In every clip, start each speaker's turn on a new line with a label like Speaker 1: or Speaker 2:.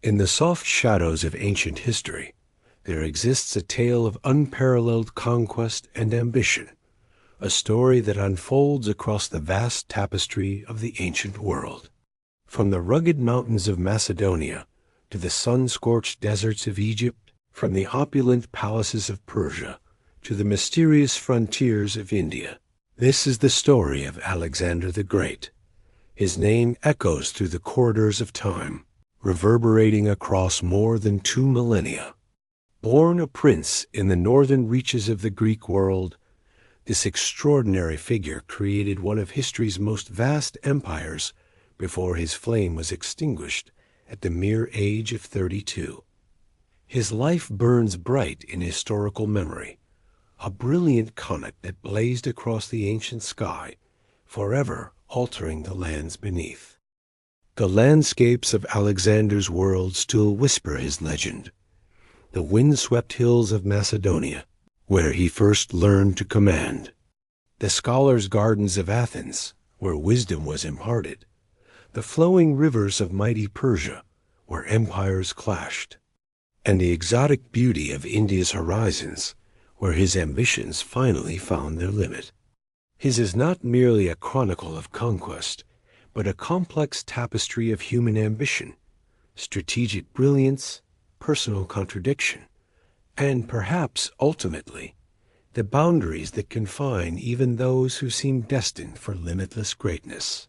Speaker 1: In the soft shadows of ancient history, there exists a tale of unparalleled conquest and ambition, a story that unfolds across the vast tapestry of the ancient world. From the rugged mountains of Macedonia to the sun-scorched deserts of Egypt, from the opulent palaces of Persia to the mysterious frontiers of India, this is the story of Alexander the Great. His name echoes through the corridors of time, reverberating across more than 2 millennia. Born a prince in the northern reaches of the Greek world, this extraordinary figure created one of history's most vast empires before his flame was extinguished at the mere age of 32. His life burns bright in historical memory, a brilliant comet that blazed across the ancient sky, forever altering the lands beneath. The landscapes of Alexander's world still whisper his legend. The wind-swept hills of Macedonia, where he first learned to command. The scholars' gardens of Athens, where wisdom was imparted. The flowing rivers of mighty Persia, where empires clashed. And the exotic beauty of India's horizons, where his ambitions finally found their limit. His is not merely a chronicle of conquest, but a complex tapestry of human ambition, strategic brilliance, personal contradiction, and perhaps, ultimately, the boundaries that confine even those who seem destined for limitless greatness.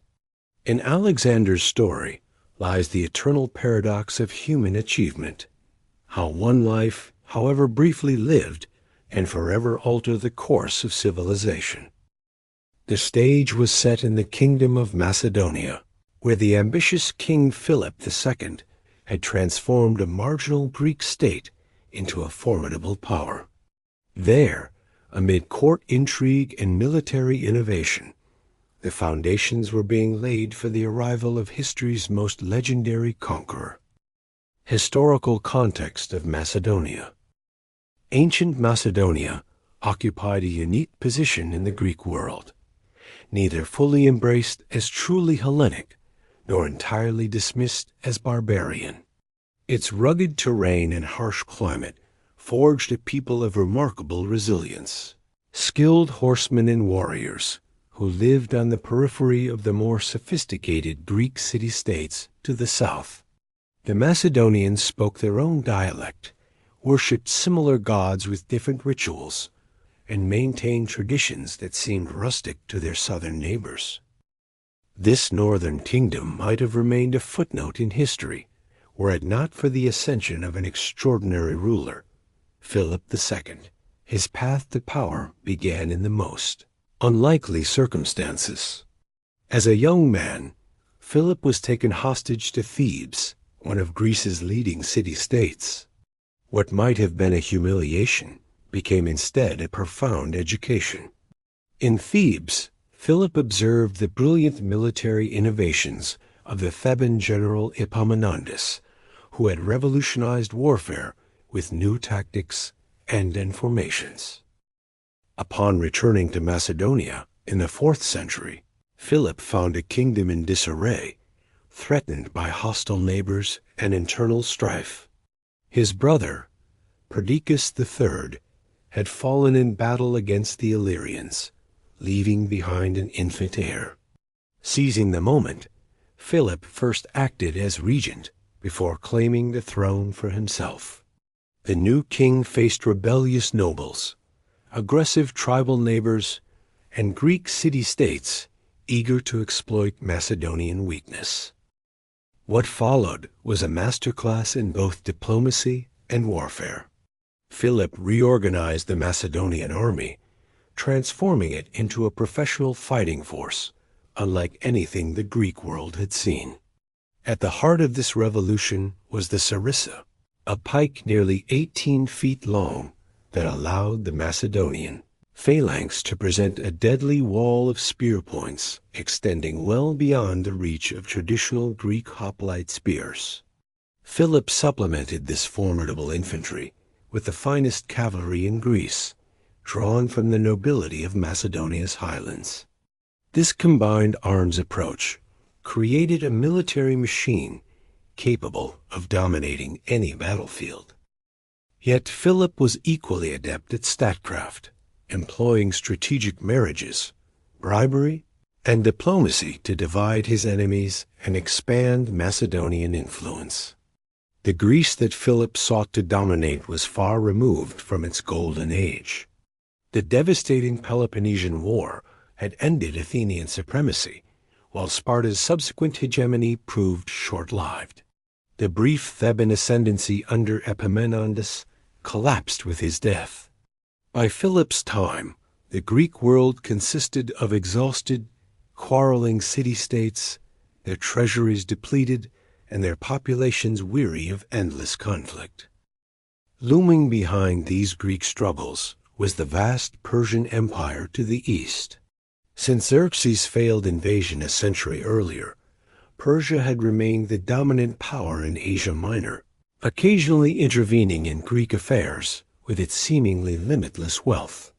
Speaker 1: In Alexander's story lies the eternal paradox of human achievement, how one life, however briefly lived, can forever alter the course of civilization. The stage was set in the kingdom of Macedonia, where the ambitious King Philip II had transformed a marginal Greek state into a formidable power. There, amid court intrigue and military innovation, the foundations were being laid for the arrival of history's most legendary conqueror. Historical context of Macedonia. Ancient Macedonia occupied a unique position in the Greek world, neither fully embraced as truly Hellenic, nor entirely dismissed as barbarian. Its rugged terrain and harsh climate forged a people of remarkable resilience, skilled horsemen and warriors who lived on the periphery of the more sophisticated Greek city-states to the south. The Macedonians spoke their own dialect, worshipped similar gods with different rituals, and maintained traditions that seemed rustic to their southern neighbors. This northern kingdom might have remained a footnote in history were it not for the ascension of an extraordinary ruler, Philip II. His path to power began in the most unlikely circumstances. As a young man, Philip was taken hostage to Thebes, one of Greece's leading city-states. What might have been a humiliation became instead a profound education. In Thebes, Philip observed the brilliant military innovations of the Theban general Epaminondas, who had revolutionized warfare with new tactics and formations. Upon returning to Macedonia in the 4th century, Philip found a kingdom in disarray, threatened by hostile neighbors and internal strife. His brother, Perdiccas III, had fallen in battle against the Illyrians, leaving behind an infant heir. Seizing the moment, Philip first acted as regent before claiming the throne for himself. The new king faced rebellious nobles, aggressive tribal neighbors, and Greek city-states eager to exploit Macedonian weakness. What followed was a masterclass in both diplomacy and warfare. Philip reorganized the Macedonian army, transforming it into a professional fighting force, unlike anything the Greek world had seen. At the heart of this revolution was the sarissa, a pike nearly 18 feet long that allowed the Macedonian phalanx to present a deadly wall of spear points extending well beyond the reach of traditional Greek hoplite spears. Philip supplemented this formidable infantry with the finest cavalry in Greece, drawn from the nobility of Macedonia's highlands. This combined arms approach created a military machine capable of dominating any battlefield. Yet Philip was equally adept at statecraft, employing strategic marriages, bribery, and diplomacy to divide his enemies and expand Macedonian influence. The Greece that Philip sought to dominate was far removed from its golden age. The devastating Peloponnesian War had ended Athenian supremacy, while Sparta's subsequent hegemony proved short-lived. The brief Theban ascendancy under Epaminondas collapsed with his death. By Philip's time, the Greek world consisted of exhausted, quarreling city-states, their treasuries depleted, and their populations weary of endless conflict. Looming behind these Greek struggles was the vast Persian Empire to the east. Since Xerxes' failed invasion a century earlier, Persia had remained the dominant power in Asia Minor, occasionally intervening in Greek affairs with its seemingly limitless wealth.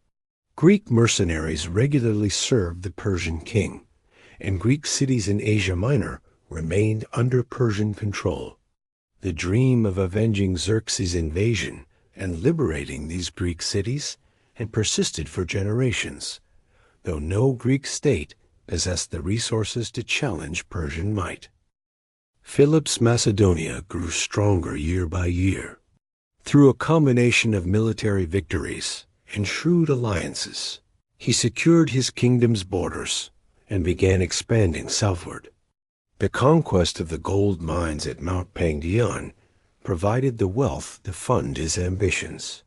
Speaker 1: Greek mercenaries regularly served the Persian king, and Greek cities in Asia Minor remained under Persian control. The dream of avenging Xerxes' invasion and liberating these Greek cities had persisted for generations, though no Greek state possessed the resources to challenge Persian might. Philip's Macedonia grew stronger year by year. Through a combination of military victories and shrewd alliances, he secured his kingdom's borders and began expanding southward. The conquest of the gold mines at Mount Pangdion provided the wealth to fund his ambitions.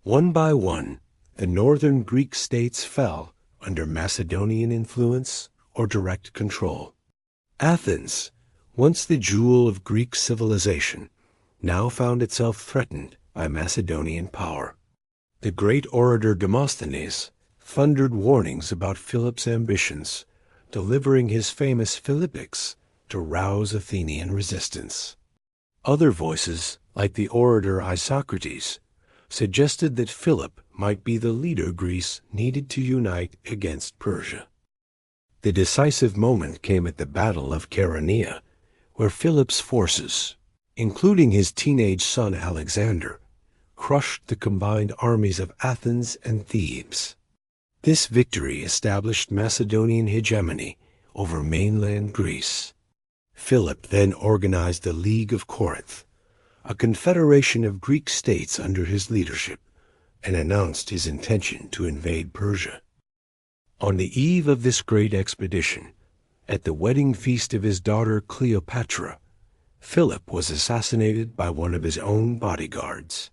Speaker 1: One by one, the northern Greek states fell under Macedonian influence or direct control. Athens, once the jewel of Greek civilization, now found itself threatened by Macedonian power. The great orator Demosthenes thundered warnings about Philip's ambitions, delivering his famous Philippics to rouse Athenian resistance. Other voices, like the orator Isocrates, suggested that Philip might be the leader Greece needed to unite against Persia. The decisive moment came at the Battle of Chaeronea, where Philip's forces, including his teenage son Alexander, crushed the combined armies of Athens and Thebes. This victory established Macedonian hegemony over mainland Greece. Philip then organized the League of Corinth, a confederation of Greek states under his leadership, and announced his intention to invade Persia. On the eve of this great expedition, at the wedding feast of his daughter Cleopatra, Philip was assassinated by one of his own bodyguards.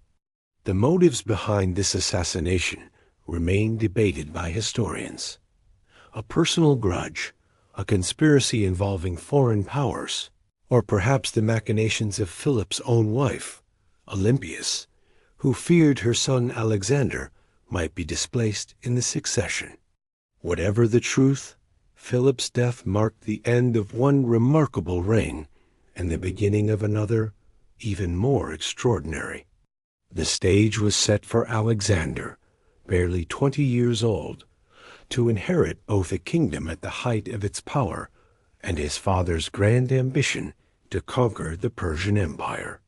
Speaker 1: The motives behind this assassination remain debated by historians. A personal grudge, a conspiracy involving foreign powers, or perhaps the machinations of Philip's own wife, Olympias, who feared her son Alexander might be displaced in the succession. Whatever the truth, Philip's death marked the end of one remarkable reign and the beginning of another, even more extraordinary. The stage was set for Alexander, barely 20 years old, to inherit both a kingdom at the height of its power and his father's grand ambition to conquer the Persian Empire.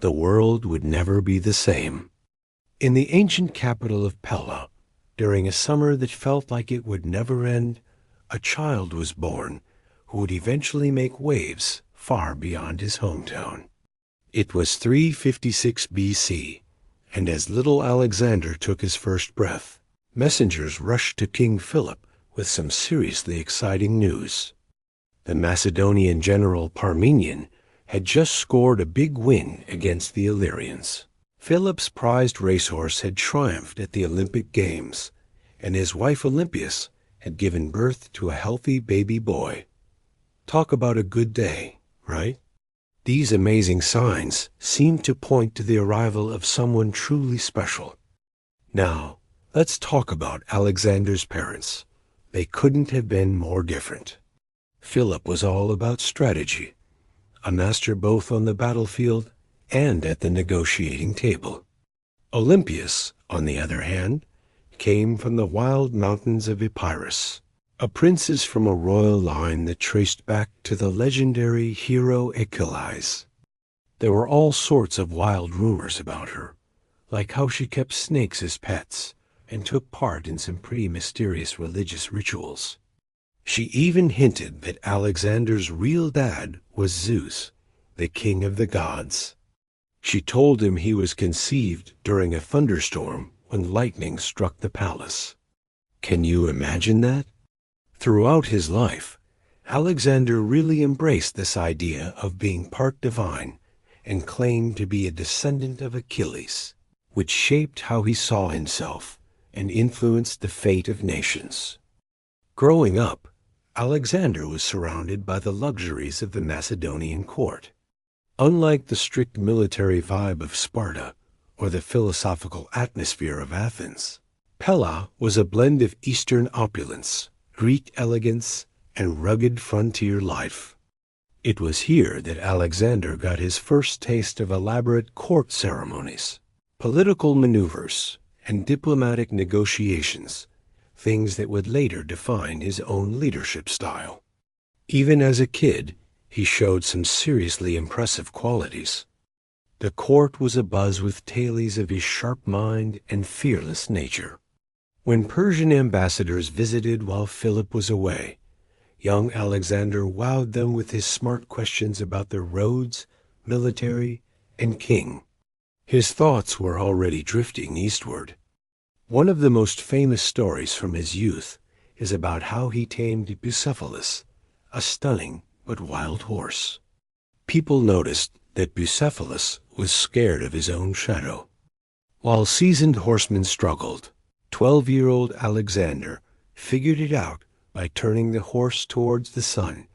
Speaker 1: The world would never be the same. In the ancient capital of Pella, during a summer that felt like it would never end, a child was born who would eventually make waves far beyond his hometown. It was 356 BC, and as little Alexander took his first breath, messengers rushed to King Philip with some seriously exciting news. The Macedonian general Parmenion had just scored a big win against the Illyrians. Philip's prized racehorse had triumphed at the Olympic Games, and his wife Olympias had given birth to a healthy baby boy. Talk about a good day, right? These amazing signs seemed to point to the arrival of someone truly special. Now, let's talk about Alexander's parents. They couldn't have been more different. Philip was all about strategy, a master both on the battlefield and at the negotiating table. Olympias, on the other hand, came from the wild mountains of Epirus, a princess from a royal line that traced back to the legendary hero Achilles. There were all sorts of wild rumors about her, like how she kept snakes as pets and took part in some pretty mysterious religious rituals. She even hinted that Alexander's real dad was Zeus, the king of the gods. She told him he was conceived during a thunderstorm when lightning struck the palace. Can you imagine that? Throughout his life, Alexander really embraced this idea of being part divine and claimed to be a descendant of Achilles, which shaped how he saw himself and influenced the fate of nations. Growing up, Alexander was surrounded by the luxuries of the Macedonian court. Unlike the strict military vibe of Sparta or the philosophical atmosphere of Athens, Pella was a blend of Eastern opulence, Greek elegance, and rugged frontier life. It was here that Alexander got his first taste of elaborate court ceremonies, political maneuvers, and diplomatic negotiations, things that would later define his own leadership style. Even as a kid, he showed some seriously impressive qualities. The court was abuzz with tales of his sharp mind and fearless nature. When Persian ambassadors visited while Philip was away, young Alexander wowed them with his smart questions about their roads, military, and king. His thoughts were already drifting eastward. One of the most famous stories from his youth is about how he tamed Bucephalus, a stunning but wild horse. People noticed that Bucephalus was scared of his own shadow. While seasoned horsemen struggled, 12-year-old Alexander figured it out by turning the horse towards the sun,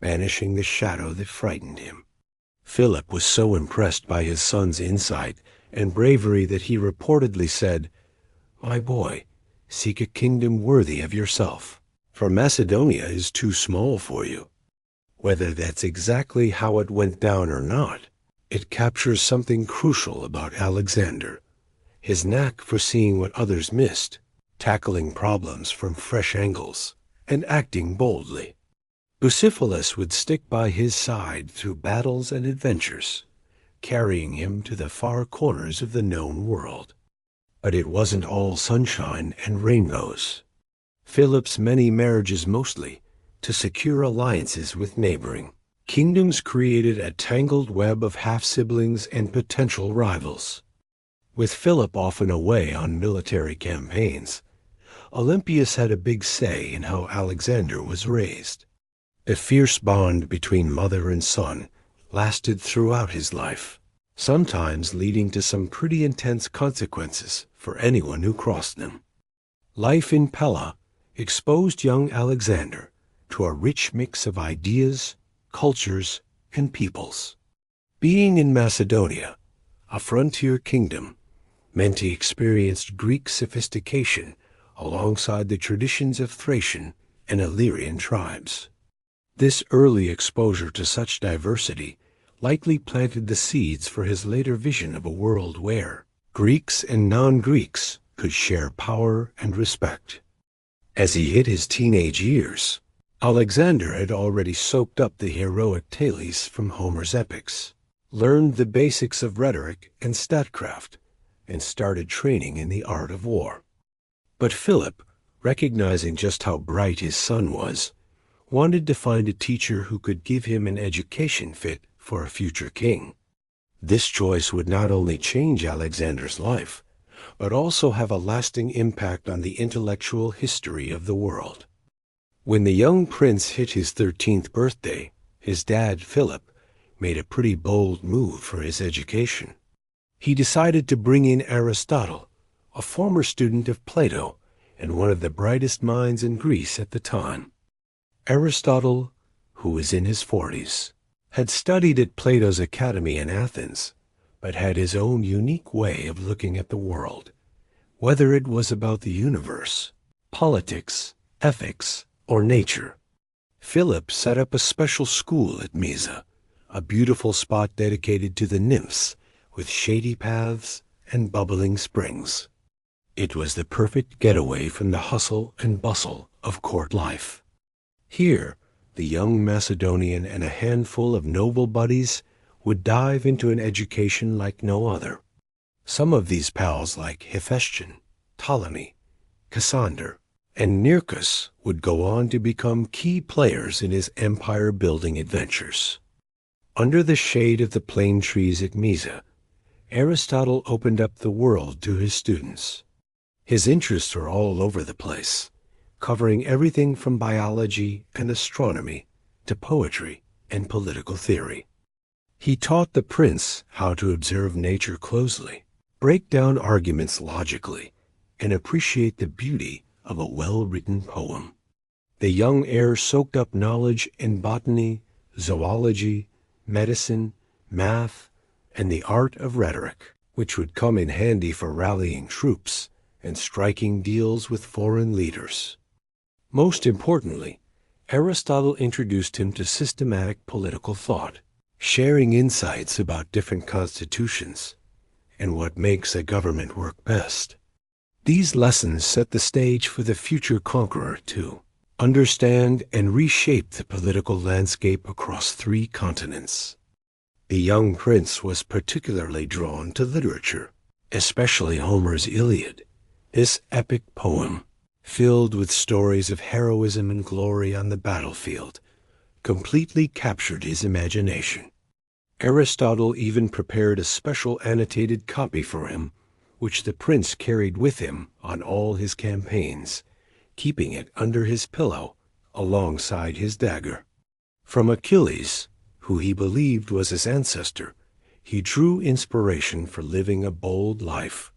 Speaker 1: banishing the shadow that frightened him. Philip was so impressed by his son's insight and bravery that he reportedly said, "My boy, seek a kingdom worthy of yourself, for Macedonia is too small for you." Whether that's exactly how it went down or not, it captures something crucial about Alexander: his knack for seeing what others missed, tackling problems from fresh angles, and acting boldly. Bucephalus would stick by his side through battles and adventures, carrying him to the far corners of the known world. But it wasn't all sunshine and rainbows. Philip's many marriages mostly to secure alliances with neighboring kingdoms created a tangled web of half-siblings and potential rivals. With Philip often away on military campaigns, Olympias had a big say in how Alexander was raised. The fierce bond between mother and son lasted throughout his life, sometimes leading to some pretty intense consequences for anyone who crossed them. Life in Pella exposed young Alexander to a rich mix of ideas, cultures, and peoples. Being in Macedonia, a frontier kingdom, meant he experienced Greek sophistication alongside the traditions of Thracian and Illyrian tribes. This early exposure to such diversity likely planted the seeds for his later vision of a world where Greeks and non-Greeks could share power and respect. As he hit his teenage years, Alexander had already soaked up the heroic tales from Homer's epics, learned the basics of rhetoric and statecraft, and started training in the art of war. But Philip, recognizing just how bright his son was, wanted to find a teacher who could give him an education fit for a future king. This choice would not only change Alexander's life, but also have a lasting impact on the intellectual history of the world. When the young prince hit his 13th birthday, his dad, Philip, made a pretty bold move for his education. He decided to bring in Aristotle, a former student of Plato and one of the brightest minds in Greece at the time. Aristotle, who was in his 40s, had studied at Plato's academy in Athens, but had his own unique way of looking at the world, whether it was about the universe, politics, ethics, or nature. Philip set up a special school at Mysa, a beautiful spot dedicated to the nymphs, with shady paths and bubbling springs. It was the perfect getaway from the hustle and bustle of court life. Here, the young Macedonian and a handful of noble buddies would dive into an education like no other. Some of these pals, like Hephaestion, Ptolemy, Cassander, and Nearchus, would go on to become key players in his empire-building adventures. Under the shade of the plane trees at Mysa, Aristotle opened up the world to his students. His interests were all over the place, covering everything from biology and astronomy to poetry and political theory. He taught the prince how to observe nature closely, break down arguments logically, and appreciate the beauty of a well-written poem. The young heir soaked up knowledge in botany, zoology, medicine, math, and the art of rhetoric, which would come in handy for rallying troops and striking deals with foreign leaders. Most importantly, Aristotle introduced him to systematic political thought, sharing insights about different constitutions and what makes a government work best. These lessons set the stage for the future conqueror to understand and reshape the political landscape across 3 continents. The young prince was particularly drawn to literature, especially Homer's Iliad. This epic poem, filled with stories of heroism and glory on the battlefield, completely captured his imagination. Aristotle even prepared a special annotated copy for him, which the prince carried with him on all his campaigns, keeping it under his pillow alongside his dagger. From Achilles, who he believed was his ancestor, he drew inspiration for living a bold life,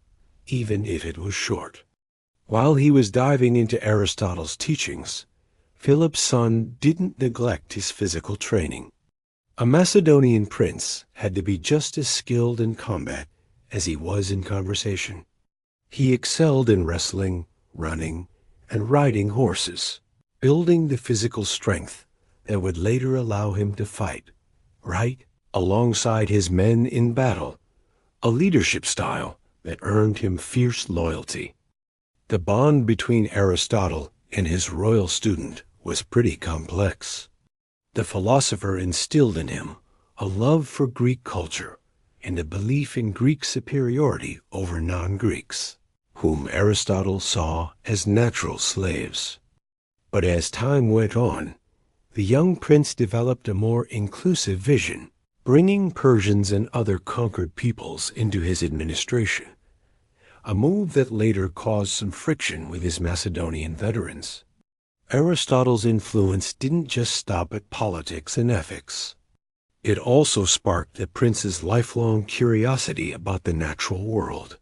Speaker 1: even if it was short. While he was diving into Aristotle's teachings, Philip's son didn't neglect his physical training. A Macedonian prince had to be just as skilled in combat as he was in conversation. He excelled in wrestling, running, and riding horses, building the physical strength that would later allow him to fight, right alongside his men in battle, a leadership style that earned him fierce loyalty. The bond between Aristotle and his royal student was pretty complex. The philosopher instilled in him a love for Greek culture and a belief in Greek superiority over non-Greeks, whom Aristotle saw as natural slaves. But as time went on, the young prince developed a more inclusive vision, bringing Persians and other conquered peoples into his administration, a move that later caused some friction with his Macedonian veterans. Aristotle's influence didn't just stop at politics and ethics. It also sparked the prince's lifelong curiosity about the natural world.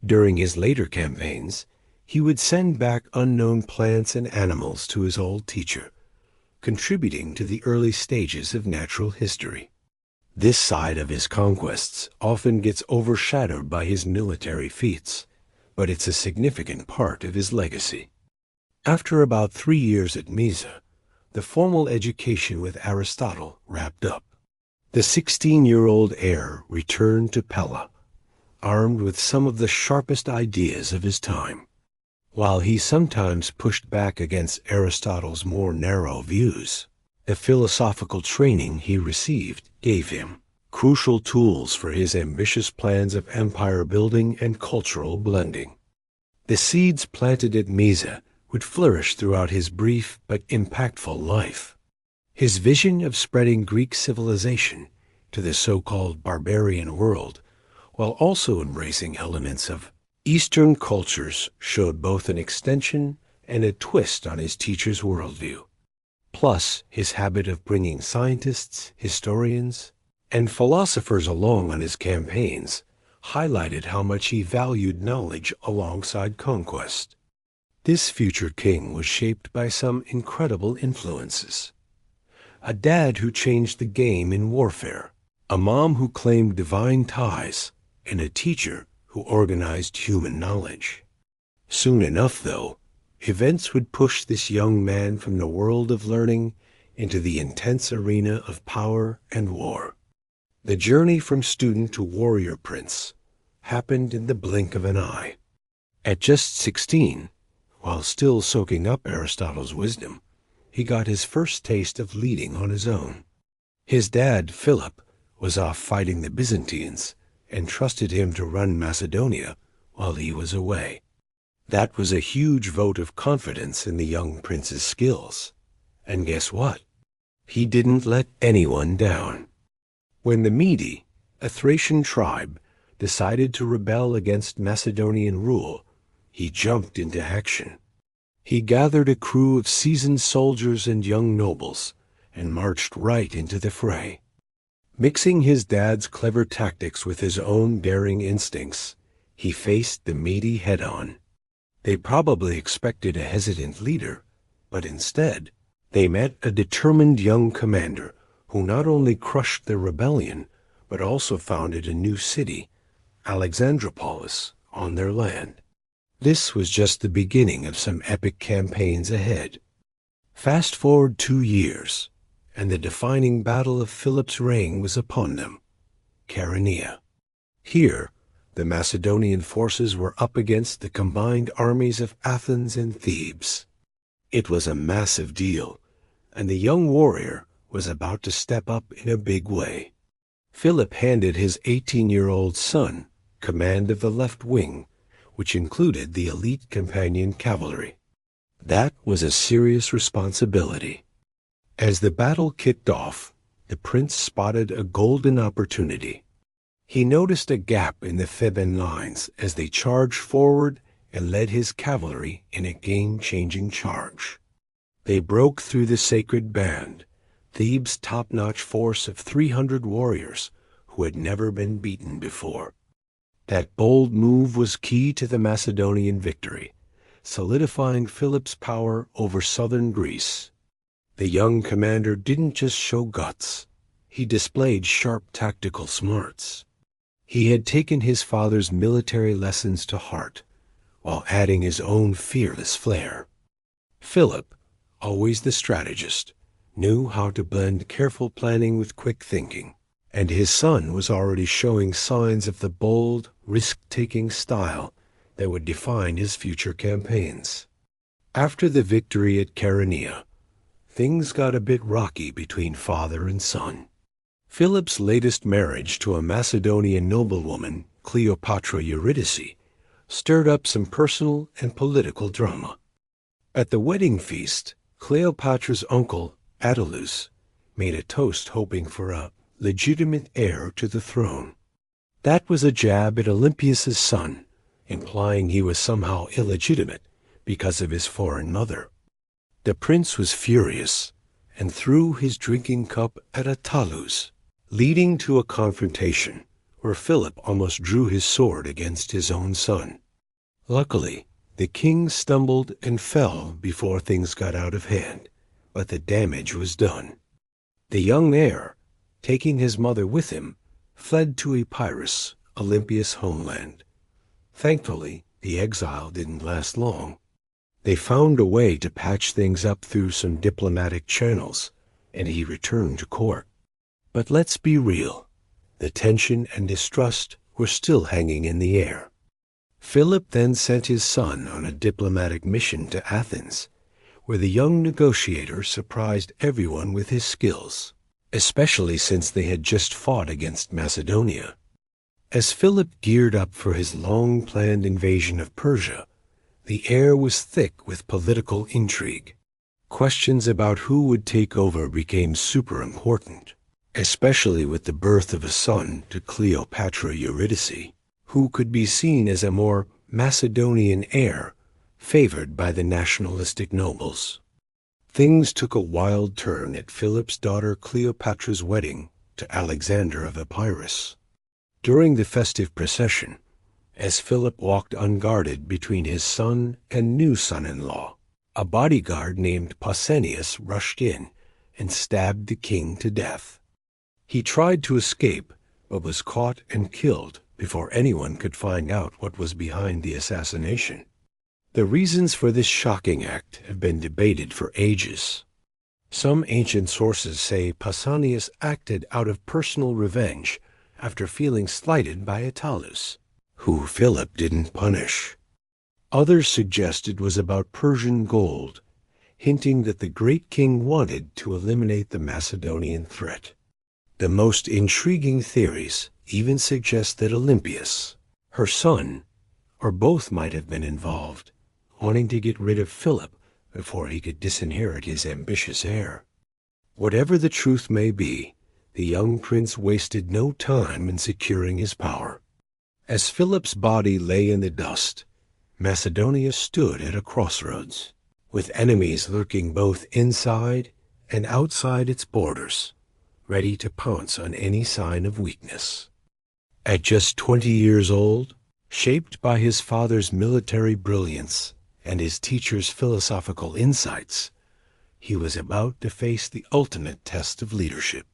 Speaker 1: During his later campaigns, he would send back unknown plants and animals to his old teacher, contributing to the early stages of natural history. This side of his conquests often gets overshadowed by his military feats, but it's a significant part of his legacy. After about 3 years at Mysa, the formal education with Aristotle wrapped up. The 16-year-old heir returned to Pella, armed with some of the sharpest ideas of his time. While he sometimes pushed back against Aristotle's more narrow views, the philosophical training he received gave him crucial tools for his ambitious plans of empire building and cultural blending. The seeds planted at Mysa would flourish throughout his brief but impactful life. His vision of spreading Greek civilization to the so-called barbarian world, while also embracing elements of Eastern cultures, showed both an extension and a twist on his teacher's worldview. Plus, his habit of bringing scientists, historians, and philosophers along on his campaigns highlighted how much he valued knowledge alongside conquest. This future king was shaped by some incredible influences. A dad who changed the game in warfare, a mom who claimed divine ties, and a teacher who organized human knowledge. Soon enough, though, events would push this young man from the world of learning into the intense arena of power and war. The journey from student to warrior prince happened in the blink of an eye. At just 16, while still soaking up Aristotle's wisdom, he got his first taste of leading on his own. His dad, Philip, was off fighting the Byzantines and trusted him to run Macedonia while he was away. That was a huge vote of confidence in the young prince's skills. And guess what? He didn't let anyone down. When the Mede, a Thracian tribe, decided to rebel against Macedonian rule, he jumped into action. He gathered a crew of seasoned soldiers and young nobles and marched right into the fray. Mixing his dad's clever tactics with his own daring instincts, he faced the Mede head-on. They probably expected a hesitant leader, but instead, they met a determined young commander who not only crushed the rebellion, but also founded a new city, Alexandropolis, on their land. This was just the beginning of some epic campaigns ahead. Fast forward 2 years, and the defining battle of Philip's reign was upon them, Chaeronea. Here, the Macedonian forces were up against the combined armies of Athens and Thebes. It was a massive deal, and the young warrior was about to step up in a big way. Philip handed his 18-year-old son command of the left wing, which included the elite companion cavalry. That was a serious responsibility. As the battle kicked off, the prince spotted a golden opportunity. He noticed a gap in the Theban lines as they charged forward and led his cavalry in a game-changing charge. They broke through the sacred band, Thebes' top-notch force of 300 warriors who had never been beaten before. That bold move was key to the Macedonian victory, solidifying Philip's power over southern Greece. The young commander didn't just show guts, he displayed sharp tactical smarts. He had taken his father's military lessons to heart, while adding his own fearless flair. Philip, always the strategist, knew how to blend careful planning with quick thinking, and his son was already showing signs of the bold, risk-taking style that would define his future campaigns. After the victory at Chaeronea, things got a bit rocky between father and son. Philip's latest marriage to a Macedonian noblewoman, Cleopatra Eurydice, stirred up some personal and political drama. At the wedding feast, Cleopatra's uncle, Attalus, made a toast hoping for a legitimate heir to the throne. That was a jab at Olympias's son, implying he was somehow illegitimate because of his foreign mother. The prince was furious and threw his drinking cup at Attalus, leading to a confrontation where Philip almost drew his sword against his own son. Luckily, the king stumbled and fell before things got out of hand, but the damage was done. The young heir, taking his mother with him, fled to Epirus, Olympias' homeland. Thankfully, the exile didn't last long. They found a way to patch things up through some diplomatic channels, and he returned to court. But let's be real. The tension and distrust were still hanging in the air. Philip then sent his son on a diplomatic mission to Athens, where the young negotiator surprised everyone with his skills, especially since they had just fought against Macedonia. As Philip geared up for his long-planned invasion of Persia, the air was thick with political intrigue. Questions about who would take over became super important, especially with the birth of a son to Cleopatra Eurydice, who could be seen as a more Macedonian heir favored by the nationalistic nobles. Things took a wild turn at Philip's daughter Cleopatra's wedding to Alexander of Epirus. During the festive procession, as Philip walked unguarded between his son and new son-in-law, a bodyguard named Pausanias rushed in and stabbed the king to death. He tried to escape, but was caught and killed before anyone could find out what was behind the assassination. The reasons for this shocking act have been debated for ages. Some ancient sources say Pausanias acted out of personal revenge after feeling slighted by Attalus, who Philip didn't punish. Others suggest it was about Persian gold, hinting that the great king wanted to eliminate the Macedonian threat. The most intriguing theories even suggest that Olympias, her son, or both might have been involved, wanting to get rid of Philip before he could disinherit his ambitious heir. Whatever the truth may be, the young prince wasted no time in securing his power. As Philip's body lay in the dust, Macedonia stood at a crossroads, with enemies lurking both inside and outside its borders, ready to pounce on any sign of weakness. At just 20 years old, shaped by his father's military brilliance and his teacher's philosophical insights, he was about to face the ultimate test of leadership.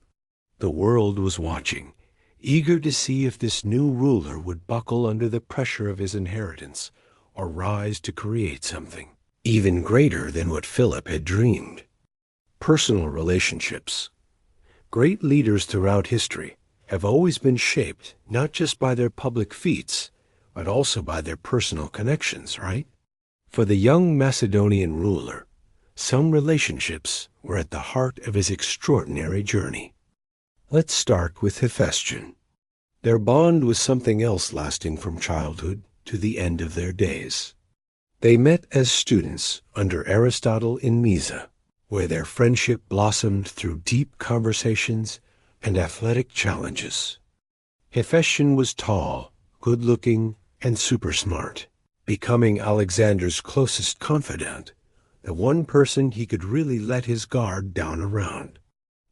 Speaker 1: The world was watching, eager to see if this new ruler would buckle under the pressure of his inheritance or rise to create something even greater than what Philip had dreamed. Personal relationships. Great leaders throughout history have always been shaped not just by their public feats, but also by their personal connections, right? For the young Macedonian ruler, some relationships were at the heart of his extraordinary journey. Let's start with Hephaestion. Their bond was something else, lasting from childhood to the end of their days. They met as students under Aristotle in Mysa, where their friendship blossomed through deep conversations and athletic challenges. Hephaestion was tall, good-looking, and super smart, becoming Alexander's closest confidant, the one person he could really let his guard down around.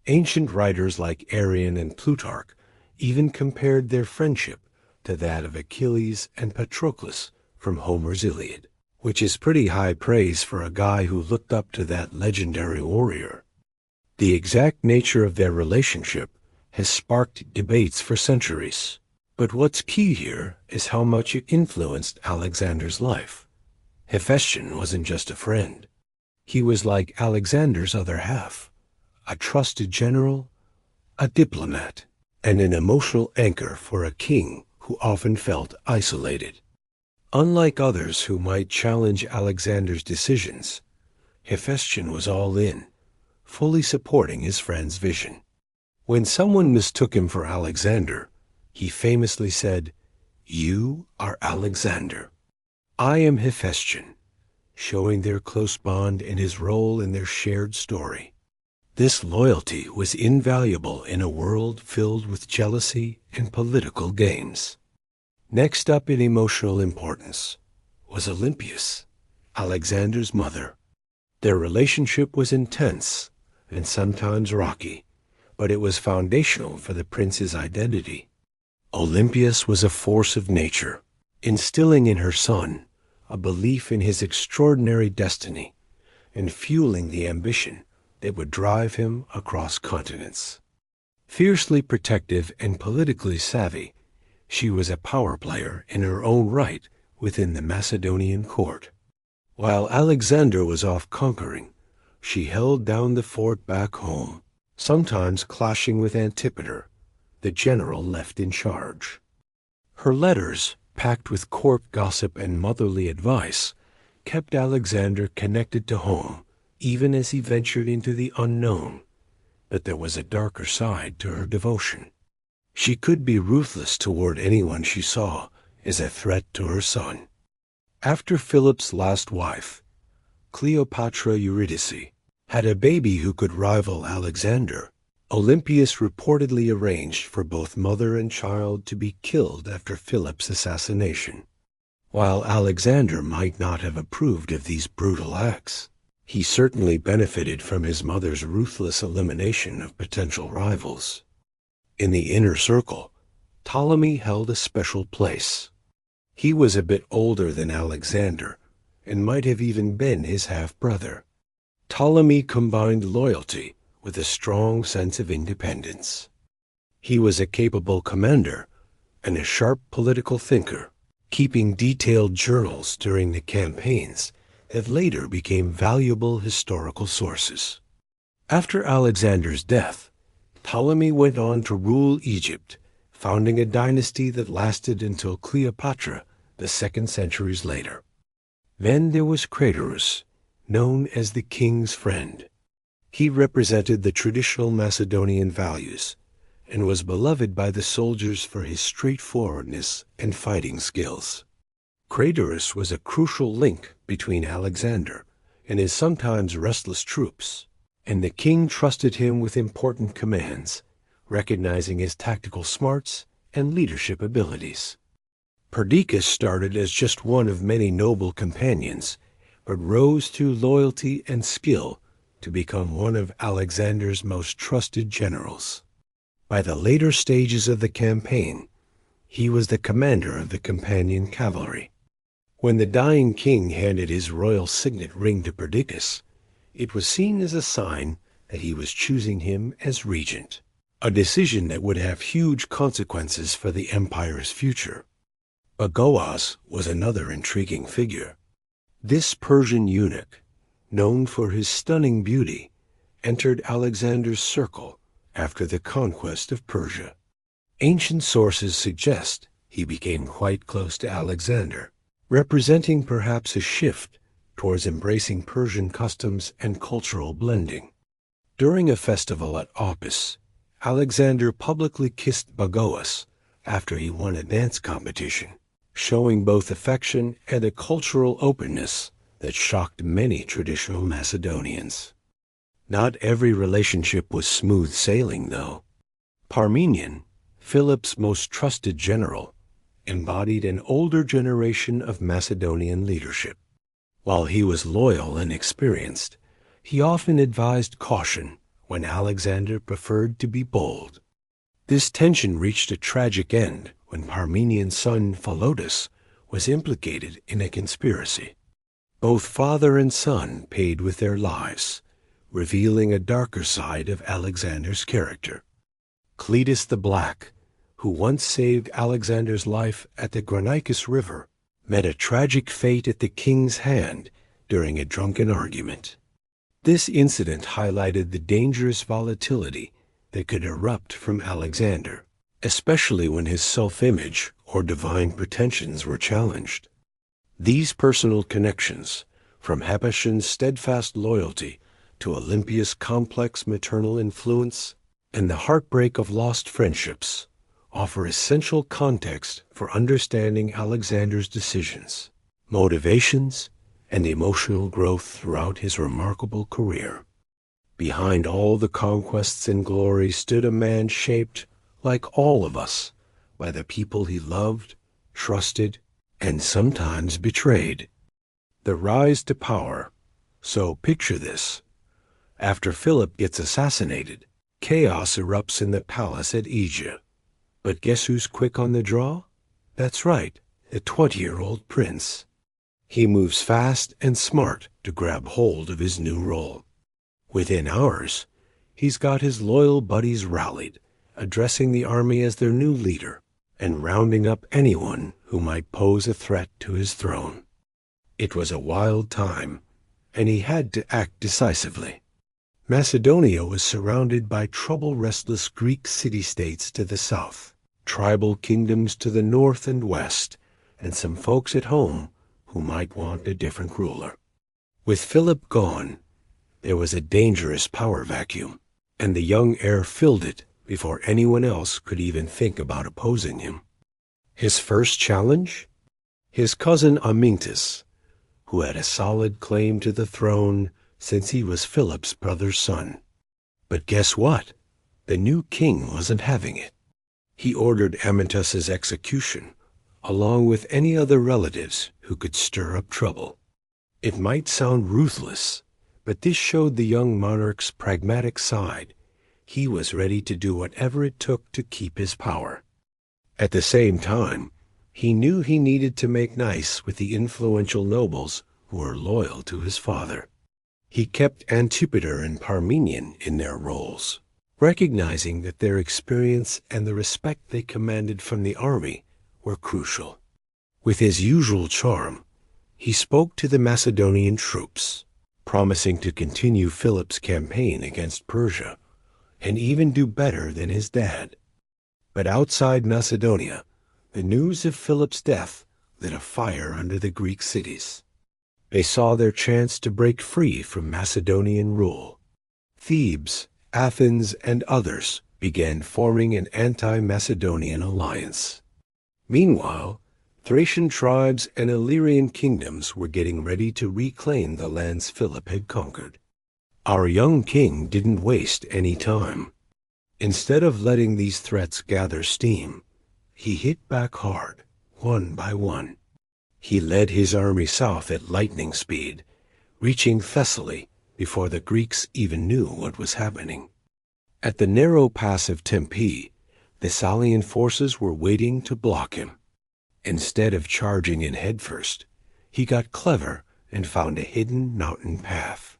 Speaker 1: Ancient writers like Arrian and Plutarch even compared their friendship to that of Achilles and Patroclus from Homer's Iliad, which is pretty high praise for a guy who looked up to that legendary warrior. The exact nature of their relationship has sparked debates for centuries, but what's key here is how much it influenced Alexander's life. Hephaestion wasn't just a friend. He was like Alexander's other half, a trusted general, a diplomat, and an emotional anchor for a king who often felt isolated. Unlike others who might challenge Alexander's decisions, Hephaestion was all in, fully supporting his friend's vision. When someone mistook him for Alexander, he famously said, "You are Alexander. I am Hephaestion," showing their close bond and his role in their shared story. This loyalty was invaluable in a world filled with jealousy and political games. Next up in emotional importance was Olympias, Alexander's mother. Their relationship was intense and sometimes rocky, but it was foundational for the prince's identity. Olympias was a force of nature, instilling in her son a belief in his extraordinary destiny and fueling the ambition that would drive him across continents. Fiercely protective and politically savvy, she was a power player in her own right within the Macedonian court. While Alexander was off conquering, she held down the fort back home, sometimes clashing with Antipater, the general left in charge. Her letters, packed with court gossip and motherly advice, kept Alexander connected to home, even as he ventured into the unknown. But there was a darker side to her devotion. She could be ruthless toward anyone she saw as a threat to her son. After Philip's last wife, Cleopatra Eurydice, had a baby who could rival Alexander, Olympias reportedly arranged for both mother and child to be killed after Philip's assassination. While Alexander might not have approved of these brutal acts, he certainly benefited from his mother's ruthless elimination of potential rivals. In the inner circle, Ptolemy held a special place. He was a bit older than Alexander and might have even been his half-brother. Ptolemy combined loyalty with a strong sense of independence. He was a capable commander and a sharp political thinker, keeping detailed journals during the campaigns that later became valuable historical sources. After Alexander's death, Ptolemy went on to rule Egypt, founding a dynasty that lasted until Cleopatra, the 2nd centuries later. Then there was Craterus, known as the king's friend. He represented the traditional Macedonian values, and was beloved by the soldiers for his straightforwardness and fighting skills. Craterus was a crucial link between Alexander and his sometimes restless troops, and the king trusted him with important commands, recognizing his tactical smarts and leadership abilities. Perdiccas started as just one of many noble companions, but rose through loyalty and skill to become one of Alexander's most trusted generals. By the later stages of the campaign, he was the commander of the companion cavalry. When the dying king handed his royal signet ring to Perdiccas, it was seen as a sign that he was choosing him as regent, a decision that would have huge consequences for the empire's future. Bagoas was another intriguing figure. This Persian eunuch, known for his stunning beauty, entered Alexander's circle after the conquest of Persia. Ancient sources suggest he became quite close to Alexander, representing perhaps a shift towards embracing Persian customs and cultural blending. During a festival at Opis, Alexander publicly kissed Bagoas after he won a dance competition, showing both affection and a cultural openness that shocked many traditional Macedonians. Not every relationship was smooth sailing, though. Parmenion, Philip's most trusted general, embodied an older generation of Macedonian leadership. While he was loyal and experienced, he often advised caution when Alexander preferred to be bold. This tension reached a tragic end when Parmenian's son Philotas was implicated in a conspiracy. Both father and son paid with their lives, revealing a darker side of Alexander's character. Cletus the Black, who once saved Alexander's life at the Granicus River, met a tragic fate at the king's hand during a drunken argument. This incident highlighted the dangerous volatility that could erupt from Alexander, especially when his self-image or divine pretensions were challenged. These personal connections, from Hephaestion's steadfast loyalty to Olympia's complex maternal influence and the heartbreak of lost friendships, offer essential context for understanding Alexander's decisions, motivations, and emotional growth throughout his remarkable career. Behind all the conquests and glory stood a man shaped, like all of us, by the people he loved, trusted, and sometimes betrayed. The rise to power. So picture this. After Philip gets assassinated, chaos erupts in the palace at Aegea. But guess who's quick on the draw? That's right, the 20-year-old prince. He moves fast and smart to grab hold of his new role. Within hours, he's got his loyal buddies rallied, addressing the army as their new leader, and rounding up anyone who might pose a threat to his throne. It was a wild time, and he had to act decisively. Macedonia was surrounded by trouble-restless Greek city-states to the south, tribal kingdoms to the north and west, and some folks at home who might want a different ruler. With Philip gone, there was a dangerous power vacuum, and the young heir filled it before anyone else could even think about opposing him. His first challenge? His cousin Amyntas, who had a solid claim to the throne since he was Philip's brother's son. But guess what? The new king wasn't having it. He ordered Amyntas's execution, along with any other relatives who could stir up trouble. It might sound ruthless, but this showed the young monarch's pragmatic side. He was ready to do whatever it took to keep his power. At the same time, he knew he needed to make nice with the influential nobles who were loyal to his father. He kept Antipater and Parmenion in their roles, recognizing that their experience and the respect they commanded from the army were crucial. With his usual charm, he spoke to the Macedonian troops, promising to continue Philip's campaign against Persia, and even do better than his dad. But outside Macedonia, the news of Philip's death lit a fire under the Greek cities. They saw their chance to break free from Macedonian rule. Thebes, Athens, and others began forming an anti-Macedonian alliance. Meanwhile, Thracian tribes and Illyrian kingdoms were getting ready to reclaim the lands Philip had conquered. Our young king didn't waste any time. Instead of letting these threats gather steam, he hit back hard, one by one. He led his army south at lightning speed, reaching Thessaly before the Greeks even knew what was happening. At the narrow pass of Tempe, Thessalian forces were waiting to block him. Instead of charging in headfirst, he got clever and found a hidden mountain path.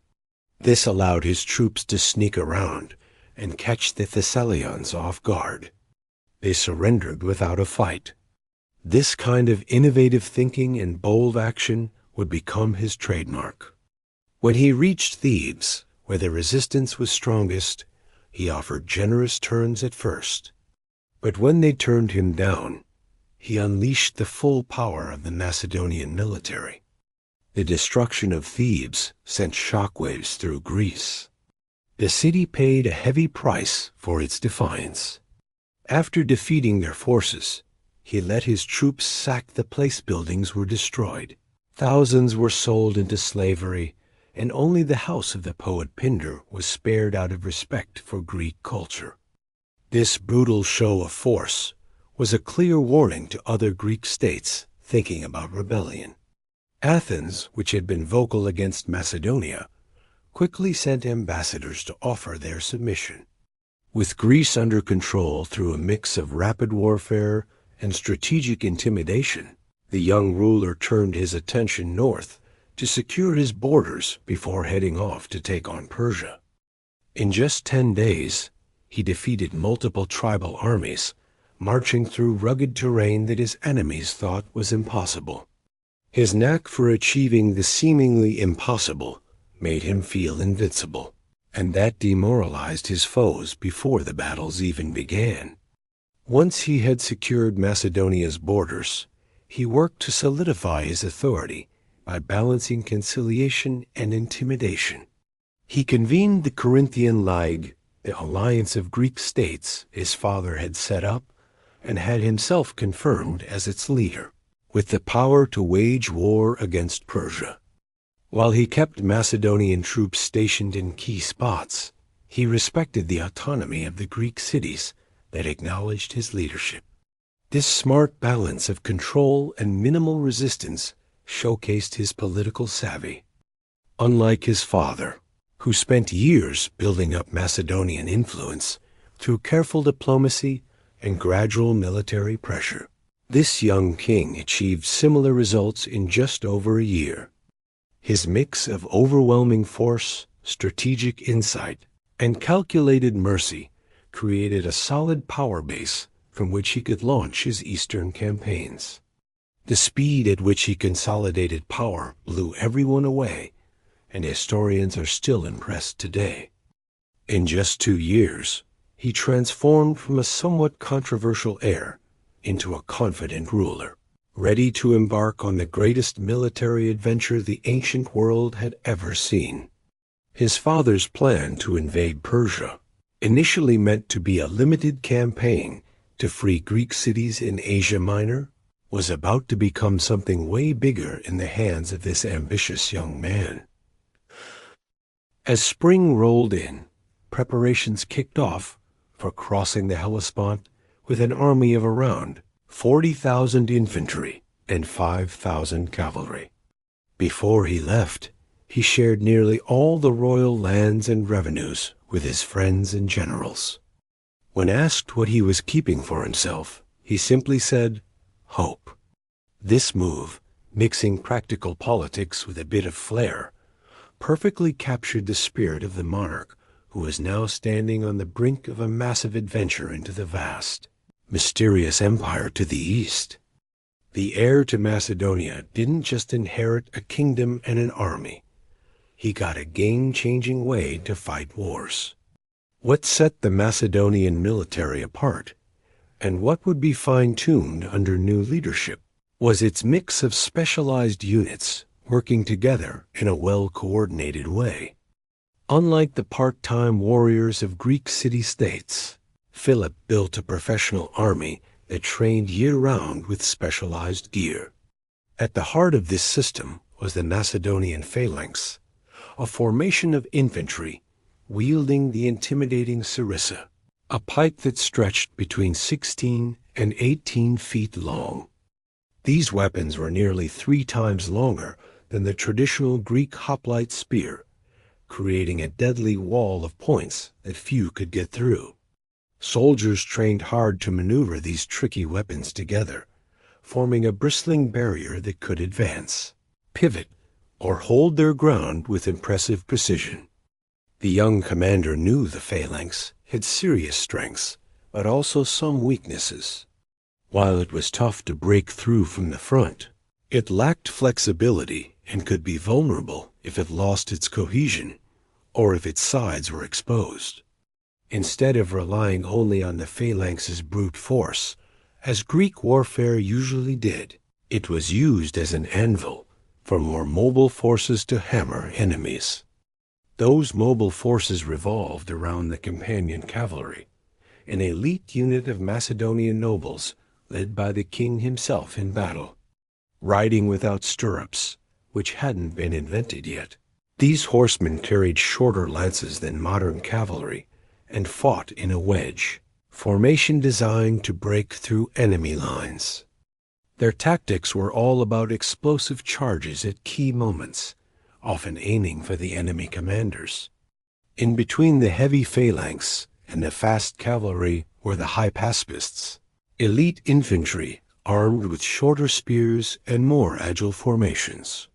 Speaker 1: This allowed his troops to sneak around and catch the Thessalians off guard. They surrendered without a fight. This kind of innovative thinking and bold action would become his trademark. When he reached Thebes, where the resistance was strongest, he offered generous terms at first. But when they turned him down, he unleashed the full power of the Macedonian military. The destruction of Thebes sent shockwaves through Greece. The city paid a heavy price for its defiance. After defeating their forces, he let his troops sack the place buildings were destroyed. Thousands were sold into slavery, and only the house of the poet Pindar was spared out of respect for Greek culture. This brutal show of force was a clear warning to other Greek states thinking about rebellion. Athens, which had been vocal against Macedonia, quickly sent ambassadors to offer their submission. With Greece under control through a mix of rapid warfare and strategic intimidation, the young ruler turned his attention north to secure his borders before heading off to take on Persia. In just 10 days, he defeated multiple tribal armies, marching through rugged terrain that his enemies thought was impossible. His knack for achieving the seemingly impossible made him feel invincible, and that demoralized his foes before the battles even began. Once he had secured Macedonia's borders, he worked to solidify his authority by balancing conciliation and intimidation. He convened the Corinthian League, the alliance of Greek states his father had set up, and had himself confirmed as its leader, with the power to wage war against Persia. While he kept Macedonian troops stationed in key spots, he respected the autonomy of the Greek cities that acknowledged his leadership. This smart balance of control and minimal resistance showcased his political savvy. Unlike his father, who spent years building up Macedonian influence through careful diplomacy and gradual military pressure, this young king achieved similar results in just over a year. His mix of overwhelming force, strategic insight, and calculated mercy created a solid power base from which he could launch his eastern campaigns. The speed at which he consolidated power blew everyone away, and historians are still impressed today. In just 2 years, he transformed from a somewhat controversial heir into a confident ruler, ready to embark on the greatest military adventure the ancient world had ever seen. His father's plan to invade Persia, initially meant to be a limited campaign to free Greek cities in Asia Minor, was about to become something way bigger in the hands of this ambitious young man. As spring rolled in, preparations kicked off for crossing the Hellespont with an army of around 40,000 infantry and 5,000 cavalry. Before he left, he shared nearly all the royal lands and revenues with his friends and generals. When asked what he was keeping for himself, he simply said, "Hope." This move, mixing practical politics with a bit of flair, perfectly captured the spirit of the monarch who was now standing on the brink of a massive adventure into the vast, mysterious empire to the east. The heir to Macedonia didn't just inherit a kingdom and an army. He got a game-changing way to fight wars. What set the Macedonian military apart, and what would be fine-tuned under new leadership, was its mix of specialized units working together in a well-coordinated way. Unlike the part-time warriors of Greek city-states, Philip built a professional army that trained year-round with specialized gear. At the heart of this system was the Macedonian phalanx, a formation of infantry wielding the intimidating sarissa, a pike that stretched between 16 and 18 feet long. These weapons were nearly 3 times longer than the traditional Greek hoplite spear, creating a deadly wall of points that few could get through. Soldiers trained hard to maneuver these tricky weapons together, forming a bristling barrier that could advance, pivot, or hold their ground with impressive precision. The young commander knew the phalanx had serious strengths, but also some weaknesses. While it was tough to break through from the front, it lacked flexibility and could be vulnerable if it lost its cohesion or if its sides were exposed. Instead of relying only on the phalanx's brute force, as Greek warfare usually did, it was used as an anvil for more mobile forces to hammer enemies. Those mobile forces revolved around the companion cavalry, an elite unit of Macedonian nobles led by the king himself in battle. Riding without stirrups, which hadn't been invented yet, these horsemen carried shorter lances than modern cavalry and fought in a wedge, formation designed to break through enemy lines. Their tactics were all about explosive charges at key moments, often aiming for the enemy commanders. In between the heavy phalanx and the fast cavalry were the hypaspists, elite infantry armed with shorter spears and more agile formations.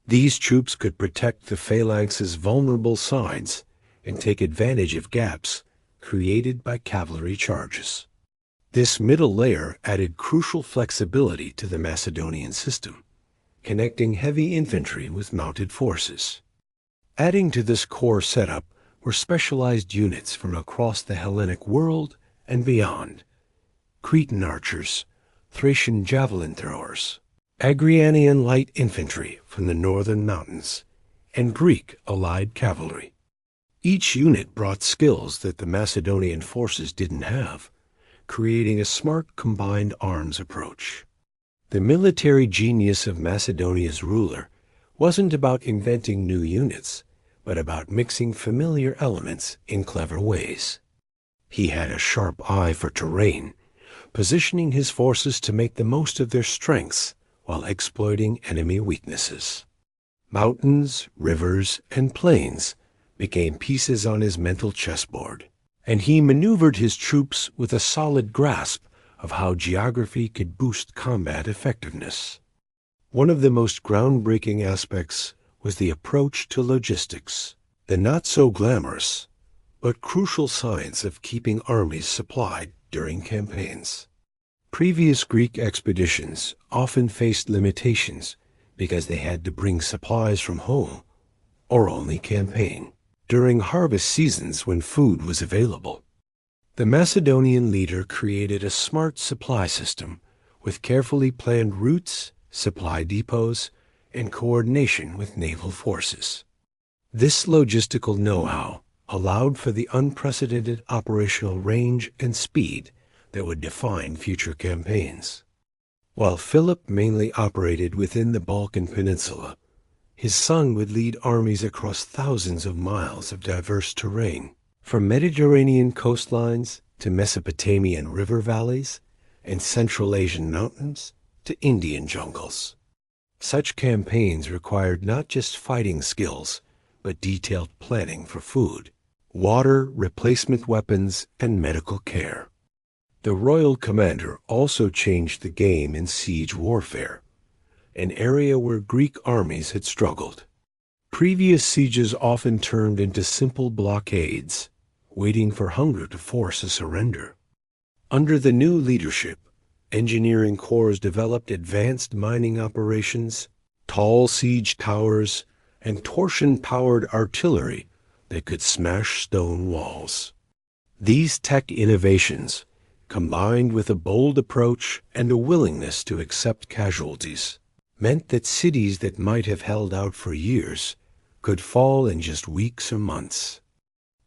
Speaker 1: These troops could protect the phalanx's vulnerable sides and take advantage of gaps created by cavalry charges. This middle layer added crucial flexibility to the Macedonian system, connecting heavy infantry with mounted forces. Adding to this core setup were specialized units from across the Hellenic world and beyond: Cretan archers, Thracian javelin throwers, Agrianian light infantry from the northern mountains, and Greek allied cavalry. Each unit brought skills that the Macedonian forces didn't have, creating a smart combined arms approach. The military genius of Macedonia's ruler wasn't about inventing new units, but about mixing familiar elements in clever ways. He had a sharp eye for terrain, positioning his forces to make the most of their strengths while exploiting enemy weaknesses. Mountains, rivers, and plains became pieces on his mental chessboard, and he maneuvered his troops with a solid grasp of how geography could boost combat effectiveness. One of the most groundbreaking aspects was the approach to logistics, the not-so-glamorous, but crucial science of keeping armies supplied during campaigns. Previous Greek expeditions often faced limitations because they had to bring supplies from home or only campaign during harvest seasons when food was available. The Macedonian leader created a smart supply system with carefully planned routes, supply depots, and coordination with naval forces. This logistical know-how allowed for the unprecedented operational range and speed that would define future campaigns. While Philip mainly operated within the Balkan Peninsula, his son would lead armies across thousands of miles of diverse terrain, from Mediterranean coastlines to Mesopotamian river valleys and Central Asian mountains to Indian jungles. Such campaigns required not just fighting skills, but detailed planning for food, water, replacement weapons, and medical care. The royal commander also changed the game in siege warfare, an area where Greek armies had struggled. Previous sieges often turned into simple blockades, waiting for hunger to force a surrender. Under the new leadership, engineering corps developed advanced mining operations, tall siege towers, and torsion-powered artillery that could smash stone walls. These tech innovations, combined with a bold approach and a willingness to accept casualties, meant that cities that might have held out for years could fall in just weeks or months.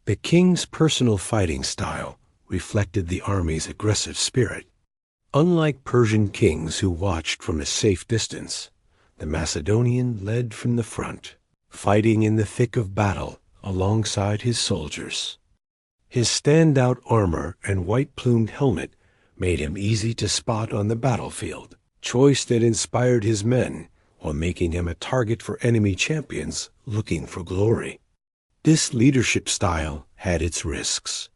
Speaker 1: The king's personal fighting style reflected the army's aggressive spirit. Unlike Persian kings who watched from a safe distance, the Macedonian led from the front, fighting in the thick of battle alongside his soldiers. His standout armor and white-plumed helmet made him easy to spot on the battlefield, choice that inspired his men while making him a target for enemy champions looking for glory. This leadership style had its risks.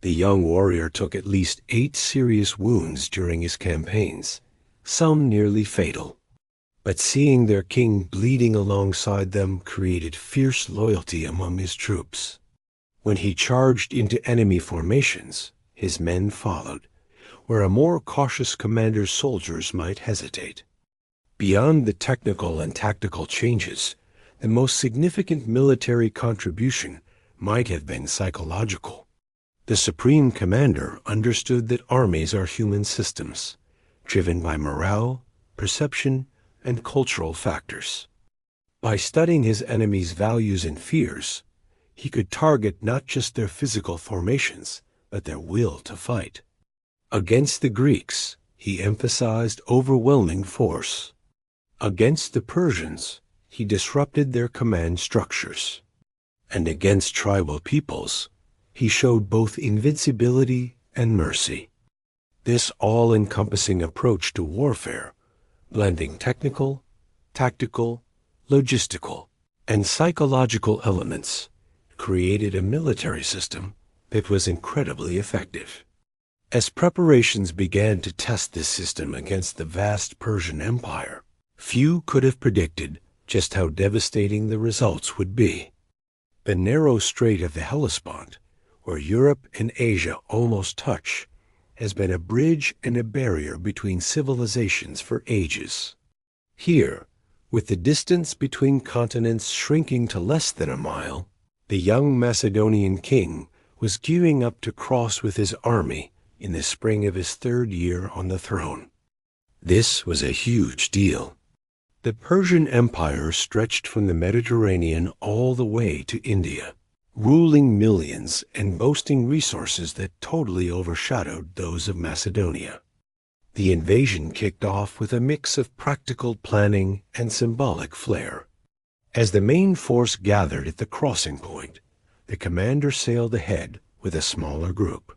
Speaker 1: The young warrior took at least 8 serious wounds during his campaigns, some nearly fatal. But seeing their king bleeding alongside them created fierce loyalty among his troops. When he charged into enemy formations, his men followed, where a more cautious commander's soldiers might hesitate. Beyond the technical and tactical changes, the most significant military contribution might have been psychological. The supreme commander understood that armies are human systems, driven by morale, perception, and cultural factors. By studying his enemy's values and fears, he could target not just their physical formations, but their will to fight. Against the Greeks, he emphasized overwhelming force. Against the Persians, he disrupted their command structures. And against tribal peoples, he showed both invincibility and mercy. This all-encompassing approach to warfare, blending technical, tactical, logistical, and psychological elements, created a military system that was incredibly effective. As preparations began to test this system against the vast Persian Empire, few could have predicted just how devastating the results would be. The narrow strait of the Hellespont, where Europe and Asia almost touch, has been a bridge and a barrier between civilizations for ages. Here, with the distance between continents shrinking to less than a mile, the young Macedonian king was gearing up to cross with his army in the spring of his 3rd year on the throne. This was a huge deal. The Persian Empire stretched from the Mediterranean all the way to India, ruling millions and boasting resources that totally overshadowed those of Macedonia. The invasion kicked off with a mix of practical planning and symbolic flair. As the main force gathered at the crossing point, the commander sailed ahead with a smaller group.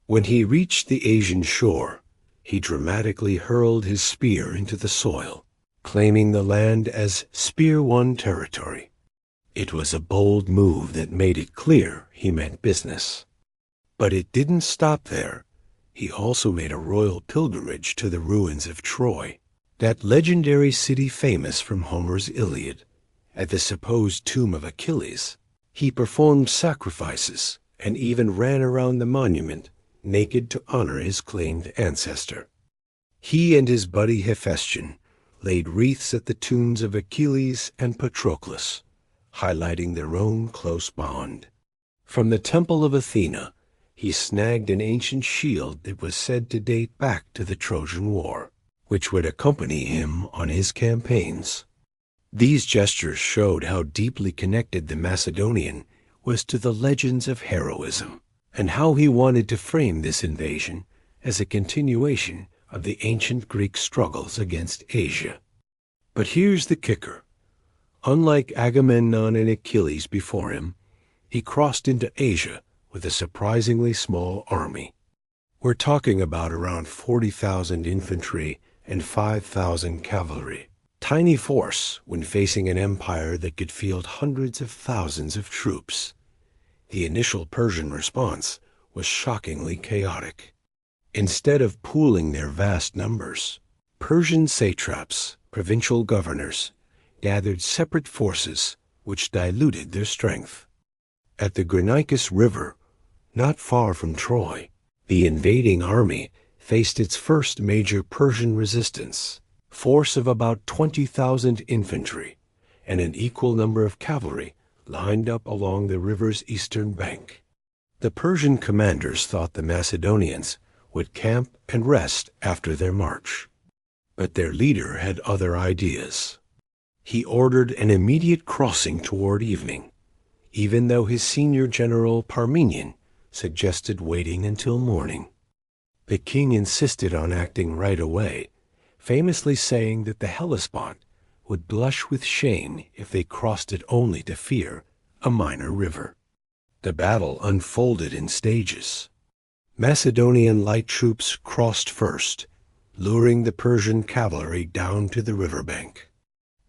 Speaker 1: When he reached the Asian shore, he dramatically hurled his spear into the soil, claiming the land as Spear One territory. It was a bold move that made it clear he meant business. But it didn't stop there. He also made a royal pilgrimage to the ruins of Troy, that legendary city famous from Homer's Iliad. At the supposed tomb of Achilles, he performed sacrifices and even ran around the monument naked to honor his claimed ancestor. He and his buddy Hephaestion laid wreaths at the tombs of Achilles and Patroclus, highlighting their own close bond. From the Temple of Athena, he snagged an ancient shield that was said to date back to the Trojan War, which would accompany him on his campaigns. These gestures showed how deeply connected the Macedonian was to the legends of heroism, and how he wanted to frame this invasion as a continuation of the ancient Greek struggles against Asia. But here's the kicker. Unlike Agamemnon and Achilles before him, he crossed into Asia with a surprisingly small army. We're talking about around 40,000 infantry and 5,000 cavalry. Tiny force when facing an empire that could field hundreds of thousands of troops. The initial Persian response was shockingly chaotic. Instead of pooling their vast numbers, Persian satraps, provincial governors, gathered separate forces which diluted their strength. At the Granicus River, not far from Troy, the invading army faced its first major Persian resistance, force of about 20,000 infantry and an equal number of cavalry lined up along the river's eastern bank. The Persian commanders thought the Macedonians would camp and rest after their march. But their leader had other ideas. He ordered an immediate crossing toward evening, even though his senior general Parmenion suggested waiting until morning. The king insisted on acting right away, famously saying that the Hellespont would blush with shame if they crossed it only to fear a minor river. The battle unfolded in stages. Macedonian light troops crossed first, luring the Persian cavalry down to the riverbank.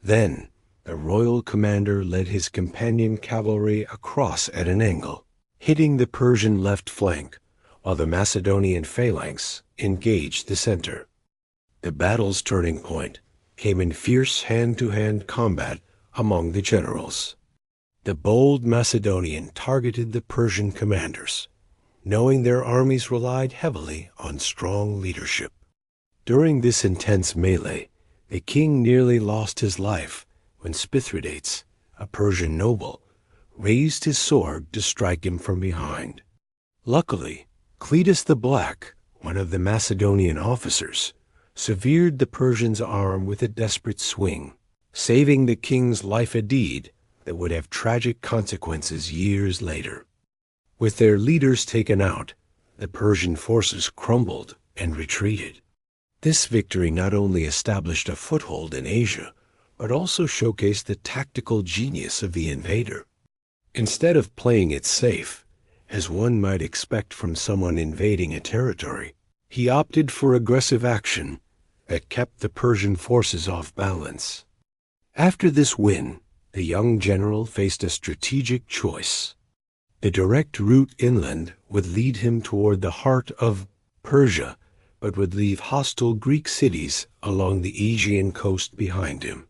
Speaker 1: Then, the royal commander led his companion cavalry across at an angle, hitting the Persian left flank, while the Macedonian phalanx engaged the center. The battle's turning point came in fierce hand-to-hand combat among the generals. The bold Macedonian targeted the Persian commanders, knowing their armies relied heavily on strong leadership. During this intense melee, the king nearly lost his life when Spithridates, a Persian noble, raised his sword to strike him from behind. Luckily, Cletus the Black, one of the Macedonian officers, severed the Persian's arm with a desperate swing, saving the king's life, a deed that would have tragic consequences years later. With their leaders taken out, the Persian forces crumbled and retreated. This victory not only established a foothold in Asia, but also showcased the tactical genius of the invader. Instead of playing it safe, as one might expect from someone invading a territory, he opted for aggressive action that kept the Persian forces off balance. After this win, the young general faced a strategic choice. The direct route inland would lead him toward the heart of Persia, but would leave hostile Greek cities along the Aegean coast behind him.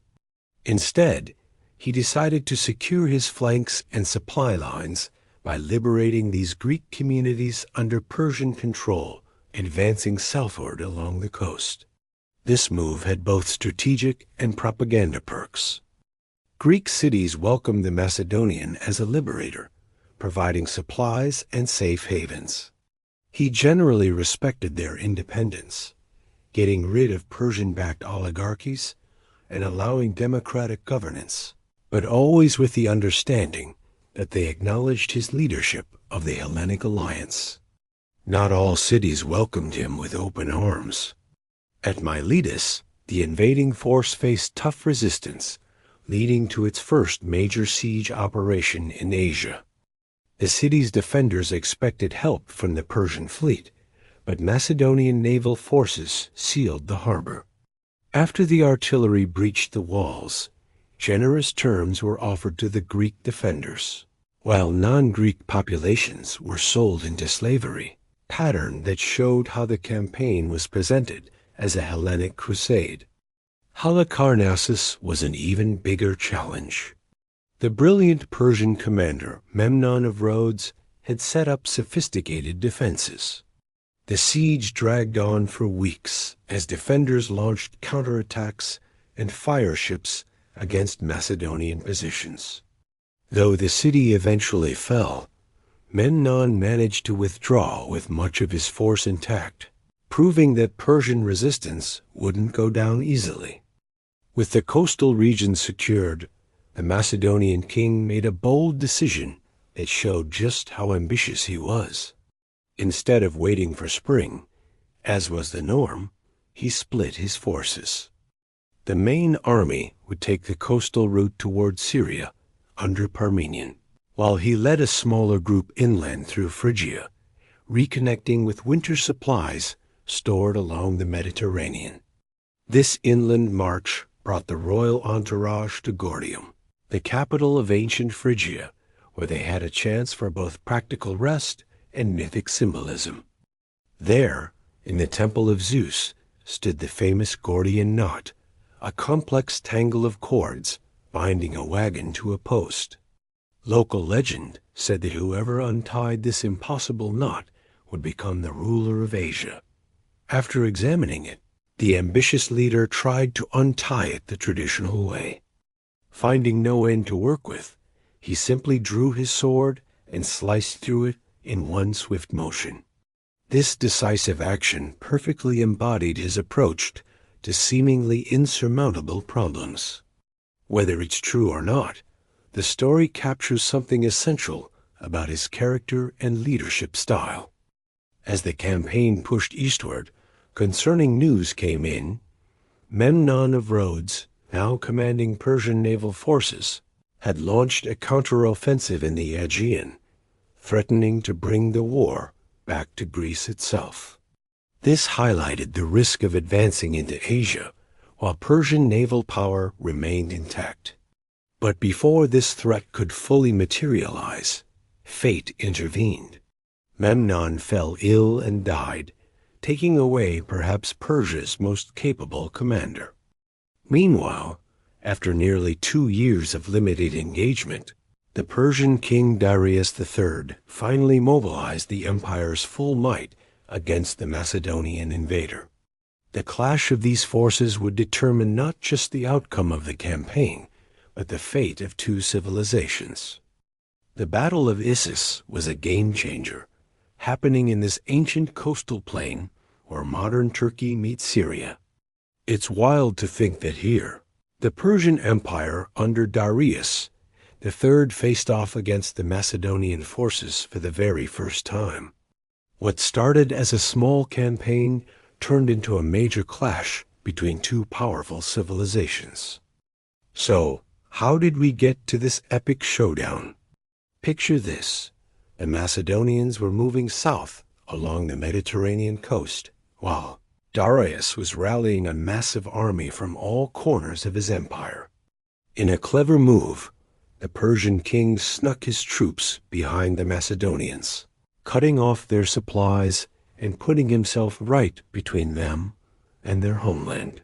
Speaker 1: Instead, he decided to secure his flanks and supply lines by liberating these Greek communities under Persian control, advancing southward along the coast. This move had both strategic and propaganda perks. Greek cities welcomed the Macedonian as a liberator, providing supplies and safe havens. He generally respected their independence, getting rid of Persian-backed oligarchies and allowing democratic governance, but always with the understanding that they acknowledged his leadership of the Hellenic alliance. Not all cities welcomed him with open arms. At Miletus, the invading force faced tough resistance, leading to its first major siege operation in Asia. The city's defenders expected help from the Persian fleet, but Macedonian naval forces sealed the harbor. After the artillery breached the walls, generous terms were offered to the Greek defenders, while non-Greek populations were sold into slavery, a pattern that showed how the campaign was presented as a Hellenic crusade. Halicarnassus was an even bigger challenge. The brilliant Persian commander Memnon of Rhodes had set up sophisticated defenses. The siege dragged on for weeks as defenders launched counterattacks and fire ships against Macedonian positions. Though the city eventually fell, Memnon managed to withdraw with much of his force intact, proving that Persian resistance wouldn't go down easily. With the coastal region secured, the Macedonian king made a bold decision that showed just how ambitious he was. Instead of waiting for spring, as was the norm, he split his forces. The main army would take the coastal route toward Syria under Parmenion, while he led a smaller group inland through Phrygia, reconnecting with winter supplies stored along the Mediterranean. This inland march brought the royal entourage to Gordium, the capital of ancient Phrygia, where they had a chance for both practical rest and mythic symbolism. There, in the temple of Zeus, stood the famous Gordian knot, a complex tangle of cords binding a wagon to a post. Local legend said that whoever untied this impossible knot would become the ruler of Asia. After examining it, the ambitious leader tried to untie it the traditional way. Finding no end to work with, he simply drew his sword and sliced through it in one swift motion. This decisive action perfectly embodied his approach to seemingly insurmountable problems. Whether it's true or not, the story captures something essential about his character and leadership style. As the campaign pushed eastward, concerning news came in. Memnon of Rhodes, now commanding Persian naval forces, had launched a counteroffensive in the Aegean, threatening to bring the war back to Greece itself. This highlighted the risk of advancing into Asia, while Persian naval power remained intact. But before this threat could fully materialize, fate intervened. Memnon fell ill and died, taking away perhaps Persia's most capable commander. Meanwhile, after nearly 2 years of limited engagement, the Persian king Darius III finally mobilized the empire's full might against the Macedonian invader. The clash of these forces would determine not just the outcome of the campaign, but the fate of 2 civilizations. The Battle of Issus was a game-changer, happening in this ancient coastal plain where modern Turkey meets Syria. It's wild to think that here, the Persian Empire under Darius III faced off against the Macedonian forces for the very first time. What started as a small campaign turned into a major clash between 2 powerful civilizations. So, how did we get to this epic showdown? Picture this. The Macedonians were moving south along the Mediterranean coast, while Darius was rallying a massive army from all corners of his empire. In a clever move, the Persian king snuck his troops behind the Macedonians, cutting off their supplies and putting himself right between them and their homeland.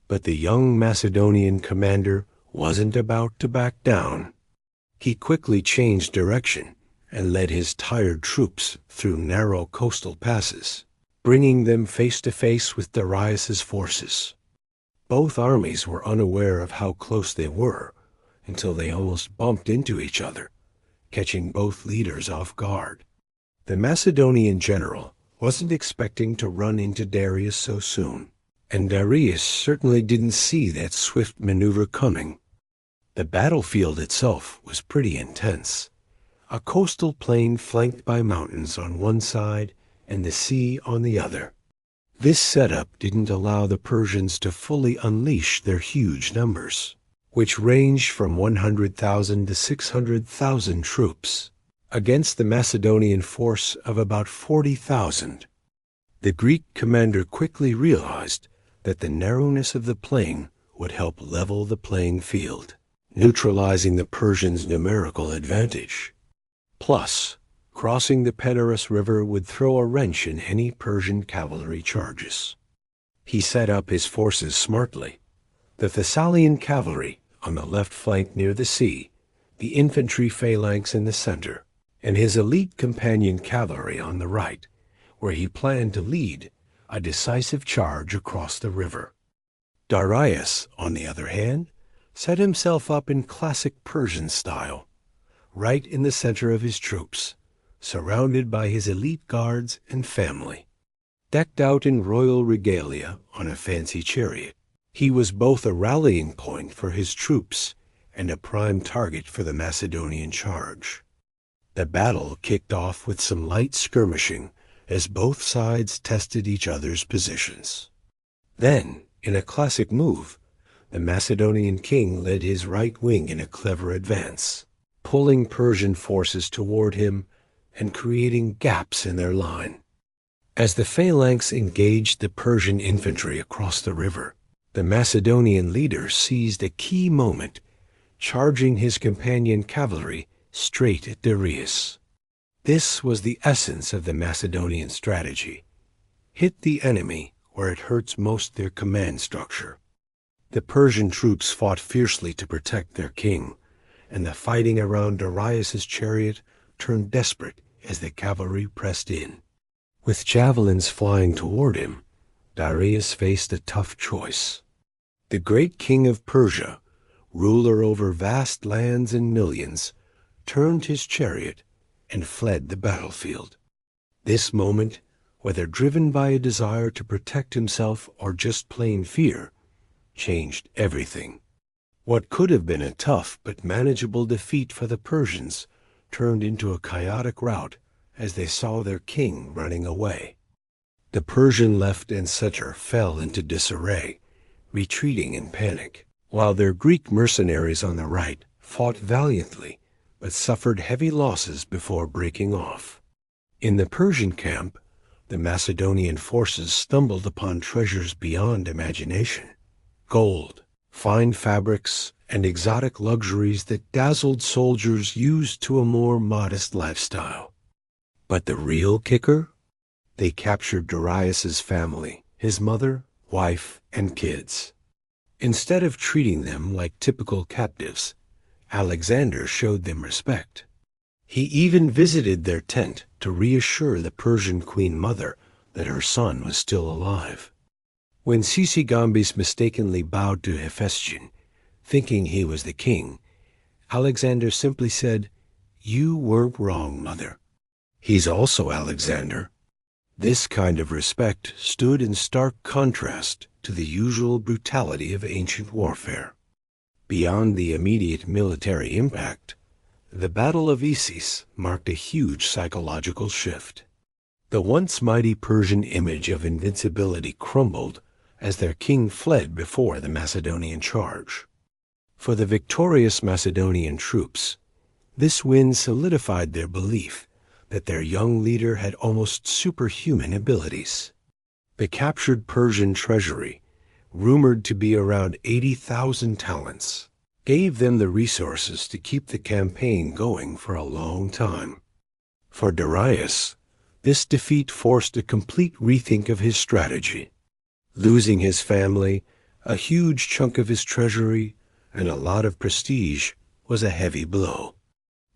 Speaker 1: But the young Macedonian commander wasn't about to back down. He quickly changed direction and led his tired troops through narrow coastal passes, bringing them face to face with Darius's forces. Both armies were unaware of how close they were until they almost bumped into each other, catching both leaders off guard. The Macedonian general wasn't expecting to run into Darius so soon, and Darius certainly didn't see that swift maneuver coming. The battlefield itself was pretty intense. A coastal plain flanked by mountains on one side and the sea on the other. This setup didn't allow the Persians to fully unleash their huge numbers, which ranged from 100,000 to 600,000 troops, against the Macedonian force of about 40,000. The Greek commander quickly realized that the narrowness of the plain would help level the playing field, neutralizing the Persians' numerical advantage. Plus, crossing the Peneus River would throw a wrench in any Persian cavalry charges. He set up his forces smartly. The Thessalian cavalry on the left flank near the sea, the infantry phalanx in the center, and his elite companion cavalry on the right, where he planned to lead a decisive charge across the river. Darius, on the other hand, set himself up in classic Persian style, right in the center of his troops, surrounded by his elite guards and family. Decked out in royal regalia on a fancy chariot, he was both a rallying point for his troops and a prime target for the Macedonian charge. The battle kicked off with some light skirmishing as both sides tested each other's positions. Then, in a classic move, the Macedonian king led his right wing in a clever advance, pulling Persian forces toward him and creating gaps in their line. As the phalanx engaged the Persian infantry across the river, the Macedonian leader seized a key moment, charging his companion cavalry straight at Darius. This was the essence of the Macedonian strategy. Hit the enemy where it hurts most their command structure. The Persian troops fought fiercely to protect their king, and the fighting around Darius's chariot turned desperate as the cavalry pressed in. With javelins flying toward him, Darius faced a tough choice. The great king of Persia, ruler over vast lands and millions, turned his chariot and fled the battlefield. This moment, whether driven by a desire to protect himself or just plain fear, changed everything. What could have been a tough but manageable defeat for the Persians turned into a chaotic rout as they saw their king running away. The Persian left and center fell into disarray, retreating in panic, while their Greek mercenaries on the right fought valiantly but suffered heavy losses before breaking off. In the Persian camp, the Macedonian forces stumbled upon treasures beyond imagination: gold, fine fabrics, and exotic luxuries that dazzled soldiers used to a more modest lifestyle. But the real kicker? They captured Darius's family, his mother, wife, and kids. Instead of treating them like typical captives, Alexander showed them respect. He even visited their tent to reassure the Persian queen mother that her son was still alive. When Sisigambis mistakenly bowed to Hephaestion, thinking he was the king, Alexander simply said, "You weren't wrong, mother. He's also Alexander." This kind of respect stood in stark contrast to the usual brutality of ancient warfare. Beyond the immediate military impact, the Battle of Issus marked a huge psychological shift. The once mighty Persian image of invincibility crumbled as their king fled before the Macedonian charge. For the victorious Macedonian troops, this win solidified their belief that their young leader had almost superhuman abilities. The captured Persian treasury, rumored to be around 80,000 talents, gave them the resources to keep the campaign going for a long time. For Darius, this defeat forced a complete rethink of his strategy. Losing his family, a huge chunk of his treasury, and a lot of prestige was a heavy blow.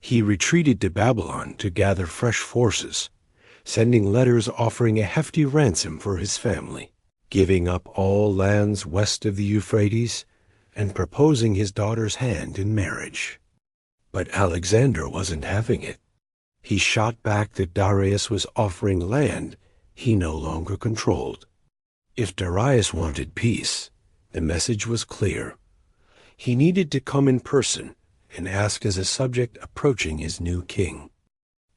Speaker 1: He retreated to Babylon to gather fresh forces, sending letters offering a hefty ransom for his family, giving up all lands west of the Euphrates, and proposing his daughter's hand in marriage. But Alexander wasn't having it. He shot back that Darius was offering land he no longer controlled. If Darius wanted peace, the message was clear. He needed to come in person and ask as a subject approaching his new king.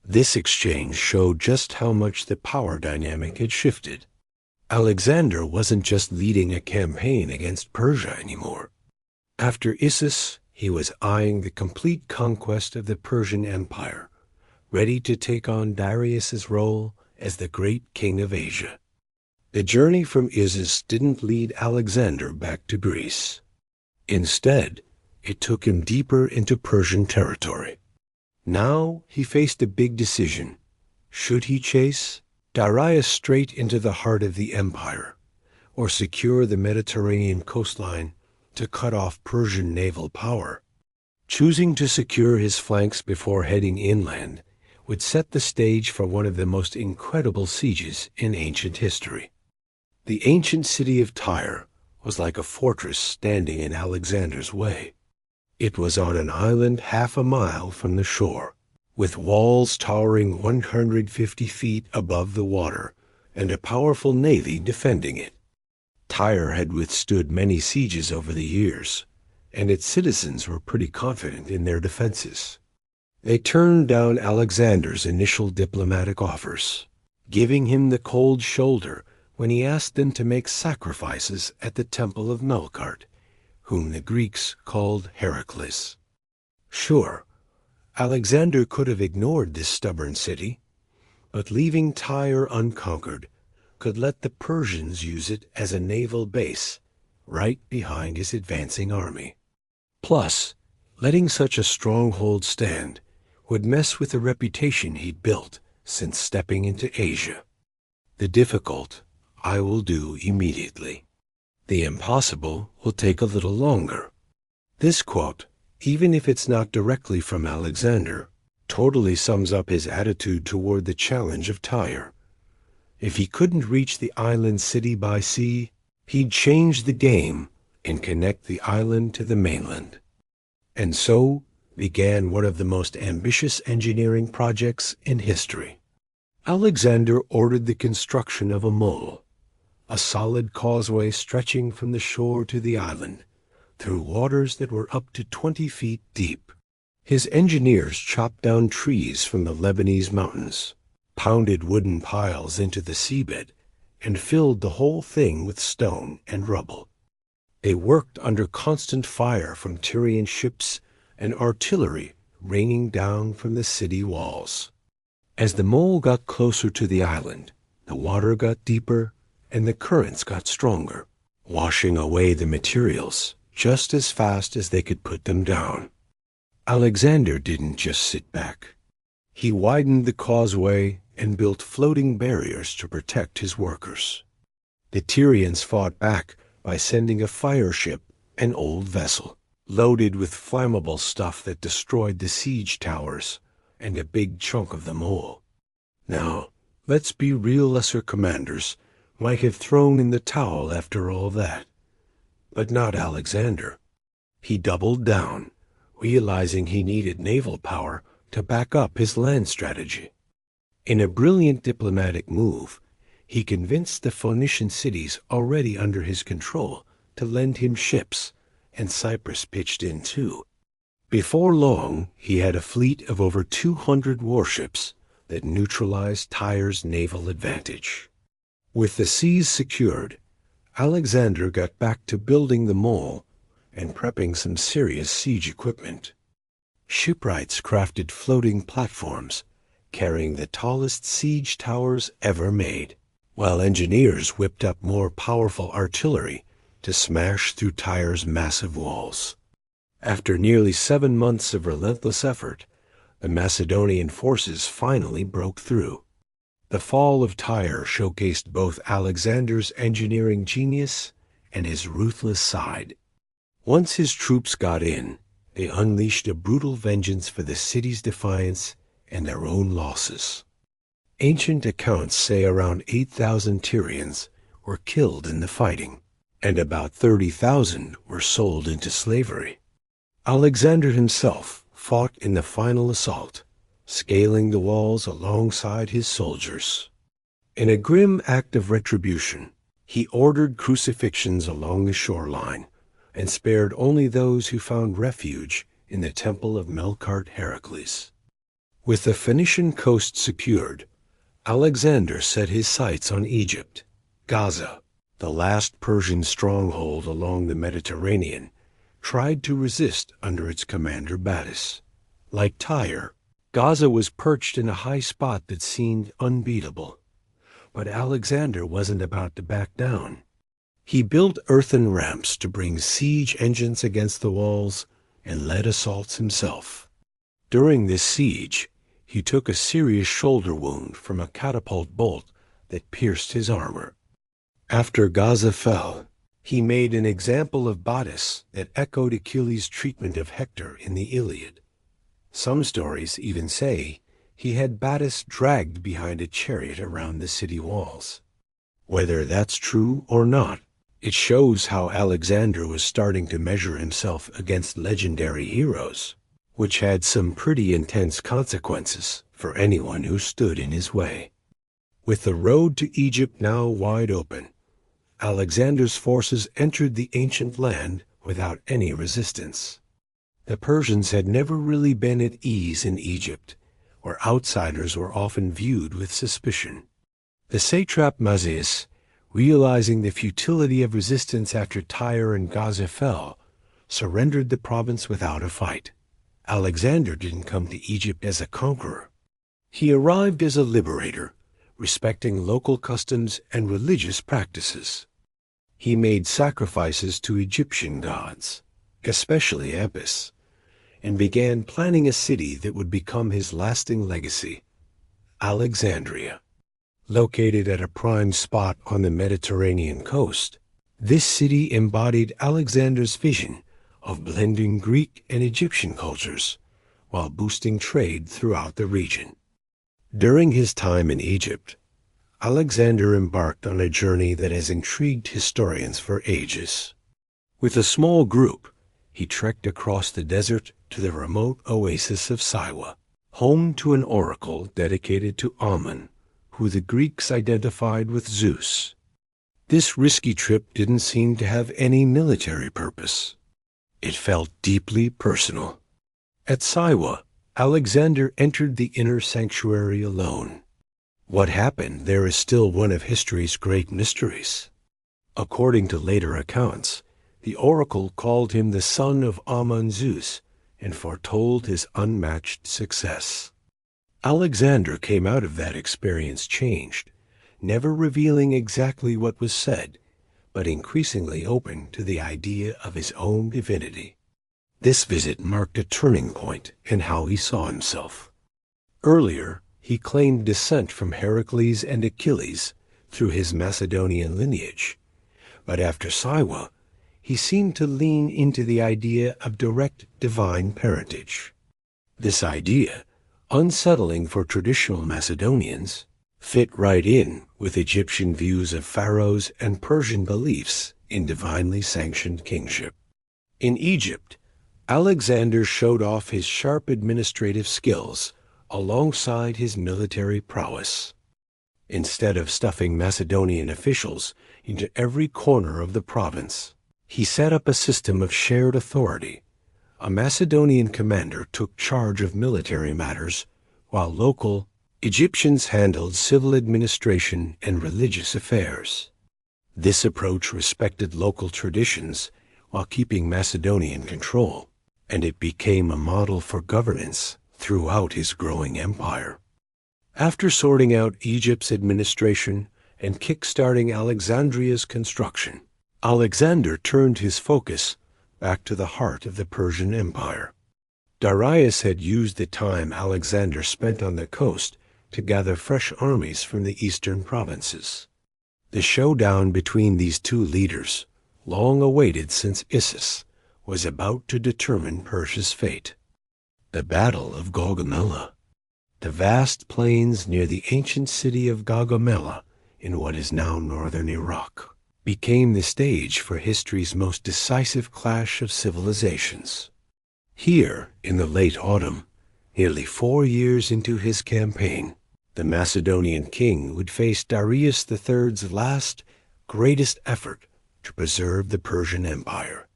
Speaker 1: This exchange showed just how much the power dynamic had shifted. Alexander wasn't just leading a campaign against Persia anymore. After Issus, he was eyeing the complete conquest of the Persian Empire, ready to take on Darius's role as the great king of Asia. The journey from Issus didn't lead Alexander back to Greece. Instead, it took him deeper into Persian territory. Now he faced a big decision. Should he chase Darius straight into the heart of the empire, or secure the Mediterranean coastline to cut off Persian naval power? Choosing to secure his flanks before heading inland would set the stage for one of the most incredible sieges in ancient history. The ancient city of Tyre was like a fortress standing in Alexander's way. It was on an island half a mile from the shore, with walls towering 150 feet above the water and a powerful navy defending it. Tyre had withstood many sieges over the years, and its citizens were pretty confident in their defenses. They turned down Alexander's initial diplomatic offers, giving him the cold shoulder when he asked them to make sacrifices at the temple of Melkart, whom the Greeks called Heracles. Sure, Alexander could have ignored this stubborn city, but leaving Tyre unconquered could let the Persians use it as a naval base right behind his advancing army. Plus, letting such a stronghold stand would mess with the reputation he'd built since stepping into Asia. The difficult I will do immediately. The impossible will take a little longer. This quote, even if it's not directly from Alexander, totally sums up his attitude toward the challenge of Tyre. If he couldn't reach the island city by sea, he'd change the game and connect the island to the mainland. And so began one of the most ambitious engineering projects in history. Alexander ordered the construction of a mole, a solid causeway stretching from the shore to the island, through waters that were up to 20 feet deep. His engineers chopped down trees from the Lebanese mountains, pounded wooden piles into the seabed, and filled the whole thing with stone and rubble. They worked under constant fire from Tyrian ships and artillery raining down from the city walls. As the mole got closer to the island, the water got deeper and the currents got stronger, washing away the materials just as fast as they could put them down. Alexander didn't just sit back. He widened the causeway and built floating barriers to protect his workers. The Tyrians fought back by sending a fire ship, an old vessel, loaded with flammable stuff that destroyed the siege towers and a big chunk of the mole. Now, let's be real, lesser commanders might have thrown in the towel after all that. But not Alexander. He doubled down, realizing he needed naval power to back up his land strategy. In a brilliant diplomatic move, he convinced the Phoenician cities already under his control to lend him ships, and Cyprus pitched in too. Before long, he had a fleet of over 200 warships that neutralized Tyre's naval advantage. With the seas secured, Alexander got back to building the mole and prepping some serious siege equipment. Shipwrights crafted floating platforms carrying the tallest siege towers ever made, while engineers whipped up more powerful artillery to smash through Tyre's massive walls. After nearly 7 months of relentless effort, the Macedonian forces finally broke through. The fall of Tyre showcased both Alexander's engineering genius and his ruthless side. Once his troops got in, they unleashed a brutal vengeance for the city's defiance and their own losses. Ancient accounts say around 8,000 Tyrians were killed in the fighting, and about 30,000 were sold into slavery. Alexander himself fought in the final assault, scaling the walls alongside his soldiers. In a grim act of retribution, he ordered crucifixions along the shoreline and spared only those who found refuge in the temple of Melkart Heracles. With the Phoenician coast secured, Alexander set his sights on Egypt. Gaza, the last Persian stronghold along the Mediterranean, tried to resist under its commander Battus. Like Tyre, Gaza was perched in a high spot that seemed unbeatable. But Alexander wasn't about to back down. He built earthen ramps to bring siege engines against the walls and led assaults himself. During this siege, he took a serious shoulder wound from a catapult bolt that pierced his armor. After Gaza fell, he made an example of Battus that echoed Achilles' treatment of Hector in the Iliad. Some stories even say he had Battus dragged behind a chariot around the city walls. Whether that's true or not, it shows how Alexander was starting to measure himself against legendary heroes, which had some pretty intense consequences for anyone who stood in his way. With the road to Egypt now wide open, Alexander's forces entered the ancient land without any resistance. The Persians had never really been at ease in Egypt, where outsiders were often viewed with suspicion. The satrap Mazias, realizing the futility of resistance after Tyre and Gaza fell, surrendered the province without a fight. Alexander didn't come to Egypt as a conqueror. He arrived as a liberator, respecting local customs and religious practices. He made sacrifices to Egyptian gods, especially Apis, and began planning a city that would become his lasting legacy, Alexandria. Located at a prime spot on the Mediterranean coast, this city embodied Alexander's vision of blending Greek and Egyptian cultures while boosting trade throughout the region. During his time in Egypt, Alexander embarked on a journey that has intrigued historians for ages. With a small group, he trekked across the desert to the remote oasis of Siwa, home to an oracle dedicated to Ammon, who the Greeks identified with Zeus. This risky trip didn't seem to have any military purpose. It felt deeply personal. At Siwa, Alexander entered the inner sanctuary alone. What happened there is still one of history's great mysteries. According to later accounts, the oracle called him the son of Amun-Zeus and foretold his unmatched success. Alexander came out of that experience changed, never revealing exactly what was said, but increasingly open to the idea of his own divinity. This visit marked a turning point in how he saw himself. Earlier, he claimed descent from Heracles and Achilles through his Macedonian lineage, but after Siwa, he seemed to lean into the idea of direct divine parentage. This idea, unsettling for traditional Macedonians, fit right in with Egyptian views of pharaohs and Persian beliefs in divinely sanctioned kingship. In Egypt, Alexander showed off his sharp administrative skills alongside his military prowess. Instead of stuffing Macedonian officials into every corner of the province, he set up a system of shared authority. A Macedonian commander took charge of military matters, while local Egyptians handled civil administration and religious affairs. This approach respected local traditions while keeping Macedonian control, and it became a model for governance throughout his growing empire. After sorting out Egypt's administration and kick-starting Alexandria's construction, Alexander turned his focus back to the heart of the Persian Empire. Darius had used the time Alexander spent on the coast to gather fresh armies from the eastern provinces. The showdown between these two leaders, long awaited since Issus, was about to determine Persia's fate. The Battle of Gaugamela. The vast plains near the ancient city of Gaugamela, in what is now northern Iraq, became the stage for history's most decisive clash of civilizations. Here, in the late autumn, nearly 4 years into his campaign, the Macedonian king would face Darius III's last, greatest effort to preserve the Persian Empire.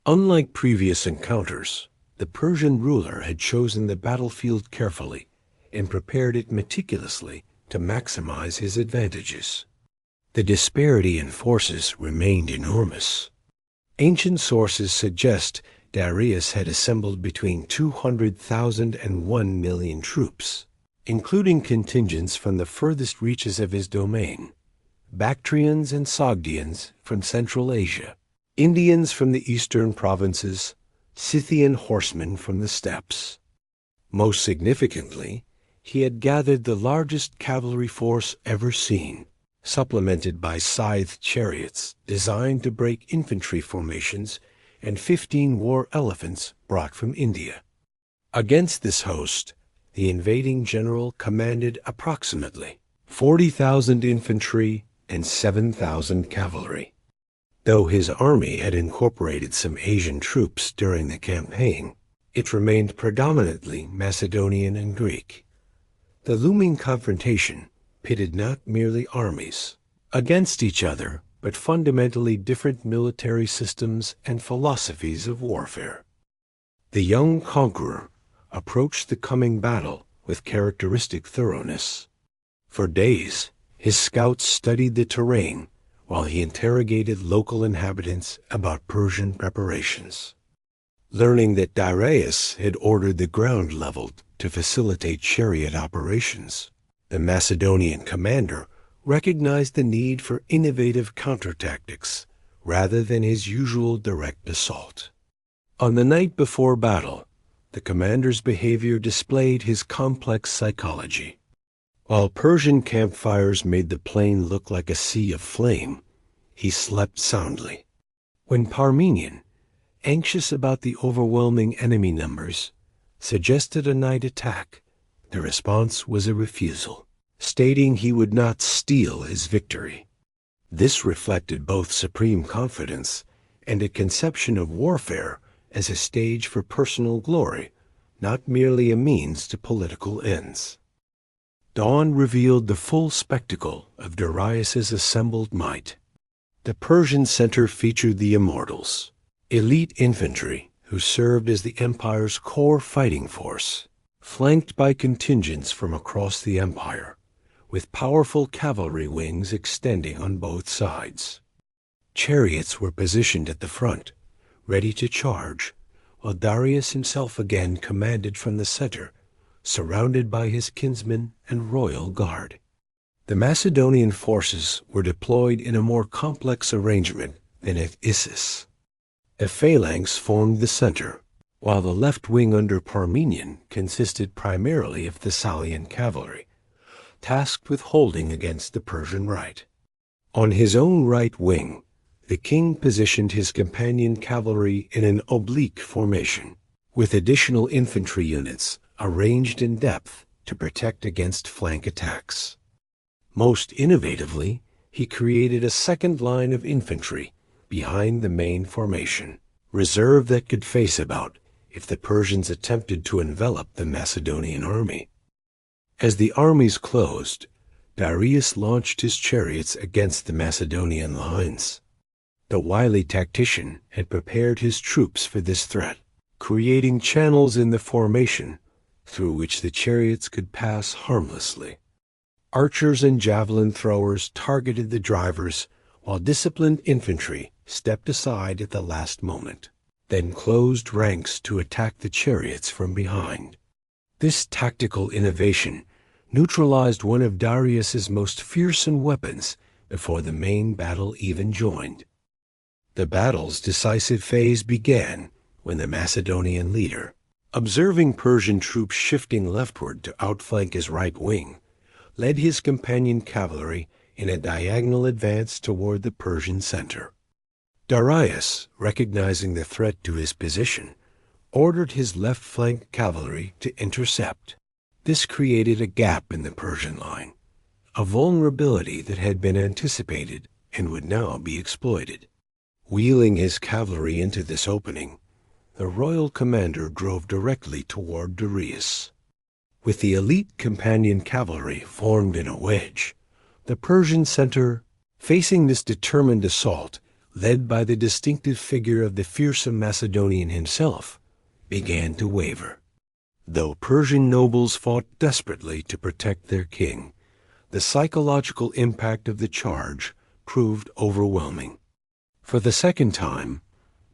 Speaker 1: Unlike previous encounters, the Persian ruler had chosen the battlefield carefully and prepared it meticulously to maximize his advantages. The disparity in forces remained enormous. Ancient sources suggest Darius had assembled between 200,000 and 1 million troops, including contingents from the furthest reaches of his domain, Bactrians and Sogdians from Central Asia, Indians from the eastern provinces, Scythian horsemen from the steppes. Most significantly, he had gathered the largest cavalry force ever seen, supplemented by scythed chariots designed to break infantry formations and 15 war elephants brought from India. Against this host, the invading general commanded approximately 40,000 infantry and 7,000 cavalry. Though his army had incorporated some Asian troops during the campaign, it remained predominantly Macedonian and Greek. The looming confrontation pitted not merely armies against each other, but fundamentally different military systems and philosophies of warfare. The young conqueror approached the coming battle with characteristic thoroughness. For days, his scouts studied the terrain while he interrogated local inhabitants about Persian preparations. Learning that Darius had ordered the ground leveled to facilitate chariot operations, the Macedonian commander recognized the need for innovative countertactics rather than his usual direct assault. On the night before battle, the commander's behavior displayed his complex psychology. While Persian campfires made the plain look like a sea of flame, he slept soundly. When Parmenion, anxious about the overwhelming enemy numbers, suggested a night attack, the response was a refusal, stating he would not steal his victory. This reflected both supreme confidence and a conception of warfare as a stage for personal glory, not merely a means to political ends. Dawn revealed the full spectacle of Darius's assembled might. The Persian center featured the immortals, elite infantry who served as the empire's core fighting force, flanked by contingents from across the empire, with powerful cavalry wings extending on both sides. Chariots were positioned at the front, ready to charge, while Darius himself again commanded from the center, surrounded by his kinsmen and royal guard. The Macedonian forces were deployed in a more complex arrangement than at Issus. A phalanx formed the center, while the left wing under Parmenion consisted primarily of Thessalian cavalry, tasked with holding against the Persian right. On his own right wing, the king positioned his companion cavalry in an oblique formation, with additional infantry units arranged in depth to protect against flank attacks. Most innovatively, he created a second line of infantry behind the main formation, reserve that could face about if the Persians attempted to envelop the Macedonian army. As the armies closed, Darius launched his chariots against the Macedonian lines. The wily tactician had prepared his troops for this threat, creating channels in the formation through which the chariots could pass harmlessly. Archers and javelin throwers targeted the drivers, while disciplined infantry stepped aside at the last moment, then closed ranks to attack the chariots from behind. This tactical innovation neutralized one of Darius's most fearsome weapons before the main battle even joined. The battle's decisive phase began when the Macedonian leader, observing Persian troops shifting leftward to outflank his right wing, led his companion cavalry in a diagonal advance toward the Persian center. Darius, recognizing the threat to his position, ordered his left flank cavalry to intercept. This created a gap in the Persian line, a vulnerability that had been anticipated and would now be exploited. Wheeling his cavalry into this opening, the royal commander drove directly toward Darius. With the elite companion cavalry formed in a wedge, the Persian center, facing this determined assault, led by the distinctive figure of the fearsome Macedonian himself, began to waver. Though Persian nobles fought desperately to protect their king, the psychological impact of the charge proved overwhelming. For the second time,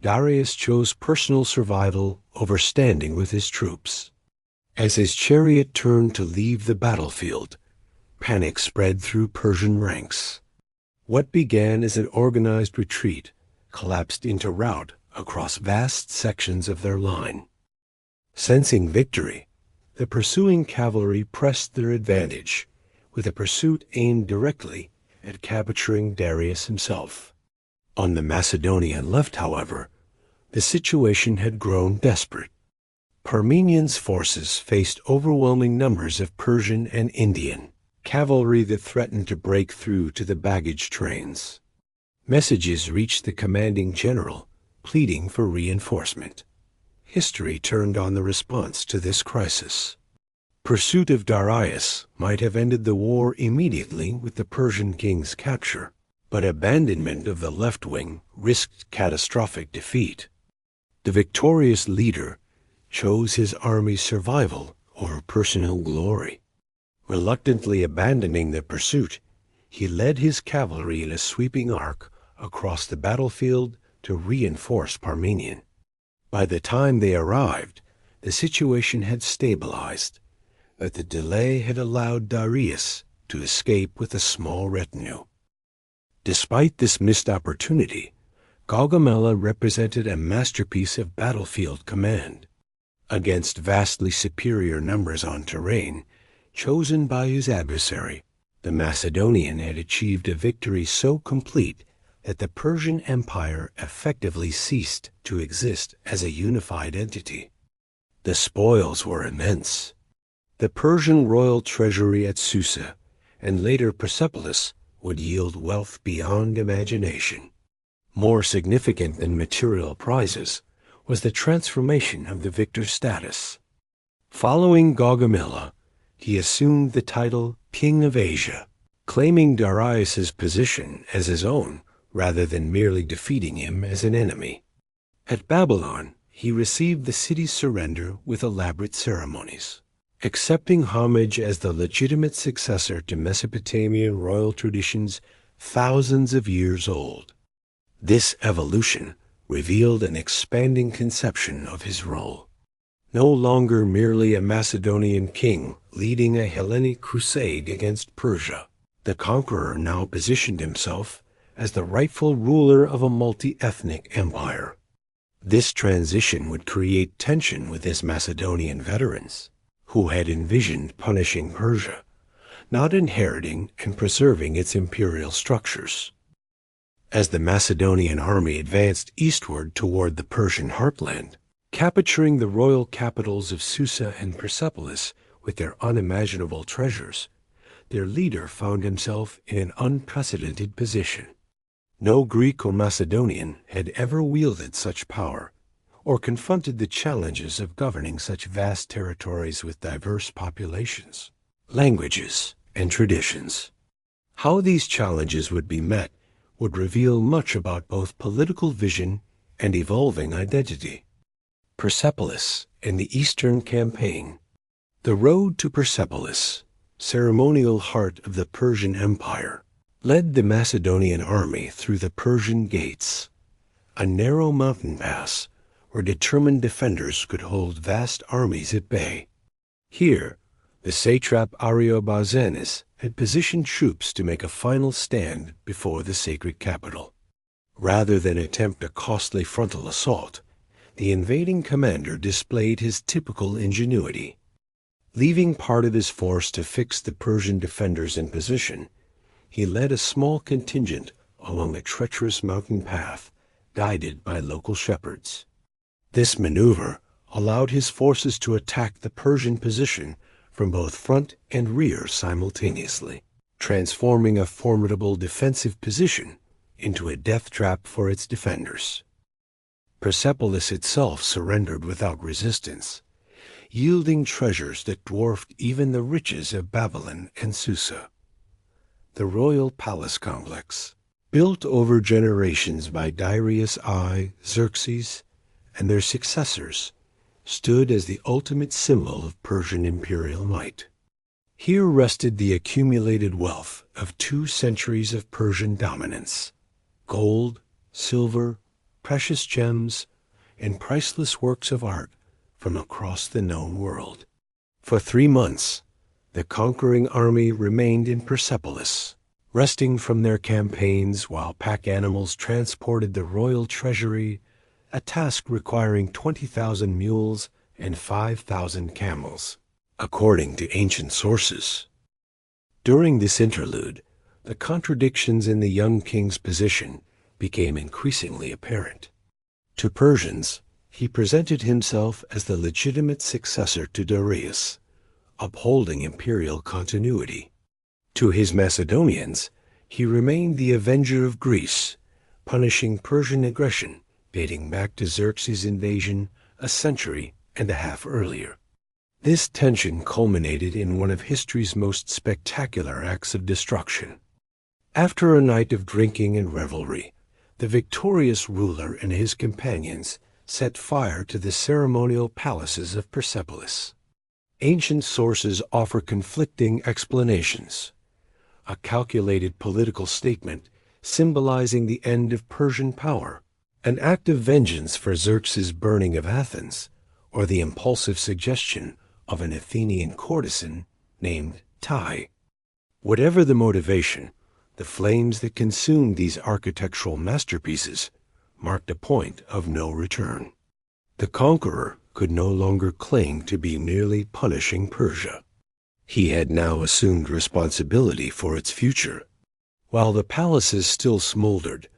Speaker 1: Darius chose personal survival over standing with his troops. As his chariot turned to leave the battlefield, panic spread through Persian ranks. What began as an organized retreat collapsed into rout across vast sections of their line. Sensing victory, the pursuing cavalry pressed their advantage, with a pursuit aimed directly at capturing Darius himself. On the Macedonian left, however, the situation had grown desperate. Parmenian's forces faced overwhelming numbers of Persian and Indian cavalry that threatened to break through to the baggage trains. Messages reached the commanding general, pleading for reinforcement. History turned on the response to this crisis. Pursuit of Darius might have ended the war immediately with the Persian king's capture, but abandonment of the left wing risked catastrophic defeat. The victorious leader chose his army's survival over personal glory. Reluctantly abandoning the pursuit, he led his cavalry in a sweeping arc across the battlefield to reinforce Parmenion. By the time they arrived, the situation had stabilized, but the delay had allowed Darius to escape with a small retinue. Despite this missed opportunity, Gaugamela represented a masterpiece of battlefield command. Against vastly superior numbers on terrain, chosen by his adversary, the Macedonian had achieved a victory so complete that the Persian Empire effectively ceased to exist as a unified entity. The spoils were immense. The Persian royal treasury at Susa, and later Persepolis, would yield wealth beyond imagination. More significant than material prizes was the transformation of the victor's status. Following Gaugamela, he assumed the title King of Asia, claiming Darius's position as his own rather than merely defeating him as an enemy. At Babylon, he received the city's surrender with elaborate ceremonies, accepting homage as the legitimate successor to Mesopotamian royal traditions thousands of years old. This evolution revealed an expanding conception of his role. No longer merely a Macedonian king leading a Hellenic crusade against Persia, the conqueror now positioned himself as the rightful ruler of a multi-ethnic empire. This transition would create tension with his Macedonian veterans, who had envisioned punishing Persia, not inheriting and preserving its imperial structures. As the Macedonian army advanced eastward toward the Persian heartland, capturing the royal capitals of Susa and Persepolis with their unimaginable treasures, their leader found himself in an unprecedented position. No Greek or Macedonian had ever wielded such power or confronted the challenges of governing such vast territories with diverse populations, languages, and traditions. How these challenges would be met would reveal much about both political vision and evolving identity. Persepolis and the Eastern Campaign. The road to Persepolis, ceremonial heart of the Persian Empire, led the Macedonian army through the Persian Gates, a narrow mountain pass where determined defenders could hold vast armies at bay. Here, the satrap Ariobarzanes had positioned troops to make a final stand before the sacred capital. Rather than attempt a costly frontal assault, the invading commander displayed his typical ingenuity. Leaving part of his force to fix the Persian defenders in position, he led a small contingent along a treacherous mountain path, guided by local shepherds. This maneuver allowed his forces to attack the Persian position from both front and rear simultaneously, transforming a formidable defensive position into a death trap for its defenders. Persepolis itself surrendered without resistance, yielding treasures that dwarfed even the riches of Babylon and Susa. The royal palace complex, built over generations by Darius I, Xerxes, and their successors, stood as the ultimate symbol of Persian imperial might. Here rested the accumulated wealth of 2 centuries of Persian dominance: gold, silver, precious gems, and priceless works of art from across the known world. For 3 months, the conquering army remained in Persepolis, resting from their campaigns while pack animals transported the royal treasury, a task requiring 20,000 mules and 5,000 camels, according to ancient sources. During this interlude, the contradictions in the young king's position became increasingly apparent. To Persians, he presented himself as the legitimate successor to Darius, upholding imperial continuity. To his Macedonians, he remained the avenger of Greece, punishing Persian aggression dating back to Xerxes' invasion a century and a half earlier. This tension culminated in one of history's most spectacular acts of destruction. After a night of drinking and revelry, the victorious ruler and his companions set fire to the ceremonial palaces of Persepolis. Ancient sources offer conflicting explanations. A calculated political statement symbolizing the end of Persian power, an act of vengeance for Xerxes' burning of Athens, or the impulsive suggestion of an Athenian courtesan named Tai. Whatever the motivation, the flames that consumed these architectural masterpieces marked a point of no return. The conqueror could no longer claim to be merely punishing Persia. He had now assumed responsibility for its future. While the palaces still smoldered,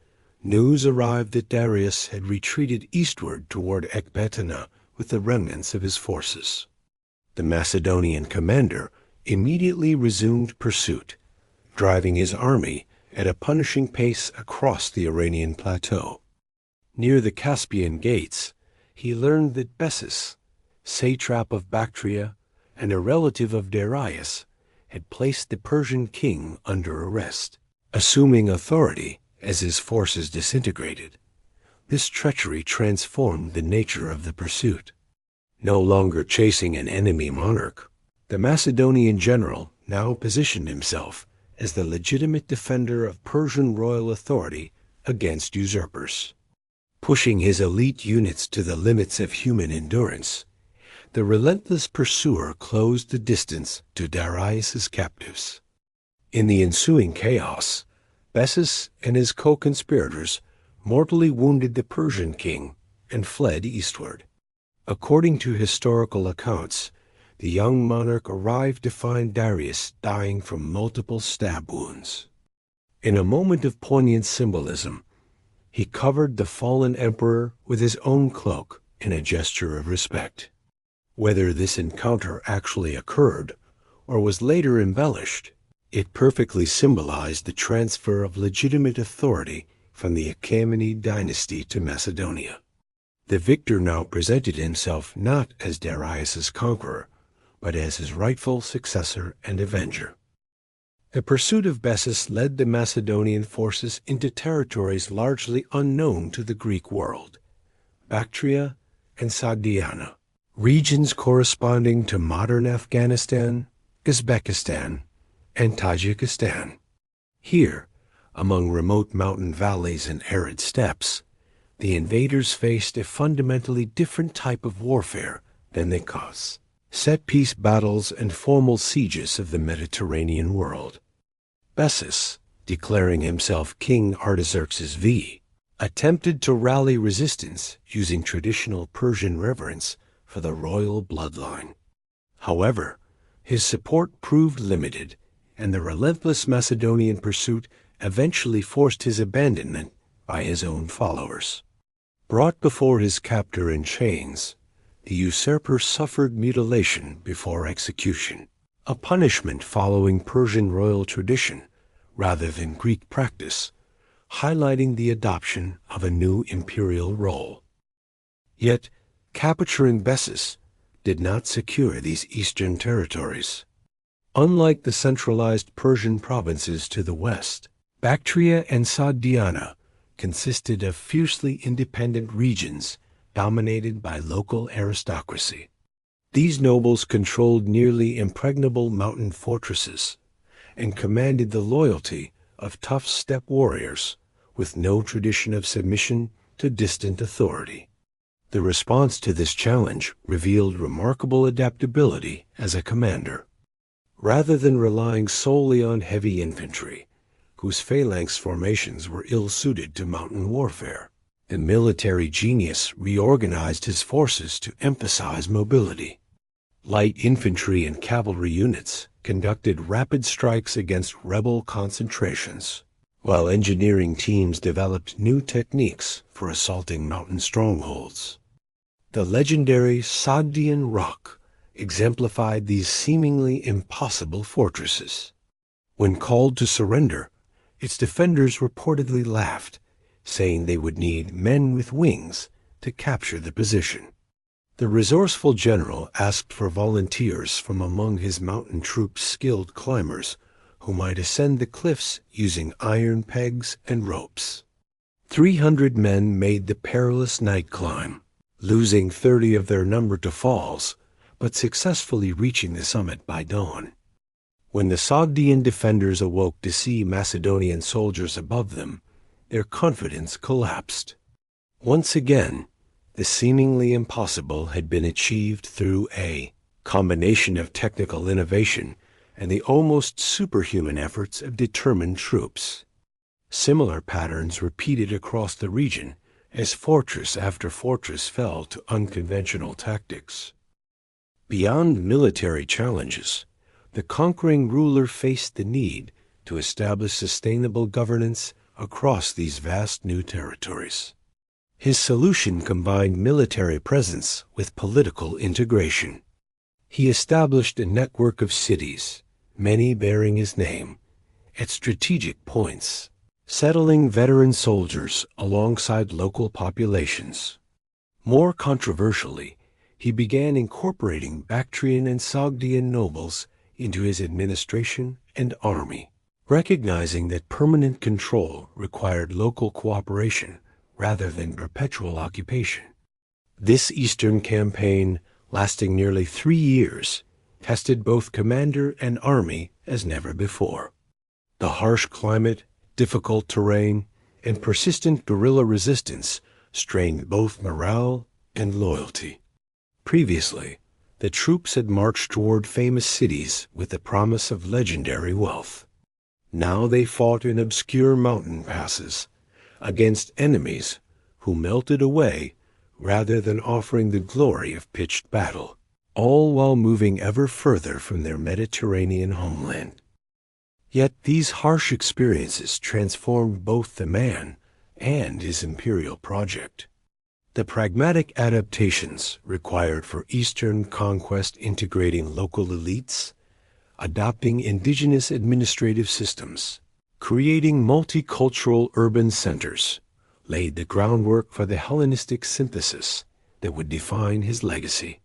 Speaker 1: news arrived that Darius had retreated eastward toward Ecbatana with the remnants of his forces. The Macedonian commander immediately resumed pursuit, driving his army at a punishing pace across the Iranian plateau. Near the Caspian Gates, he learned that Bessus, satrap of Bactria and a relative of Darius, had placed the Persian king under arrest. Assuming authority as his forces disintegrated, This treachery transformed the nature of the pursuit. No longer chasing an enemy monarch, the Macedonian general now positioned himself as the legitimate defender of Persian royal authority against usurpers. Pushing his elite units to the limits of human endurance, the relentless pursuer closed the distance to Darius's captives. In the ensuing chaos, Bessus and his co-conspirators mortally wounded the Persian king and fled eastward. According to historical accounts, the young monarch arrived to find Darius dying from multiple stab wounds. In a moment of poignant symbolism, he covered the fallen emperor with his own cloak in a gesture of respect. Whether this encounter actually occurred or was later embellished, it perfectly symbolized the transfer of legitimate authority from the Achaemenid dynasty to Macedonia. The victor now presented himself not as Darius's conqueror, but as his rightful successor and avenger. The pursuit of Bessus led the Macedonian forces into territories largely unknown to the Greek world, Bactria and Sogdiana, regions corresponding to modern Afghanistan, Uzbekistan, and Tajikistan. Here, among remote mountain valleys and arid steppes, the invaders faced a fundamentally different type of warfare than the Caucasus, set-piece battles and formal sieges of the Mediterranean world. Bessus, declaring himself King Artaxerxes V, attempted to rally resistance using traditional Persian reverence for the royal bloodline. However, his support proved limited, and the relentless Macedonian pursuit eventually forced his abandonment by his own followers. Brought before his captor in chains, the usurper suffered mutilation before execution, a punishment following Persian royal tradition rather than Greek practice, highlighting the adoption of a new imperial role. Yet, capturing Bessus did not secure these eastern territories. Unlike the centralized Persian provinces to the west, Bactria and Sogdiana consisted of fiercely independent regions dominated by local aristocracy. These nobles controlled nearly impregnable mountain fortresses and commanded the loyalty of tough steppe warriors with no tradition of submission to distant authority. The response to this challenge revealed remarkable adaptability as a commander. Rather than relying solely on heavy infantry, whose phalanx formations were ill-suited to mountain warfare, the military genius reorganized his forces to emphasize mobility. Light infantry and cavalry units conducted rapid strikes against rebel concentrations, while engineering teams developed new techniques for assaulting mountain strongholds. The legendary Sogdian Rock exemplified these seemingly impossible fortresses. When called to surrender, its defenders reportedly laughed, saying they would need men with wings to capture the position. The resourceful general asked for volunteers from among his mountain troops' skilled climbers who might ascend the cliffs using iron pegs and ropes. 300 men made the perilous night climb, losing 30 of their number to falls, but successfully reaching the summit by dawn. When the Sogdian defenders awoke to see Macedonian soldiers above them, their confidence collapsed. Once again, the seemingly impossible had been achieved through a combination of technical innovation and the almost superhuman efforts of determined troops. Similar patterns repeated across the region as fortress after fortress fell to unconventional tactics. Beyond military challenges, the conquering ruler faced the need to establish sustainable governance across these vast new territories. His solution combined military presence with political integration. He established a network of cities, many bearing his name, at strategic points, settling veteran soldiers alongside local populations. More controversially, he began incorporating Bactrian and Sogdian nobles into his administration and army, recognizing that permanent control required local cooperation rather than perpetual occupation. This eastern campaign, lasting nearly 3 years, tested both commander and army as never before. The harsh climate, difficult terrain, and persistent guerrilla resistance strained both morale and loyalty. Previously, the troops had marched toward famous cities with the promise of legendary wealth. Now they fought in obscure mountain passes against enemies who melted away rather than offering the glory of pitched battle, all while moving ever further from their Mediterranean homeland. Yet these harsh experiences transformed both the man and his imperial project. The pragmatic adaptations required for Eastern conquest integrating local elites, adopting indigenous administrative systems, creating multicultural urban centers, laid the groundwork for the Hellenistic synthesis that would define his legacy.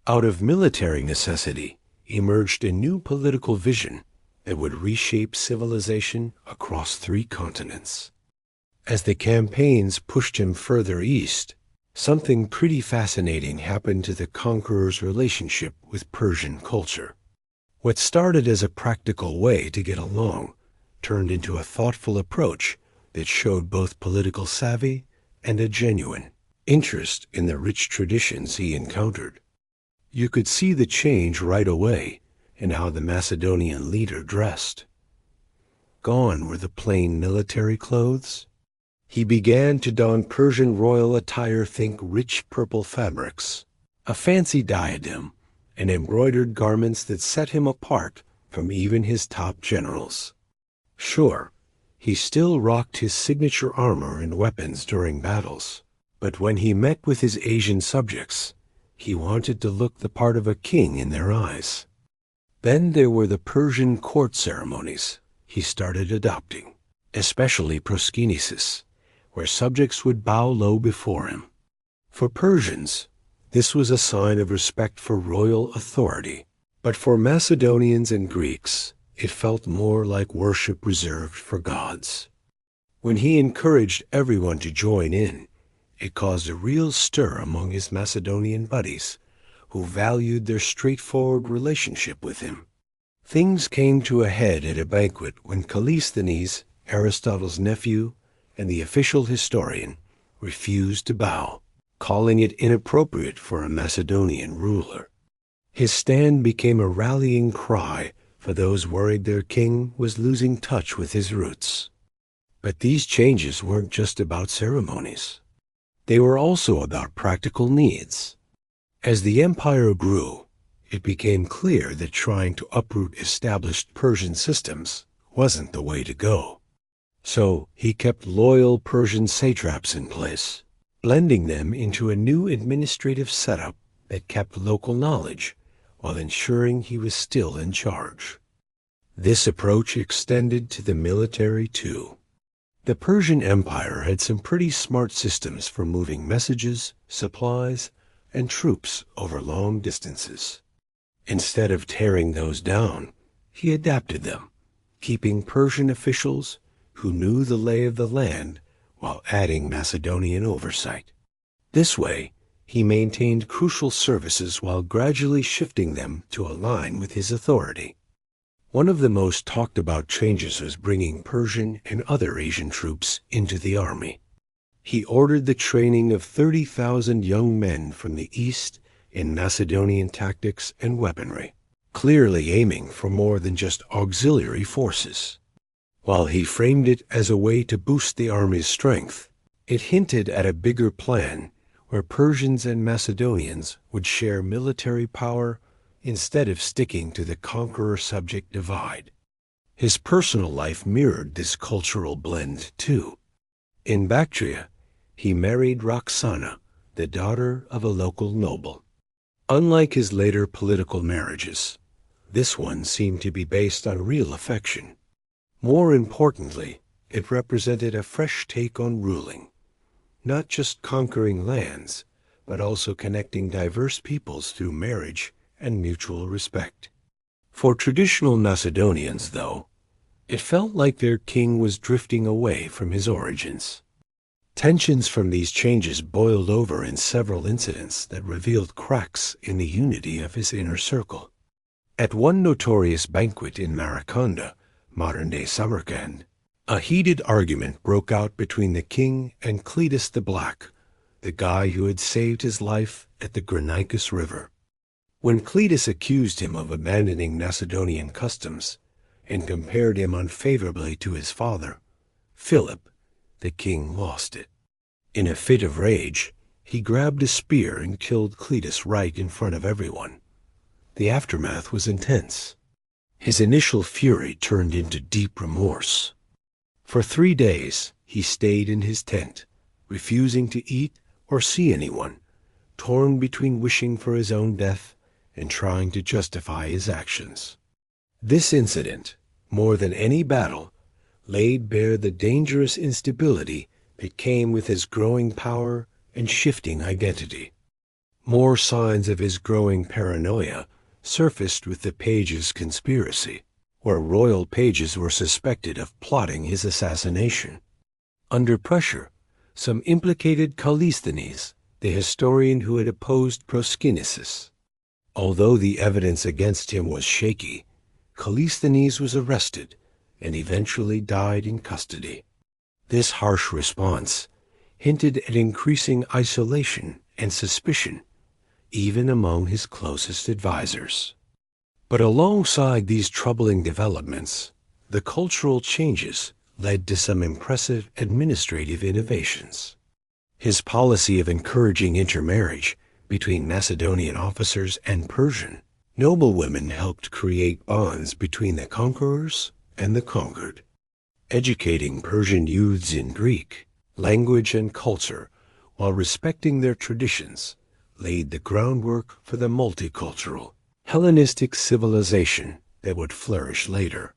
Speaker 1: Out of military necessity emerged a new political vision that would reshape civilization across 3 continents. As the campaigns pushed him further east, something pretty fascinating happened to the conqueror's relationship with Persian culture. What started as a practical way to get along turned into a thoughtful approach that showed both political savvy and a genuine interest in the rich traditions he encountered. You could see the change right away in how the Macedonian leader dressed. Gone were the plain military clothes. He began to don Persian royal attire, think rich purple fabrics, a fancy diadem, and embroidered garments that set him apart from even his top generals. Sure, he still rocked his signature armor and weapons during battles, but when he met with his Asian subjects, he wanted to look the part of a king in their eyes. Then there were the Persian court ceremonies he started adopting, especially proskynesis, where subjects would bow low before him. For Persians, this was a sign of respect for royal authority, but for Macedonians and Greeks, it felt more like worship reserved for gods. When he encouraged everyone to join in, it caused a real stir among his Macedonian buddies, who valued their straightforward relationship with him. Things came to a head at a banquet when Callisthenes, Aristotle's nephew, and the official historian refused to bow, calling it inappropriate for a Macedonian ruler. His stand became a rallying cry for those worried their king was losing touch with his roots. But these changes weren't just about ceremonies. They were also about practical needs. As the empire grew, it became clear that trying to uproot established Persian systems wasn't the way to go. So he kept loyal Persian satraps in place, blending them into a new administrative setup that kept local knowledge while ensuring he was still in charge. This approach extended to the military too. The Persian Empire had some pretty smart systems for moving messages, supplies, and troops over long distances. Instead of tearing those down, he adapted them, keeping Persian officials who knew the lay of the land while adding Macedonian oversight. This way, he maintained crucial services while gradually shifting them to align with his authority. One of the most talked about changes was bringing Persian and other Asian troops into the army. He ordered the training of 30,000 young men from the East in Macedonian tactics and weaponry, clearly aiming for more than just auxiliary forces. While he framed it as a way to boost the army's strength, it hinted at a bigger plan where Persians and Macedonians would share military power instead of sticking to the conqueror-subject divide. His personal life mirrored this cultural blend, too. In Bactria, he married Roxana, the daughter of a local noble. Unlike his later political marriages, this one seemed to be based on real affection. More importantly, it represented a fresh take on ruling, not just conquering lands, but also connecting diverse peoples through marriage and mutual respect. For traditional Macedonians, though, it felt like their king was drifting away from his origins. Tensions from these changes boiled over in several incidents that revealed cracks in the unity of his inner circle. At one notorious banquet in Maracanda, modern-day Samarkand, a heated argument broke out between the king and Cletus the Black, the guy who had saved his life at the Granicus River. When Cletus accused him of abandoning Macedonian customs and compared him unfavorably to his father, Philip, the king lost it. In a fit of rage, he grabbed a spear and killed Cletus right in front of everyone. The aftermath was intense. His initial fury turned into deep remorse. For 3 days, he stayed in his tent, refusing to eat or see anyone, torn between wishing for his own death and trying to justify his actions. This incident, more than any battle, laid bare the dangerous instability that came with his growing power and shifting identity. More signs of his growing paranoia surfaced with the pages' conspiracy, where royal pages were suspected of plotting his assassination. Under pressure, some implicated Callisthenes, the historian who had opposed Proskinisis. Although the evidence against him was shaky, Callisthenes was arrested and eventually died in custody. This harsh response hinted at increasing isolation and suspicion, even among his closest advisors. But alongside these troubling developments, the cultural changes led to some impressive administrative innovations. His policy of encouraging intermarriage between Macedonian officers and Persian noblewomen helped create bonds between the conquerors and the conquered. Educating Persian youths in Greek, language and culture, while respecting their traditions, laid the groundwork for the multicultural, Hellenistic civilization that would flourish later.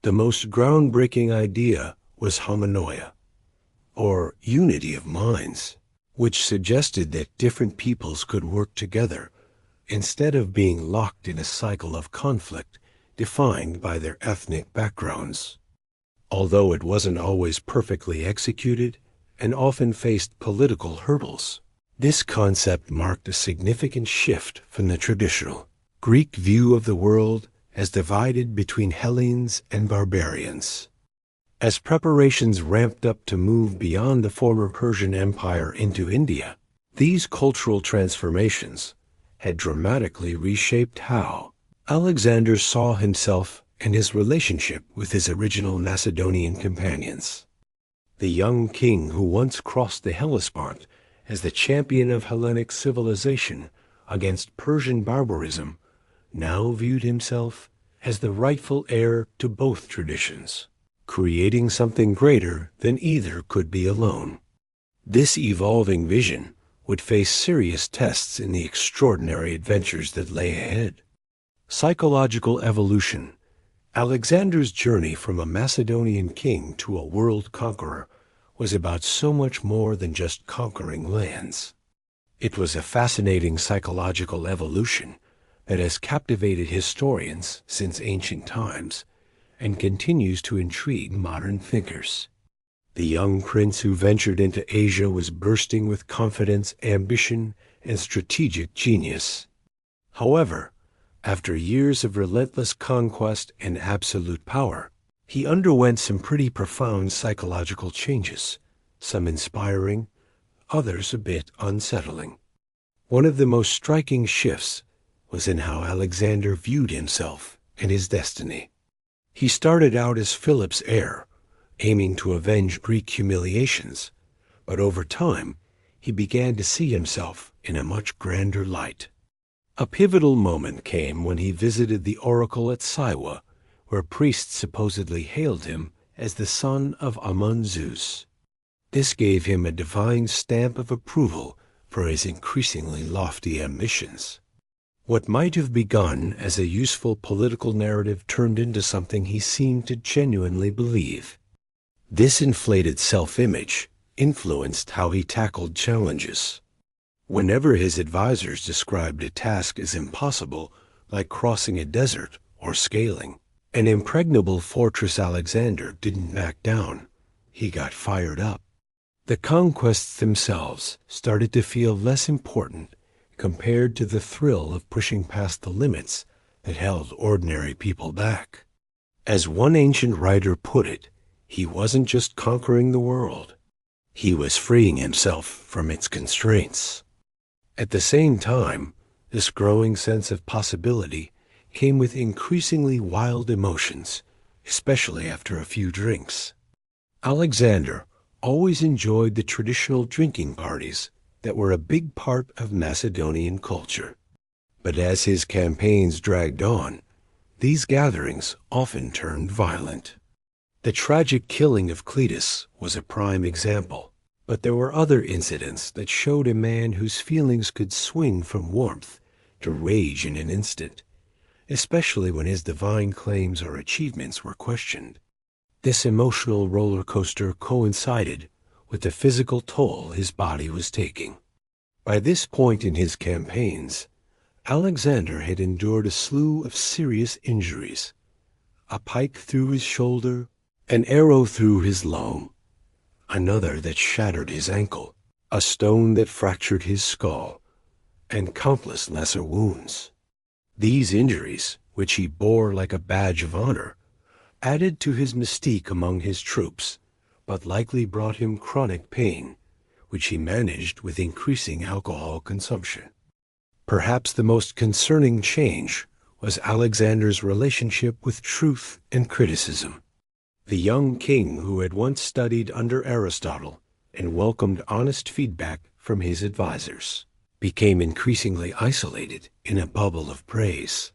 Speaker 1: The most groundbreaking idea was homonoia, or unity of minds, which suggested that different peoples could work together instead of being locked in a cycle of conflict defined by their ethnic backgrounds. Although it wasn't always perfectly executed and often faced political hurdles, this concept marked a significant shift from the traditional Greek view of the world as divided between Hellenes and barbarians. As preparations ramped up to move beyond the former Persian Empire into India, these cultural transformations had dramatically reshaped how Alexander saw himself and his relationship with his original Macedonian companions. The young king who once crossed the Hellespont as the champion of Hellenic civilization against Persian barbarism now viewed himself as the rightful heir to both traditions, creating something greater than either could be alone. This evolving vision would face serious tests in the extraordinary adventures that lay ahead. Psychological evolution. Alexander's journey from a Macedonian king to a world conqueror was about so much more than just conquering lands. It was a fascinating psychological evolution that has captivated historians since ancient times and continues to intrigue modern thinkers. The young prince who ventured into Asia was bursting with confidence, ambition, and strategic genius. However, after years of relentless conquest and absolute power, he underwent some pretty profound psychological changes, some inspiring, others a bit unsettling. One of the most striking shifts was in how Alexander viewed himself and his destiny. He started out as Philip's heir, aiming to avenge Greek humiliations, but over time he began to see himself in a much grander light. A pivotal moment came when he visited the oracle at Siwa, where priests supposedly hailed him as the son of Amun-Zeus. This gave him a divine stamp of approval for his increasingly lofty ambitions. What might have begun as a useful political narrative turned into something he seemed to genuinely believe. This inflated self-image influenced how he tackled challenges. Whenever his advisors described a task as impossible, like crossing a desert or scaling an impregnable fortress, Alexander didn't back down. He got fired up. The conquests themselves started to feel less important compared to the thrill of pushing past the limits that held ordinary people back. As one ancient writer put it, he wasn't just conquering the world, he was freeing himself from its constraints. At the same time, this growing sense of possibility came with increasingly wild emotions, especially after a few drinks. Alexander always enjoyed the traditional drinking parties that were a big part of Macedonian culture. But as his campaigns dragged on, these gatherings often turned violent. The tragic killing of Cletus was a prime example, but there were other incidents that showed a man whose feelings could swing from warmth to rage in an instant, especially when his divine claims or achievements were questioned. This emotional roller coaster coincided with the physical toll his body was taking. By this point in his campaigns, Alexander had endured a slew of serious injuries: a pike through his shoulder, an arrow through his lung, another that shattered his ankle, a stone that fractured his skull, and countless lesser wounds. These injuries, which he bore like a badge of honor, added to his mystique among his troops, but likely brought him chronic pain, which he managed with increasing alcohol consumption. Perhaps the most concerning change was Alexander's relationship with truth and criticism. The young king who had once studied under Aristotle and welcomed honest feedback from his advisors became increasingly isolated in a bubble of praise.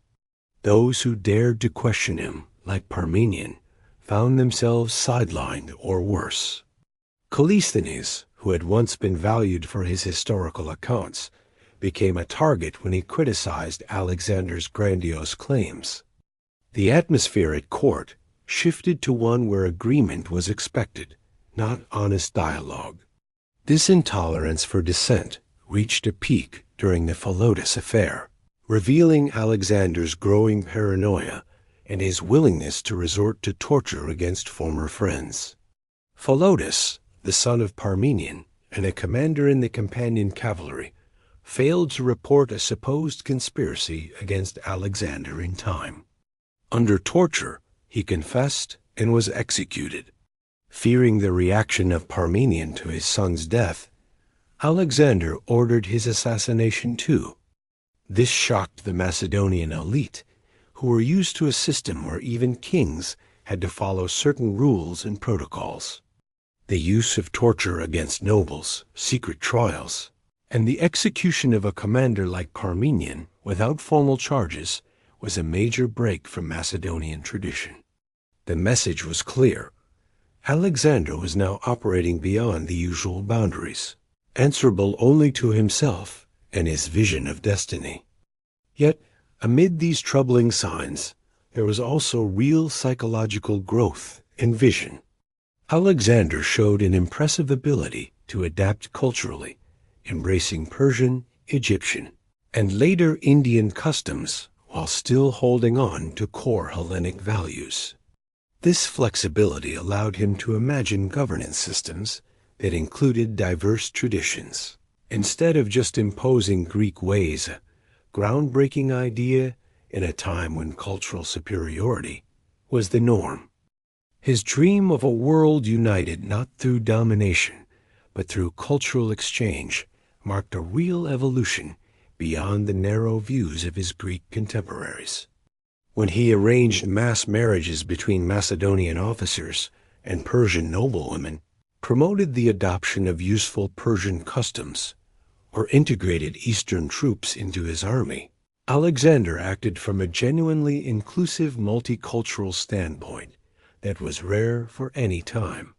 Speaker 1: Those who dared to question him, like Parmenion, found themselves sidelined or worse. Callisthenes, who had once been valued for his historical accounts, became a target when he criticized Alexander's grandiose claims. The atmosphere at court shifted to one where agreement was expected, not honest dialogue. This intolerance for dissent reached a peak during the Philotas affair, revealing Alexander's growing paranoia and his willingness to resort to torture against former friends. Philotas, the son of Parmenion and a commander in the Campanian cavalry, failed to report a supposed conspiracy against Alexander in time. Under torture, he confessed and was executed. Fearing the reaction of Parmenion to his son's death, Alexander ordered his assassination too. This shocked the Macedonian elite, who were used to a system where even kings had to follow certain rules and protocols. The use of torture against nobles, secret trials, and the execution of a commander like Parmenion without formal charges was a major break from Macedonian tradition. The message was clear. Alexander was now operating beyond the usual boundaries, answerable only to himself and his vision of destiny. Yet, amid these troubling signs, there was also real psychological growth and vision. Alexander showed an impressive ability to adapt culturally, embracing Persian, Egyptian, and later Indian customs while still holding on to core Hellenic values. This flexibility allowed him to imagine governance systems that included diverse traditions. Instead of just imposing Greek ways, a groundbreaking idea in a time when cultural superiority was the norm. His dream of a world united not through domination, but through cultural exchange marked a real evolution beyond the narrow views of his Greek contemporaries. When he arranged mass marriages between Macedonian officers and Persian noblewomen, promoted the adoption of useful Persian customs, or integrated Eastern troops into his army, Alexander acted from a genuinely inclusive multicultural standpoint that was rare for any time.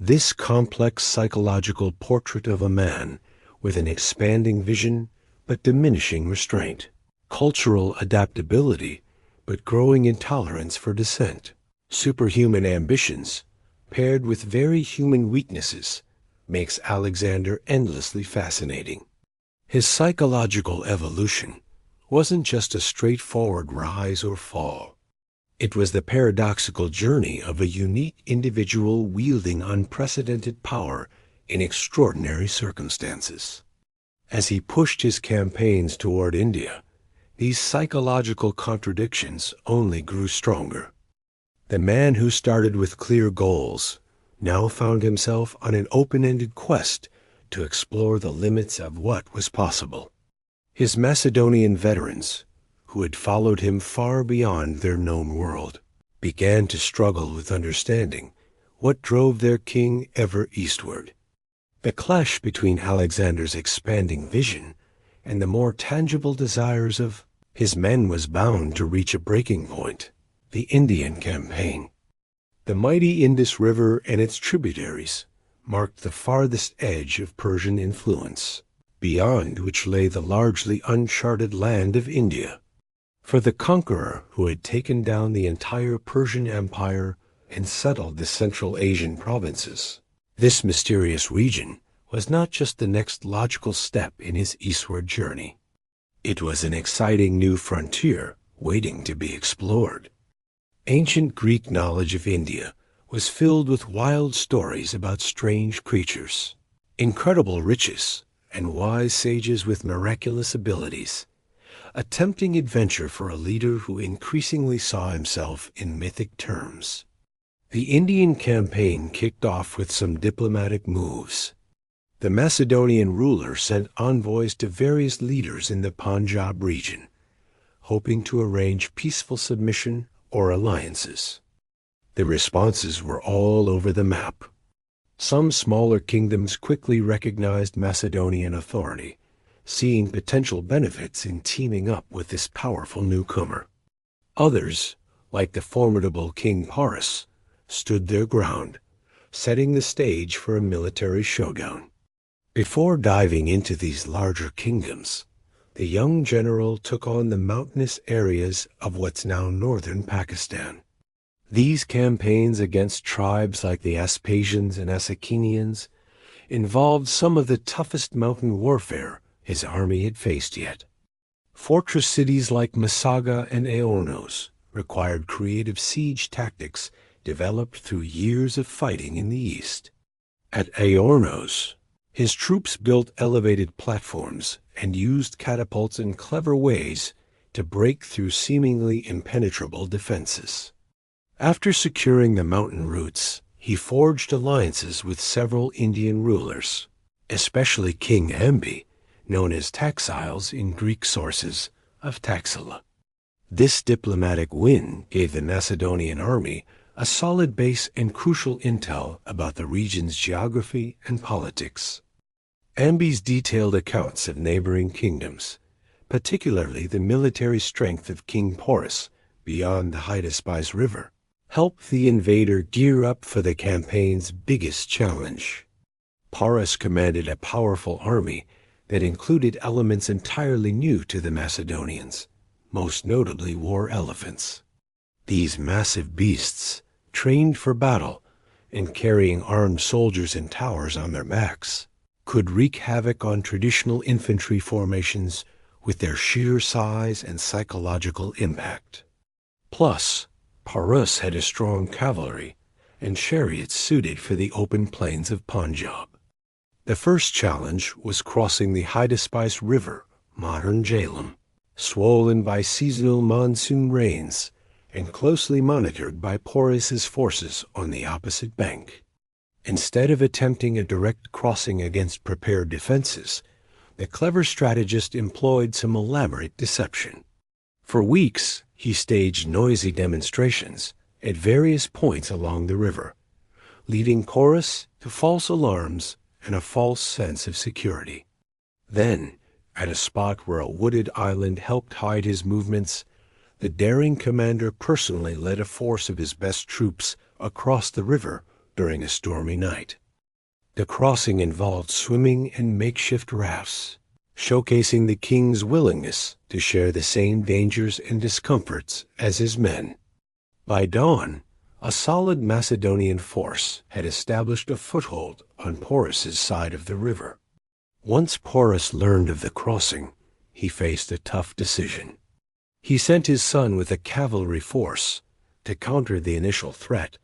Speaker 1: This complex psychological portrait of a man with an expanding vision but diminishing restraint, cultural adaptability but growing intolerance for dissent, superhuman ambitions paired with very human weaknesses, makes Alexander endlessly fascinating. His psychological evolution wasn't just a straightforward rise or fall. It was the paradoxical journey of a unique individual wielding unprecedented power in extraordinary circumstances. As he pushed his campaigns toward India, these psychological contradictions only grew stronger. The man who started with clear goals now found himself on an open-ended quest to explore the limits of what was possible. His Macedonian veterans, who had followed him far beyond their known world, began to struggle with understanding what drove their king ever eastward. The clash between Alexander's expanding vision and the more tangible desires of his men was bound to reach a breaking point: the Indian campaign. The mighty Indus River and its tributaries marked the farthest edge of Persian influence, beyond which lay the largely uncharted land of India. For the conqueror who had taken down the entire Persian Empire and settled the Central Asian provinces, this mysterious region was not just the next logical step in his eastward journey. It was an exciting new frontier waiting to be explored. Ancient Greek knowledge of India was filled with wild stories about strange creatures, incredible riches, and wise sages with miraculous abilities, a tempting adventure for a leader who increasingly saw himself in mythic terms. The Indian campaign kicked off with some diplomatic moves. The Macedonian ruler sent envoys to various leaders in the Punjab region, hoping to arrange peaceful submission or alliances. The responses were all over the map. Some smaller kingdoms quickly recognized Macedonian authority, seeing potential benefits in teaming up with this powerful newcomer. Others, like the formidable King Porus, stood their ground, setting the stage for a military showdown. Before diving into these larger kingdoms, the young general took on the mountainous areas of what's now northern Pakistan. These campaigns against tribes like the Aspasians and Assassinians involved some of the toughest mountain warfare his army had faced yet. Fortress cities like Masaga and Aornos required creative siege tactics developed through years of fighting in the east. At Aornos, his troops built elevated platforms and used catapults in clever ways to break through seemingly impenetrable defenses. After securing the mountain routes, he forged alliances with several Indian rulers, especially King Ambi, known as Taxiles in Greek sources, of Taxila. This diplomatic win gave the Macedonian army a solid base and crucial intel about the region's geography and politics. Ambi's detailed accounts of neighboring kingdoms, particularly the military strength of King Porus beyond the Hydaspes River, helped the invader gear up for the campaign's biggest challenge. Porus commanded a powerful army that included elements entirely new to the Macedonians, most notably war elephants. These massive beasts, trained for battle and carrying armed soldiers in towers on their backs, could wreak havoc on traditional infantry formations with their sheer size and psychological impact. Plus, Porus had a strong cavalry and chariots suited for the open plains of Punjab. The first challenge was crossing the Hydaspes River, modern Jhelum, swollen by seasonal monsoon rains and closely monitored by Porus's forces on the opposite bank. Instead of attempting a direct crossing against prepared defenses, the clever strategist employed some elaborate deception. For weeks, he staged noisy demonstrations at various points along the river, leading Porus to false alarms and a false sense of security. Then, at a spot where a wooded island helped hide his movements, the daring commander personally led a force of his best troops across the river during a stormy night. The crossing involved swimming and makeshift rafts, showcasing the king's willingness to share the same dangers and discomforts as his men. By dawn, a solid Macedonian force had established a foothold on Porus's side of the river. Once Porus learned of the crossing, he faced a tough decision. He sent his son with a cavalry force to counter the initial threat,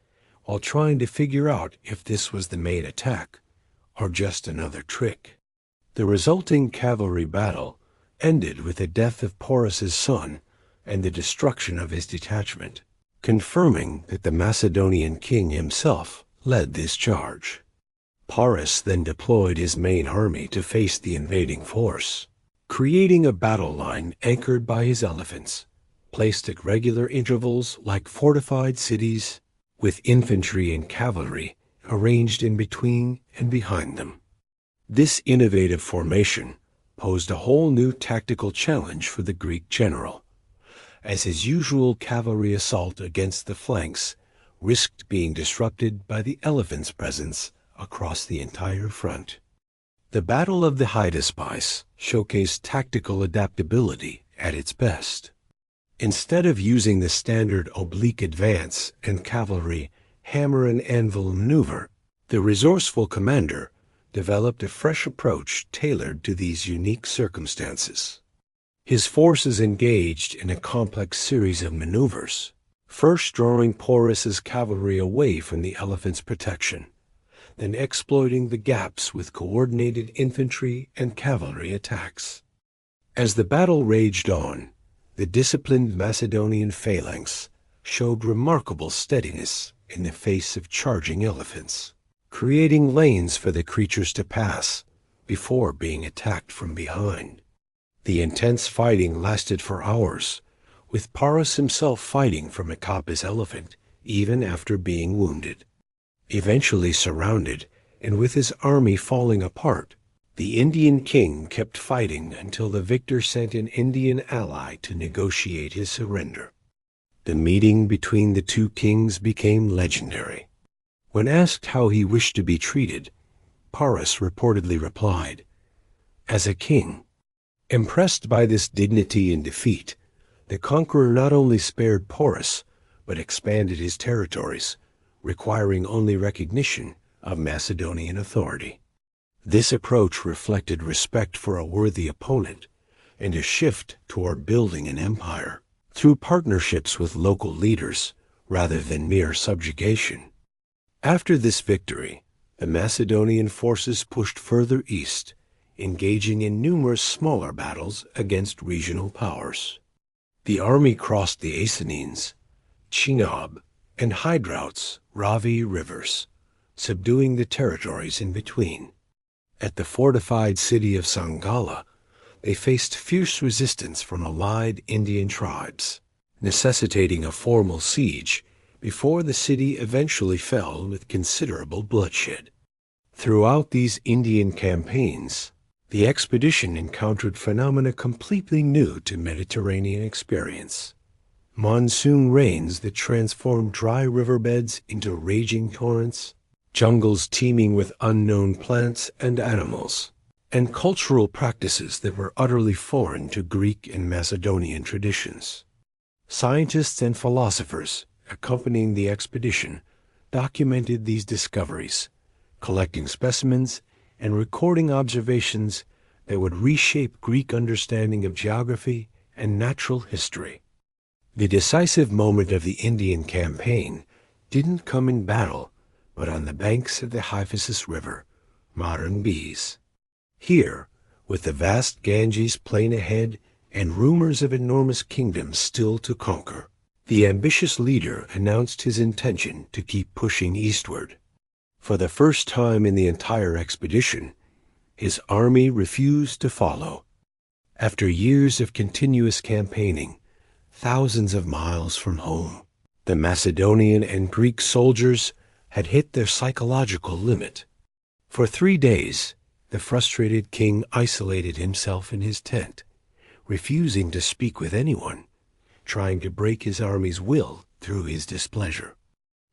Speaker 1: while trying to figure out if this was the main attack or just another trick. The resulting cavalry battle ended with the death of Porus's son and the destruction of his detachment, confirming that the Macedonian king himself led this charge. Porus then deployed his main army to face the invading force, creating a battle line anchored by his elephants, placed at regular intervals like fortified cities, with infantry and cavalry arranged in between and behind them. This innovative formation posed a whole new tactical challenge for the Greek general, as his usual cavalry assault against the flanks risked being disrupted by the elephants' presence across the entire front. The Battle of the Hydaspes showcased tactical adaptability at its best. Instead of using the standard oblique advance and cavalry hammer and anvil maneuver, the resourceful commander developed a fresh approach tailored to these unique circumstances. His forces engaged in a complex series of maneuvers, first drawing Porus's cavalry away from the elephant's protection, then exploiting the gaps with coordinated infantry and cavalry attacks. As the battle raged on, the disciplined Macedonian phalanx showed remarkable steadiness in the face of charging elephants, creating lanes for the creatures to pass before being attacked from behind. The intense fighting lasted for hours, with Porus himself fighting from atop his elephant even after being wounded. Eventually surrounded, and with his army falling apart, the Indian king kept fighting until the victor sent an Indian ally to negotiate his surrender. The meeting between the two kings became legendary. When asked how he wished to be treated, Porus reportedly replied, "As a king." Impressed by this dignity in defeat, the conqueror not only spared Porus, but expanded his territories, requiring only recognition of Macedonian authority. This approach reflected respect for a worthy opponent and a shift toward building an empire through partnerships with local leaders rather than mere subjugation. After this victory, the Macedonian forces pushed further east, engaging in numerous smaller battles against regional powers. The army crossed the Aesanines, Chinab, and Hydrauts, Ravi rivers, subduing the territories in between. At the fortified city of Sangala, they faced fierce resistance from allied Indian tribes, necessitating a formal siege before the city eventually fell with considerable bloodshed. Throughout these Indian campaigns, the expedition encountered phenomena completely new to Mediterranean experience. Monsoon rains that transformed dry riverbeds into raging torrents, jungles teeming with unknown plants and animals, and cultural practices that were utterly foreign to Greek and Macedonian traditions. Scientists and philosophers accompanying the expedition documented these discoveries, collecting specimens and recording observations that would reshape Greek understanding of geography and natural history. The decisive moment of the Indian campaign didn't come in battle, but on the banks of the Hyphasis River, modern Beas. Here, with the vast Ganges plain ahead and rumors of enormous kingdoms still to conquer, the ambitious leader announced his intention to keep pushing eastward. For the first time in the entire expedition, his army refused to follow. After years of continuous campaigning, thousands of miles from home, the Macedonian and Greek soldiers had hit their psychological limit. For 3 days, the frustrated king isolated himself in his tent, refusing to speak with anyone, trying to break his army's will through his displeasure.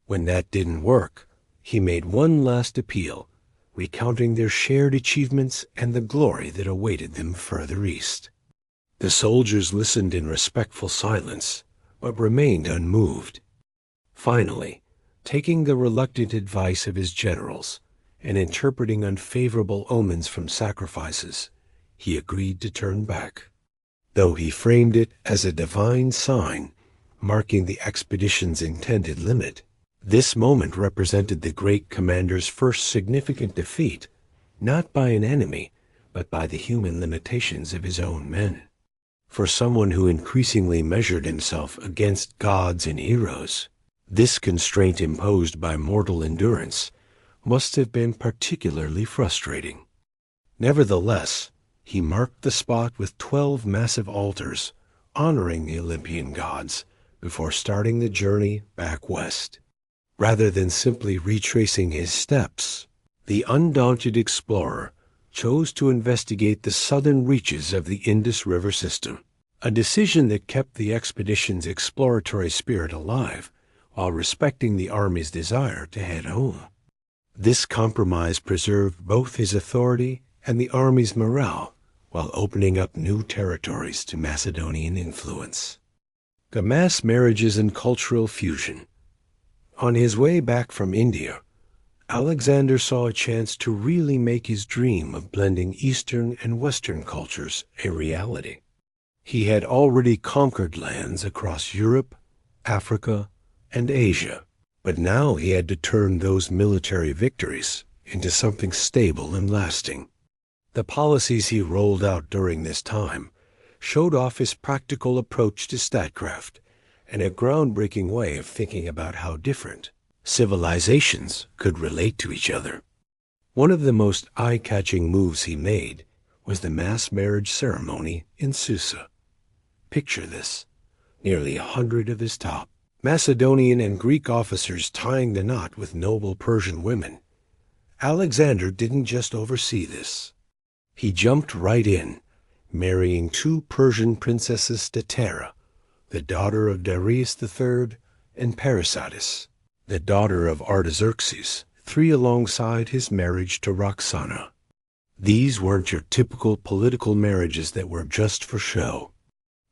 Speaker 1: When that didn't work, he made one last appeal, recounting their shared achievements and the glory that awaited them further east. The soldiers listened in respectful silence, but remained unmoved. Finally, taking the reluctant advice of his generals and interpreting unfavorable omens from sacrifices, he agreed to turn back. Though he framed it as a divine sign, marking the expedition's intended limit, this moment represented the great commander's first significant defeat not by an enemy, but by the human limitations of his own men. For someone who increasingly measured himself against gods and heroes, this constraint imposed by mortal endurance must have been particularly frustrating. Nevertheless, he marked the spot with 12 massive altars honoring the Olympian gods before starting the journey back west. Rather than simply retracing his steps, the undaunted explorer chose to investigate the southern reaches of the Indus River system, a decision that kept the expedition's exploratory spirit alive while respecting the army's desire to head home. This compromise preserved both his authority and the army's morale while opening up new territories to Macedonian influence. The mass marriages and cultural fusion. On his way back from India, Alexander saw a chance to really make his dream of blending Eastern and Western cultures a reality. He had already conquered lands across Europe, Africa, and Asia, but now he had to turn those military victories into something stable and lasting. The policies he rolled out during this time showed off his practical approach to statecraft and a groundbreaking way of thinking about how different civilizations could relate to each other. One of the most eye-catching moves he made was the mass marriage ceremony in Susa. Picture this: nearly 100 of his top Macedonian and Greek officers tying the knot with noble Persian women. Alexander didn't just oversee this. He jumped right in, marrying 2 Persian princesses to Tara, the daughter of Darius III, and Parysatis, the daughter of Artaxerxes, 3 alongside his marriage to Roxana. These weren't your typical political marriages that were just for show.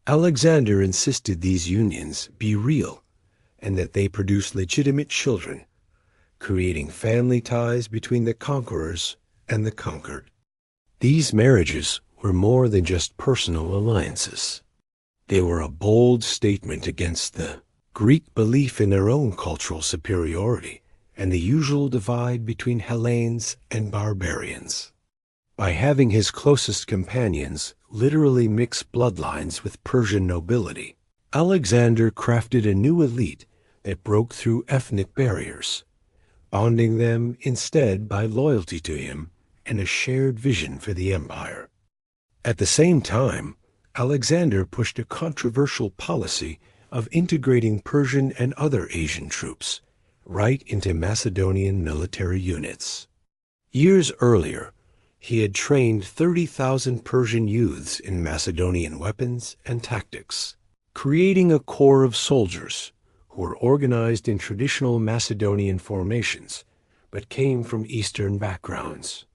Speaker 1: Alexander insisted these unions be real and that they produce legitimate children, creating family ties between the conquerors and the conquered. These marriages were more than just personal alliances. They were a bold statement against the Greek belief in their own cultural superiority and the usual divide between Hellenes and barbarians. By having his closest companions literally mix bloodlines with Persian nobility, Alexander crafted a new elite that broke through ethnic barriers, bonding them instead by loyalty to him and a shared vision for the empire. At the same time, Alexander pushed a controversial policy of integrating Persian and other Asian troops right into Macedonian military units. Years earlier, he had trained 30,000 Persian youths in Macedonian weapons and tactics, creating a corps of soldiers who were organized in traditional Macedonian formations but came from Eastern backgrounds.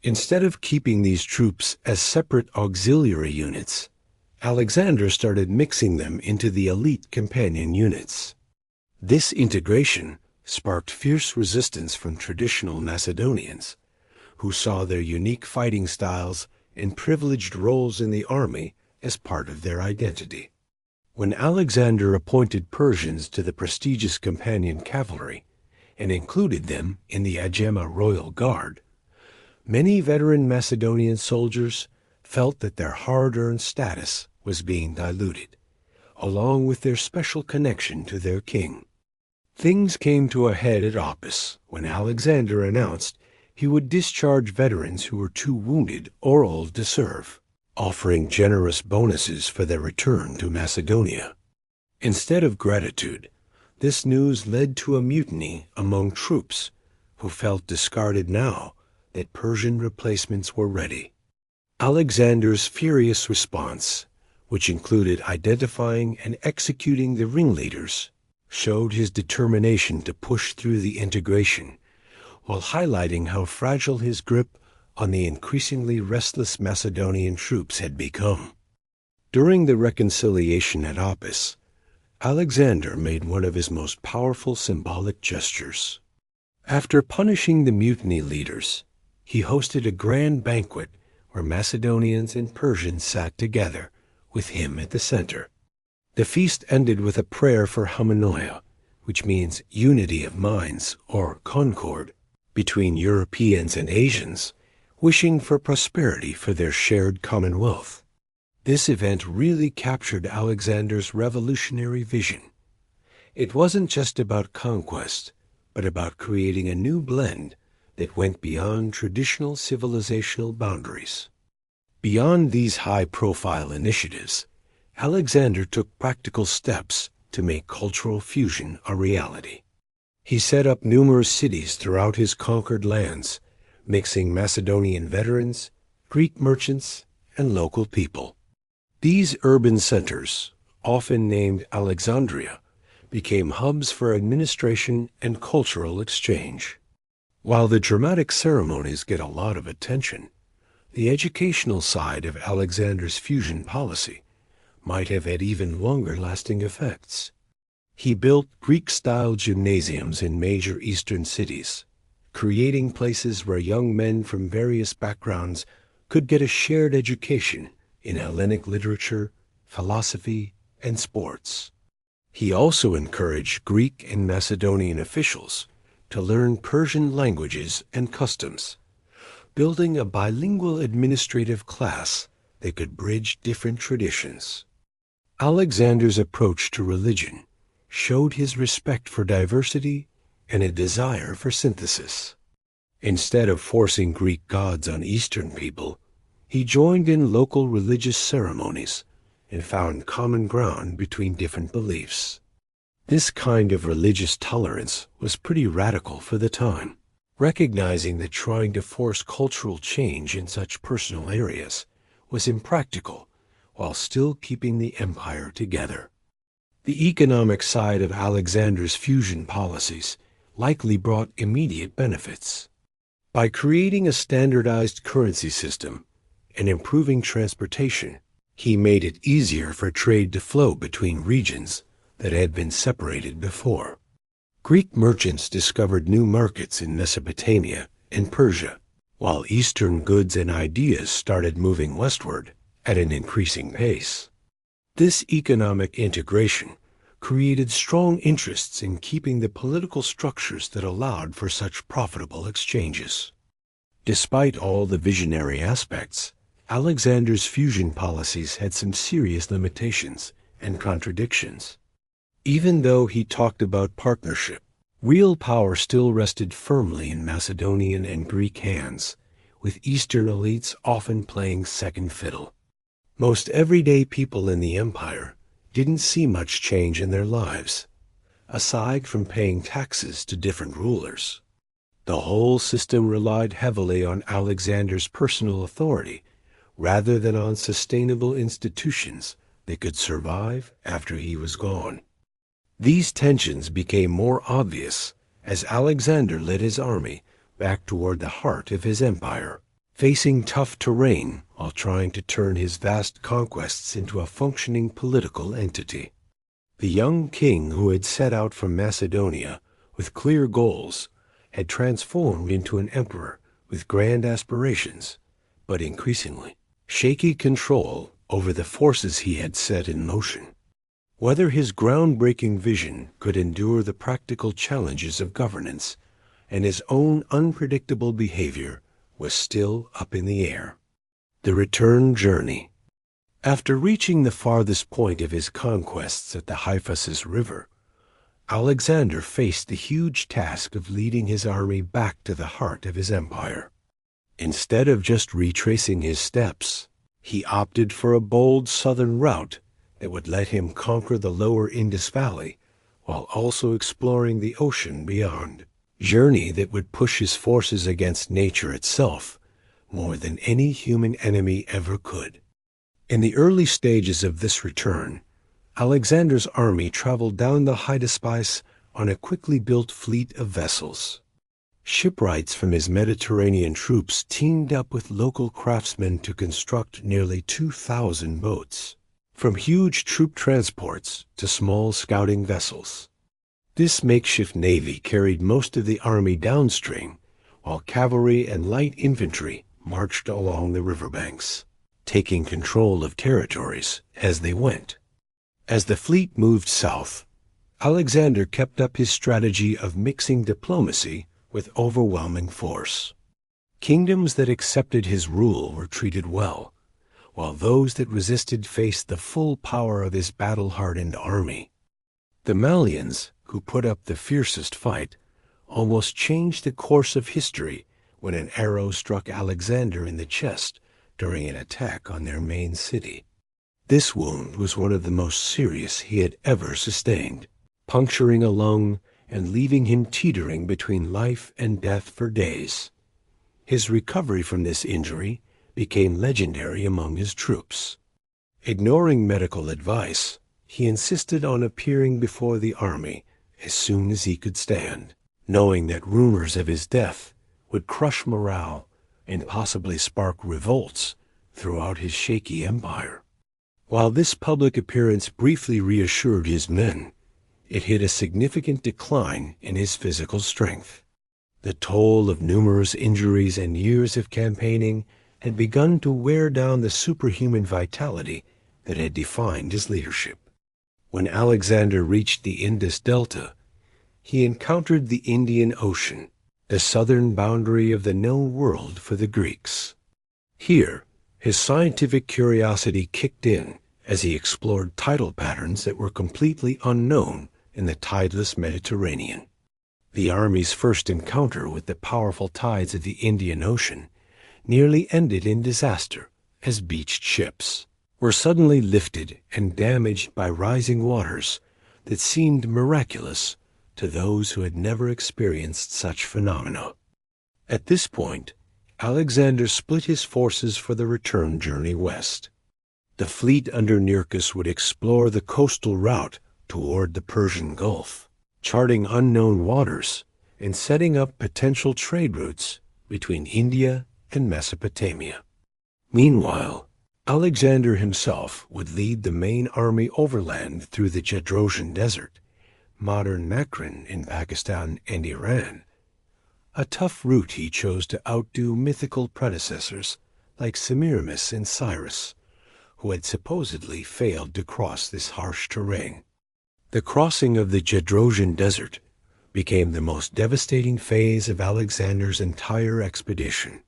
Speaker 1: Instead of keeping these troops as separate auxiliary units, Alexander started mixing them into the elite companion units. This integration sparked fierce resistance from traditional Macedonians, who saw their unique fighting styles and privileged roles in the army as part of their identity. When Alexander appointed Persians to the prestigious companion cavalry and included them in the Agema Royal Guard, many veteran Macedonian soldiers felt that their hard-earned status was being diluted, along with their special connection to their king. Things came to a head at Opis when Alexander announced he would discharge veterans who were too wounded or old to serve, offering generous bonuses for their return to Macedonia. Instead of gratitude, this news led to a mutiny among troops who felt discarded now that Persian replacements were ready. Alexander's furious response, which included identifying and executing the ringleaders, showed his determination to push through the integration, while highlighting how fragile his grip on the increasingly restless Macedonian troops had become. During the reconciliation at Opis, Alexander made one of his most powerful symbolic gestures. After punishing the mutiny leaders, he hosted a grand banquet where Macedonians and Persians sat together, with him at the center. The feast ended with a prayer for homonoia, which means unity of minds or concord, between Europeans and Asians, wishing for prosperity for their shared commonwealth. This event really captured Alexander's revolutionary vision. It wasn't just about conquest, but about creating a new blend that went beyond traditional civilizational boundaries. Beyond these high-profile initiatives, Alexander took practical steps to make cultural fusion a reality. He set up numerous cities throughout his conquered lands, mixing Macedonian veterans, Greek merchants, and local people. These urban centers, often named Alexandria, became hubs for administration and cultural exchange. While the dramatic ceremonies get a lot of attention, the educational side of Alexander's fusion policy might have had even longer-lasting effects. He built Greek-style gymnasiums in major Eastern cities, creating places where young men from various backgrounds could get a shared education in Hellenic literature, philosophy, and sports. He also encouraged Greek and Macedonian officials to learn Persian languages and customs, building a bilingual administrative class that could bridge different traditions. Alexander's approach to religion showed his respect for diversity and a desire for synthesis. Instead of forcing Greek gods on Eastern people, he joined in local religious ceremonies and found common ground between different beliefs. This kind of religious tolerance was pretty radical for the time, recognizing that trying to force cultural change in such personal areas was impractical while still keeping the empire together. The economic side of Alexander's fusion policies likely brought immediate benefits. By creating a standardized currency system and improving transportation, he made it easier for trade to flow between regions that had been separated before. Greek merchants discovered new markets in Mesopotamia and Persia, while Eastern goods and ideas started moving westward at an increasing pace. This economic integration created strong interests in keeping the political structures that allowed for such profitable exchanges. Despite all the visionary aspects, Alexander's fusion policies had some serious limitations and contradictions. Even though he talked about partnership, real power still rested firmly in Macedonian and Greek hands, with Eastern elites often playing second fiddle. Most everyday people in the empire didn't see much change in their lives, aside from paying taxes to different rulers. The whole system relied heavily on Alexander's personal authority rather than on sustainable institutions that could survive after he was gone. These tensions became more obvious as Alexander led his army back toward the heart of his empire, facing tough terrain while trying to turn his vast conquests into a functioning political entity. The young king who had set out from Macedonia with clear goals had transformed into an emperor with grand aspirations, but increasingly shaky control over the forces he had set in motion. Whether his groundbreaking vision could endure the practical challenges of governance and his own unpredictable behavior was still up in the air. The return journey. After reaching the farthest point of his conquests at the Hyphasis River, Alexander faced the huge task of leading his army back to the heart of his empire. Instead of just retracing his steps, he opted for a bold southern route that would let him conquer the lower Indus Valley while also exploring the ocean beyond. Journey that would push his forces against nature itself more than any human enemy ever could. In the early stages of this return, Alexander's army traveled down the Hydaspes on a quickly built fleet of vessels. Shipwrights from his Mediterranean troops teamed up with local craftsmen to construct nearly 2,000 boats, from huge troop transports to small scouting vessels. This makeshift navy carried most of the army downstream, while cavalry and light infantry marched along the riverbanks, taking control of territories as they went. As the fleet moved south, Alexander kept up his strategy of mixing diplomacy with overwhelming force. Kingdoms that accepted his rule were treated well, while those that resisted faced the full power of his battle-hardened army. The Malians, who put up the fiercest fight, almost changed the course of history when an arrow struck Alexander in the chest during an attack on their main city. This wound was one of the most serious he had ever sustained, puncturing a lung and leaving him teetering between life and death for days. His recovery from this injury became legendary among his troops. Ignoring medical advice, he insisted on appearing before the army as soon as he could stand, knowing that rumors of his death would crush morale and possibly spark revolts throughout his shaky empire. While this public appearance briefly reassured his men, it hid a significant decline in his physical strength. The toll of numerous injuries and years of campaigning had begun to wear down the superhuman vitality that had defined his leadership. When Alexander reached the Indus Delta, he encountered the Indian Ocean, the southern boundary of the known world for the Greeks. Here, his scientific curiosity kicked in as he explored tidal patterns that were completely unknown in the tideless Mediterranean. The army's first encounter with the powerful tides of the Indian Ocean nearly ended in disaster as beached ships were suddenly lifted and damaged by rising waters that seemed miraculous to those who had never experienced such phenomena. At this point, Alexander split his forces for the return journey west. The fleet under Nearchus would explore the coastal route toward the Persian Gulf, charting unknown waters and setting up potential trade routes between India and Mesopotamia. Meanwhile, Alexander himself would lead the main army overland through the Jedrosian Desert, modern Makran in Pakistan and Iran, a tough route he chose to outdo mythical predecessors like Semiramis and Cyrus, who had supposedly failed to cross this harsh terrain. The crossing of the Jedrosian Desert became the most devastating phase of Alexander's entire expedition.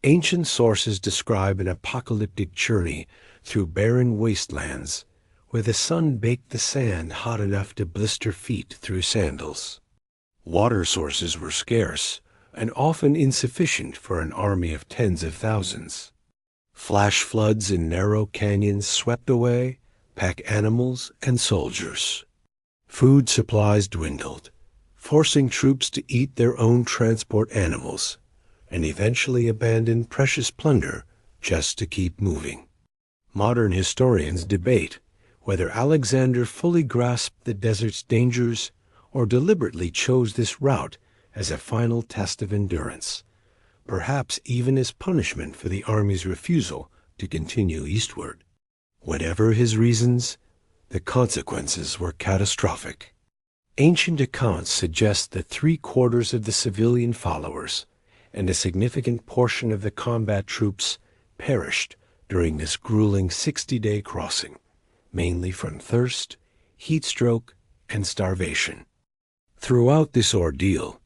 Speaker 1: Ancient sources describe an apocalyptic journey through barren wastelands where the sun baked the sand hot enough to blister feet through sandals. Water sources were scarce and often insufficient for an army of tens of thousands. Flash floods in narrow canyons swept away pack animals and soldiers. Food supplies dwindled, forcing troops to eat their own transport animals and eventually abandon precious plunder just to keep moving. Modern historians debate whether Alexander fully grasped the desert's dangers or deliberately chose this route as a final test of endurance, perhaps even as punishment for the army's refusal to continue eastward. Whatever his reasons, the consequences were catastrophic. Ancient accounts suggest that 3/4 of the civilian followers and a significant portion of the combat troops perished during this grueling 60-day crossing, mainly from thirst, heat stroke, and starvation. Throughout this ordeal,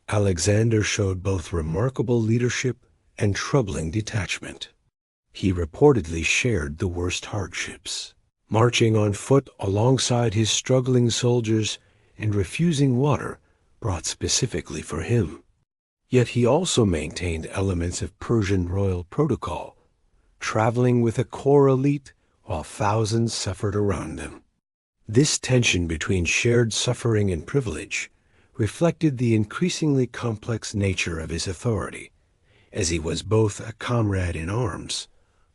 Speaker 1: Alexander showed both remarkable leadership and troubling detachment. He reportedly shared the worst hardships, marching on foot alongside his struggling soldiers and refusing water brought specifically for him. Yet he also maintained elements of Persian royal protocol, traveling with a core elite while thousands suffered around them. This tension between shared suffering and privilege reflected the increasingly complex nature of his authority, as he was both a comrade in arms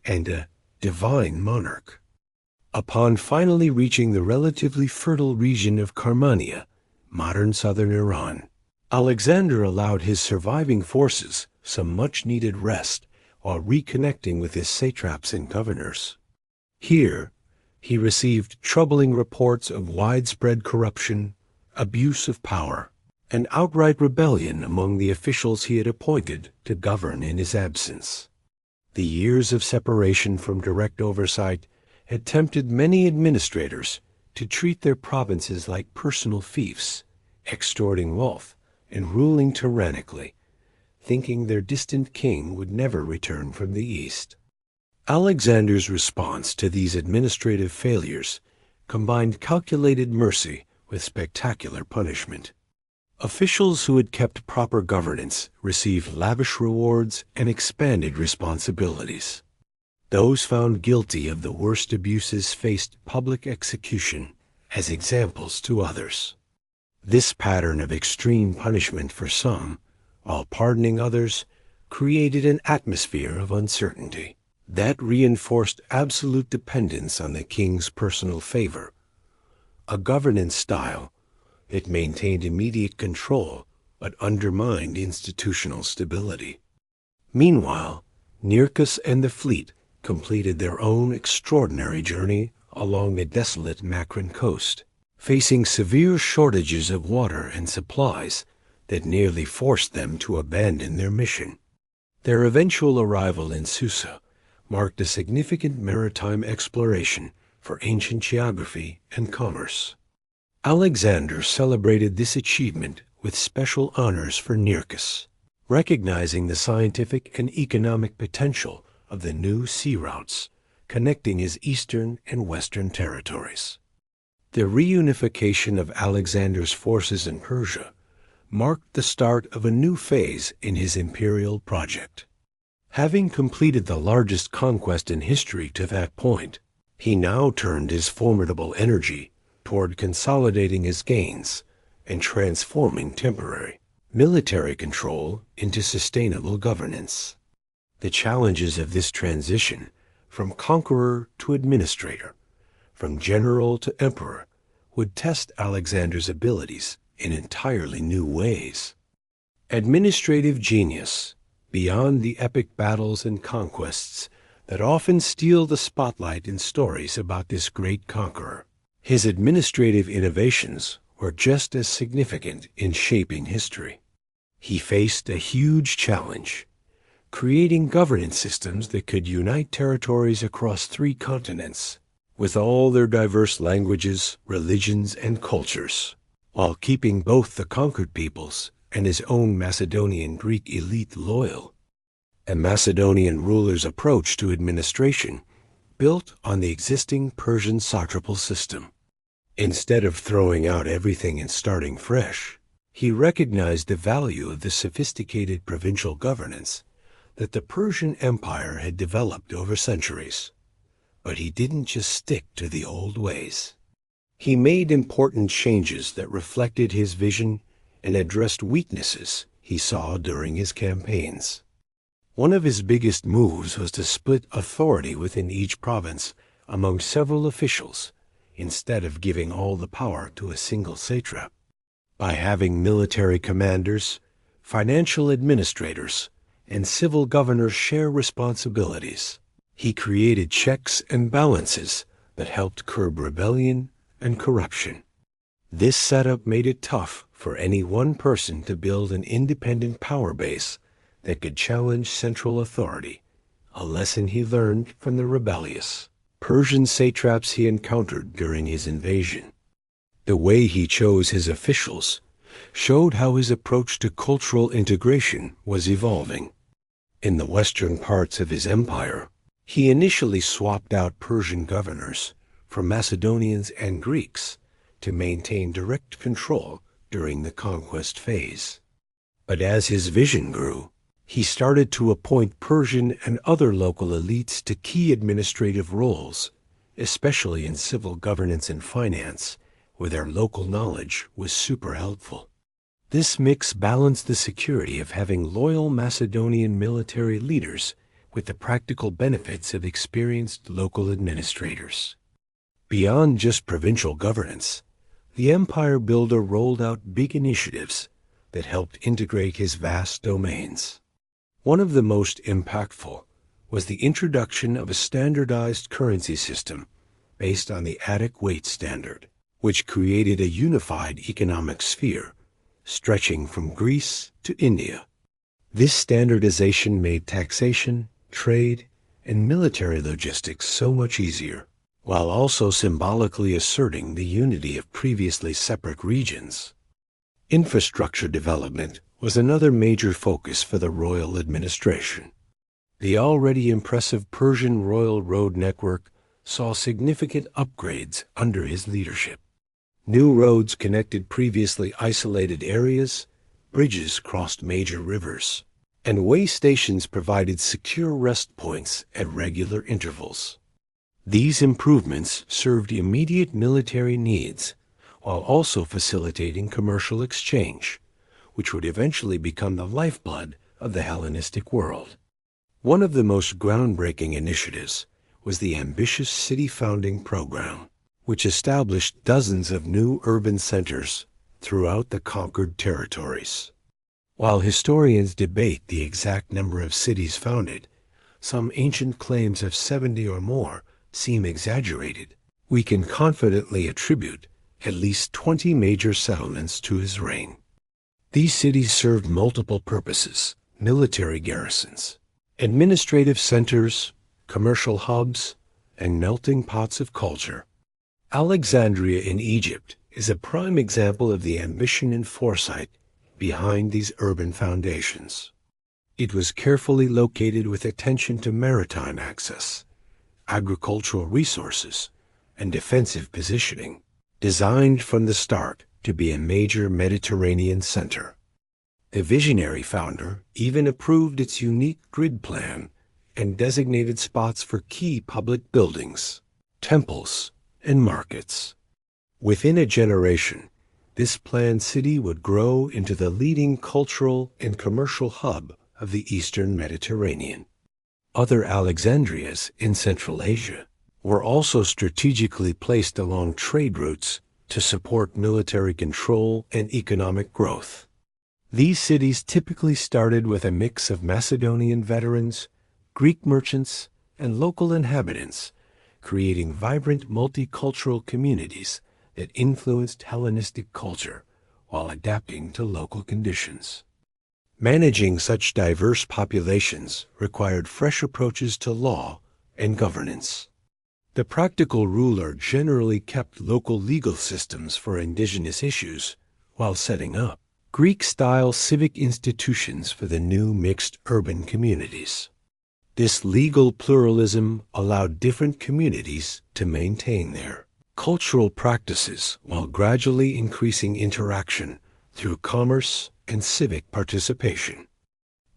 Speaker 1: and a divine monarch. Upon finally reaching the relatively fertile region of Carmania, modern southern Iran, Alexander allowed his surviving forces some much-needed rest while reconnecting with his satraps and governors. Here, he received troubling reports of widespread corruption, abuse of power, and outright rebellion among the officials he had appointed to govern in his absence. The years of separation from direct oversight had tempted many administrators to treat their provinces like personal fiefs, extorting wealth and ruling tyrannically, thinking their distant king would never return from the east. Alexander's response to these administrative failures combined calculated mercy with spectacular punishment. Officials who had kept proper governance received lavish rewards and expanded responsibilities. Those found guilty of the worst abuses faced public execution as examples to others. This pattern of extreme punishment for some, while pardoning others, created an atmosphere of uncertainty that reinforced absolute dependence on the king's personal favor, a governance style that maintained immediate control but undermined institutional stability. Meanwhile, Nearchus and the fleet completed their own extraordinary journey along the desolate Macran coast, facing severe shortages of water and supplies that nearly forced them to abandon their mission. Their eventual arrival in Susa marked a significant maritime exploration for ancient geography and commerce. Alexander celebrated this achievement with special honors for Nearchus, recognizing the scientific and economic potential of the new sea routes connecting his eastern and western territories. The reunification of Alexander's forces in Persia marked the start of a new phase in his imperial project. Having completed the largest conquest in history to that point, he now turned his formidable energy toward consolidating his gains and transforming temporary military control into sustainable governance. The challenges of this transition from conqueror to administrator, from general to emperor, would test Alexander's abilities in entirely new ways. Administrative genius, beyond the epic battles and conquests that often steal the spotlight in stories about this great conqueror, his administrative innovations were just as significant in shaping history. He faced a huge challenge: creating governance systems that could unite territories across 3 continents, with all their diverse languages, religions, and cultures, while keeping both the conquered peoples and his own Macedonian Greek elite loyal. A Macedonian ruler's approach to administration built on the existing Persian satrapal system. Instead of throwing out everything and starting fresh, he recognized the value of the sophisticated provincial governance that the Persian Empire had developed over centuries. But he didn't just stick to the old ways. He made important changes that reflected his vision and addressed weaknesses he saw during his campaigns. One of his biggest moves was to split authority within each province among several officials, instead of giving all the power to a single satrap. By having military commanders, financial administrators, and civil governors share responsibilities, he created checks and balances that helped curb rebellion and corruption. This setup made it tough for any one person to build an independent power base that could challenge central authority, a lesson he learned from the rebellious Persian satraps he encountered during his invasion. The way he chose his officials showed how his approach to cultural integration was evolving. In the western parts of his empire, he initially swapped out Persian governors for Macedonians and Greeks to maintain direct control during the conquest phase. But as his vision grew, he started to appoint Persian and other local elites to key administrative roles, especially in civil governance and finance, where their local knowledge was super helpful. This mix balanced the security of having loyal Macedonian military leaders with the practical benefits of experienced local administrators. Beyond just provincial governance, the empire builder rolled out big initiatives that helped integrate his vast domains. One of the most impactful was the introduction of a standardized currency system based on the Attic weight standard, which created a unified economic sphere stretching from Greece to India. This standardization made taxation, trade, and military logistics so much easier, while also symbolically asserting the unity of previously separate regions. Infrastructure development was another major focus for the royal administration. The already impressive Persian royal road network saw significant upgrades under his leadership. New roads connected previously isolated areas, bridges crossed major rivers, and way stations provided secure rest points at regular intervals. These improvements served immediate military needs while also facilitating commercial exchange, which would eventually become the lifeblood of the Hellenistic world. One of the most groundbreaking initiatives was the ambitious city founding program, which established dozens of new urban centers throughout the conquered territories. While historians debate the exact number of cities founded, some ancient claims of 70 or more seem exaggerated. We can confidently attribute at least 20 major settlements to his reign. These cities served multiple purposes: military garrisons, administrative centers, commercial hubs, and melting pots of culture. Alexandria in Egypt is a prime example of the ambition and foresight behind these urban foundations. It was carefully located with attention to maritime access, agricultural resources, and defensive positioning, designed from the start to be a major Mediterranean center. The visionary founder even approved its unique grid plan and designated spots for key public buildings, temples, and markets. Within a generation, this planned city would grow into the leading cultural and commercial hub of the Eastern Mediterranean. Other Alexandrias in Central Asia were also strategically placed along trade routes to support military control and economic growth. These cities typically started with a mix of Macedonian veterans, Greek merchants, and local inhabitants, creating vibrant multicultural communities that influenced Hellenistic culture while adapting to local conditions. Managing such diverse populations required fresh approaches to law and governance. The practical ruler generally kept local legal systems for indigenous issues while setting up Greek-style civic institutions for the new mixed urban communities. This legal pluralism allowed different communities to maintain their cultural practices while gradually increasing interaction through commerce and civic participation.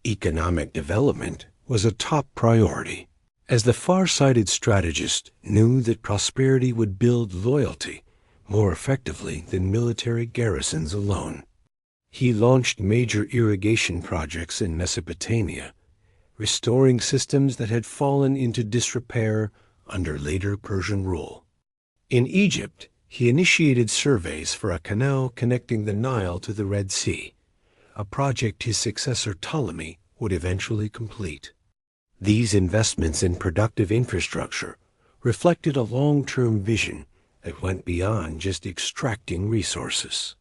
Speaker 1: Economic development was a top priority, as the far-sighted strategist knew that prosperity would build loyalty more effectively than military garrisons alone. He launched major irrigation projects in Mesopotamia, restoring systems that had fallen into disrepair under later Persian rule. In Egypt, he initiated surveys for a canal connecting the Nile to the Red Sea, a project his successor Ptolemy would eventually complete. These investments in productive infrastructure reflected a long-term vision that went beyond just extracting resources.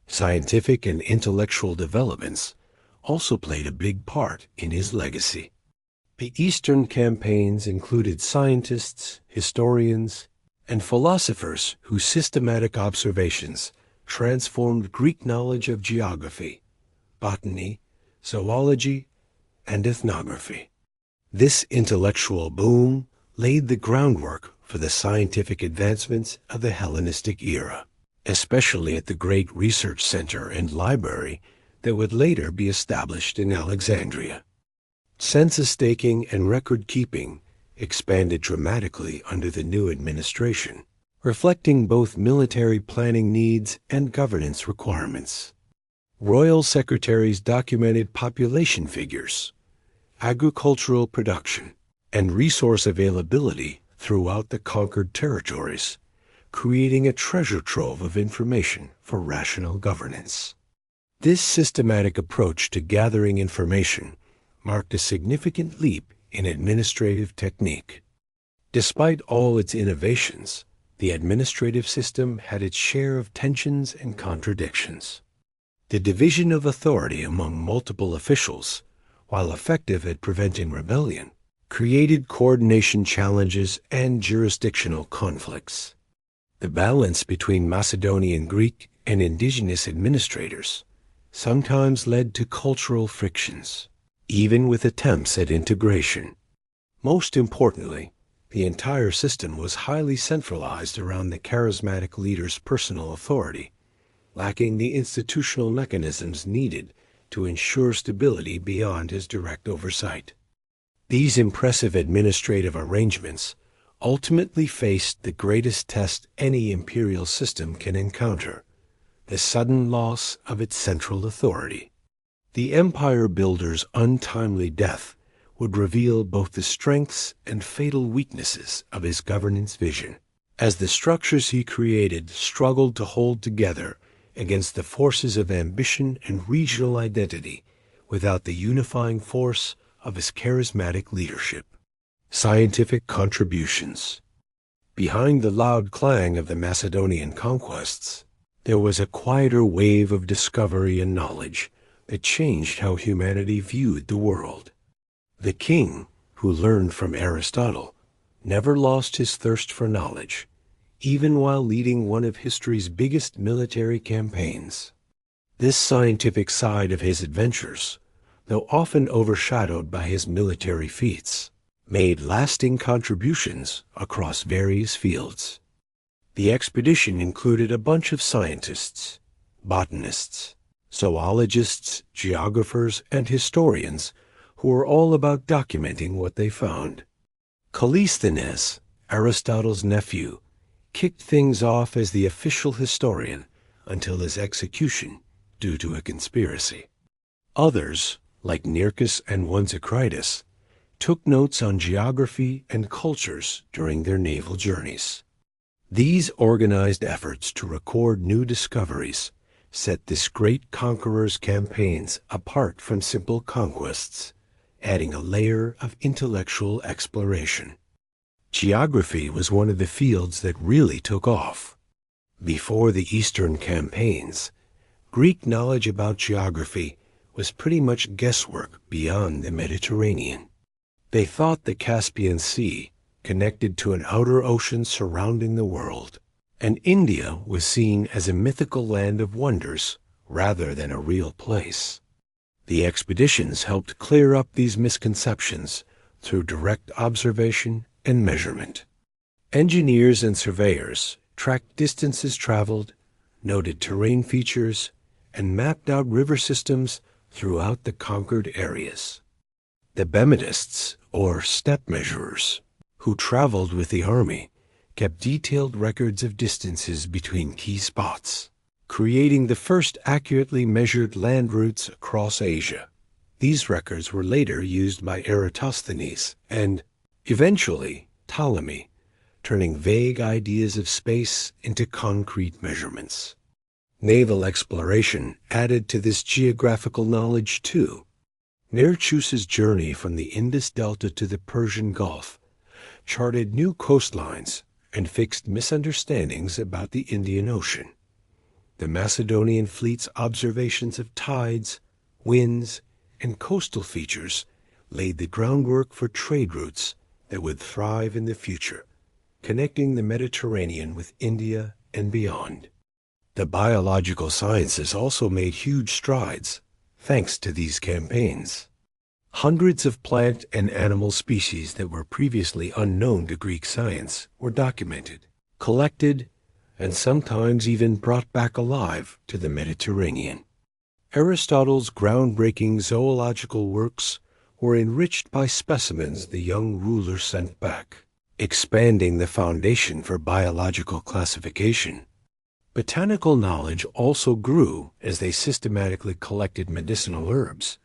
Speaker 1: Scientific and intellectual developments also played a big part in his legacy. The Eastern campaigns included scientists, historians, and philosophers whose systematic observations transformed Greek knowledge of geography, botany, zoology, and ethnography. This intellectual boom laid the groundwork for the scientific advancements of the Hellenistic era, especially at the great research center and library that would later be established in Alexandria. Census taking and record keeping expanded dramatically under the new administration, reflecting both military planning needs and governance requirements. Royal secretaries documented population figures, agricultural production, and resource availability throughout the conquered territories, creating a treasure trove of information for rational governance. This systematic approach to gathering information marked a significant leap in administrative technique. Despite all its innovations, the administrative system had its share of tensions and contradictions. The division of authority among multiple officials, while effective at preventing rebellion, created coordination challenges and jurisdictional conflicts. The balance between Macedonian Greek and indigenous administrators, sometimes led to cultural frictions, even with attempts at integration. Most importantly, the entire system was highly centralized around the charismatic leader's personal authority, lacking the institutional mechanisms needed to ensure stability beyond his direct oversight. These impressive administrative arrangements ultimately faced the greatest test any imperial system can encounter: the sudden loss of its central authority. The empire builder's untimely death would reveal both the strengths and fatal weaknesses of his governance vision, as the structures he created struggled to hold together against the forces of ambition and regional identity without the unifying force of his charismatic leadership. Scientific contributions. Behind the loud clang of the Macedonian conquests, there was a quieter wave of discovery and knowledge that changed how humanity viewed the world. The king, who learned from Aristotle, never lost his thirst for knowledge, even while leading one of history's biggest military campaigns. This scientific side of his adventures, though often overshadowed by his military feats, made lasting contributions across various fields. The expedition included a bunch of scientists, botanists, zoologists, geographers, and historians who were all about documenting what they found. Callisthenes, Aristotle's nephew, kicked things off as the official historian until his execution due to a conspiracy. Others, like Nearchus and Onesicritus, took notes on geography and cultures during their naval journeys. These organized efforts to record new discoveries set this great conqueror's campaigns apart from simple conquests, adding a layer of intellectual exploration. Geography was one of the fields that really took off. Before the Eastern campaigns, Greek knowledge about geography was pretty much guesswork beyond the Mediterranean. They thought the Caspian Sea connected to an outer ocean surrounding the world, and India was seen as a mythical land of wonders rather than a real place. The expeditions helped clear up these misconceptions through direct observation and measurement. Engineers and surveyors tracked distances traveled, noted terrain features, and mapped out river systems throughout the conquered areas. The Bemedists, or step measurers, who traveled with the army, kept detailed records of distances between key spots, creating the first accurately measured land routes across Asia. These records were later used by Eratosthenes and, eventually, Ptolemy, turning vague ideas of space into concrete measurements. Naval exploration added to this geographical knowledge too. Nearchus's journey from the Indus Delta to the Persian Gulf charted new coastlines and fixed misunderstandings about the Indian Ocean. The Macedonian fleet's observations of tides, winds, and coastal features laid the groundwork for trade routes that would thrive in the future, connecting the Mediterranean with India and beyond. The biological sciences also made huge strides, thanks to these campaigns. Hundreds of plant and animal species that were previously unknown to Greek science were documented, collected, and sometimes even brought back alive to the Mediterranean. Aristotle's groundbreaking zoological works were enriched by specimens the young ruler sent back, expanding the foundation for biological classification. Botanical knowledge also grew as they systematically collected medicinal herbs,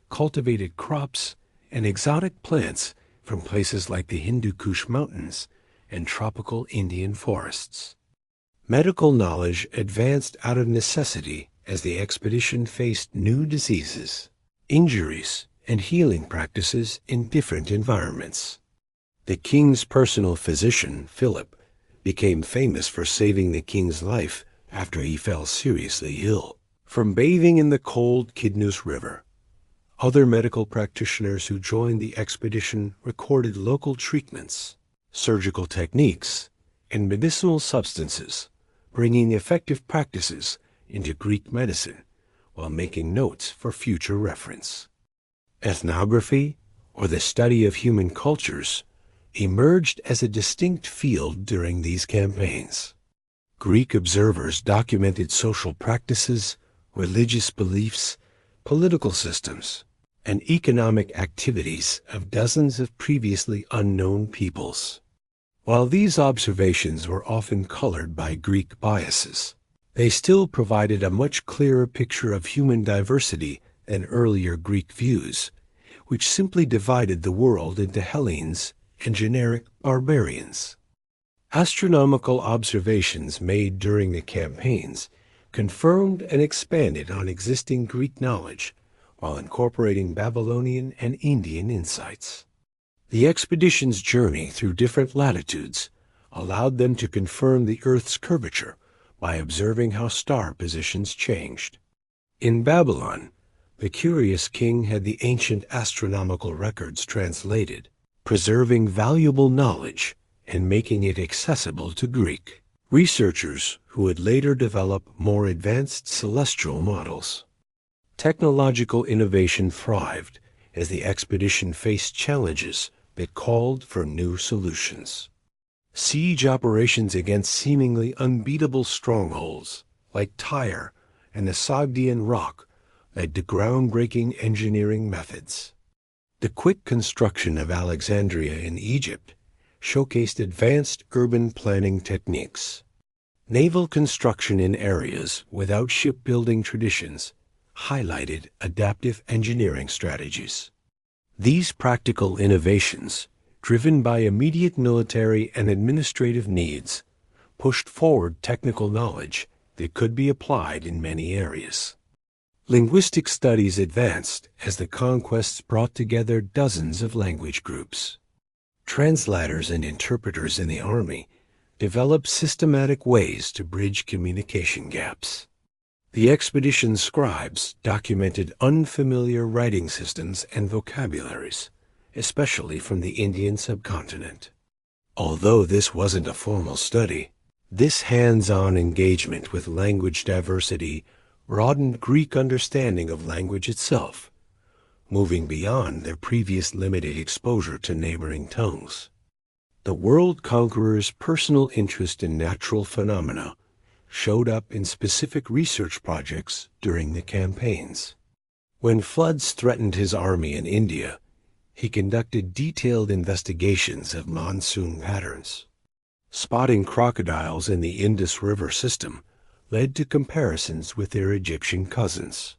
Speaker 1: cultivated crops, and exotic plants from places like the Hindu Kush Mountains and tropical Indian forests. Medical knowledge advanced out of necessity as the expedition faced new diseases, injuries, and healing practices in different environments. The king's personal physician, Philip, became famous for saving the king's life after he fell seriously ill from bathing in the cold Kidnus River. Other medical practitioners who joined the expedition recorded local treatments, surgical techniques, and medicinal substances, bringing effective practices into Greek medicine while making notes for future reference. Ethnography, or the study of human cultures, emerged as a distinct field during these campaigns. Greek observers documented social practices, religious beliefs, political systems, and economic activities of dozens of previously unknown peoples. While these observations were often colored by Greek biases, they still provided a much clearer picture of human diversity than earlier Greek views, which simply divided the world into Hellenes and generic barbarians. Astronomical observations made during the campaigns confirmed and expanded on existing Greek knowledge while incorporating Babylonian and Indian insights. The expedition's journey through different latitudes allowed them to confirm the Earth's curvature by observing how star positions changed. In Babylon, the curious king had the ancient astronomical records translated, preserving valuable knowledge and making it accessible to Greek researchers who would later develop more advanced celestial models. Technological innovation thrived as the expedition faced challenges that called for new solutions. Siege operations against seemingly unbeatable strongholds like Tyre and the Sogdian Rock led to groundbreaking engineering methods. The quick construction of Alexandria in Egypt showcased advanced urban planning techniques. Naval construction in areas without shipbuilding traditions highlighted adaptive engineering strategies. These practical innovations, driven by immediate military and administrative needs, pushed forward technical knowledge that could be applied in many areas. Linguistic studies advanced as the conquests brought together dozens of language groups. Translators and interpreters in the army developed systematic ways to bridge communication gaps. The expedition's scribes documented unfamiliar writing systems and vocabularies, especially from the Indian subcontinent. Although this wasn't a formal study, this hands-on engagement with language diversity broadened Greek understanding of language itself, moving beyond their previous limited exposure to neighboring tongues. The world conqueror's personal interest in natural phenomena showed up in specific research projects during the campaigns. When floods threatened his army in India, he conducted detailed investigations of monsoon patterns. Spotting crocodiles in the Indus River system led to comparisons with their Egyptian cousins.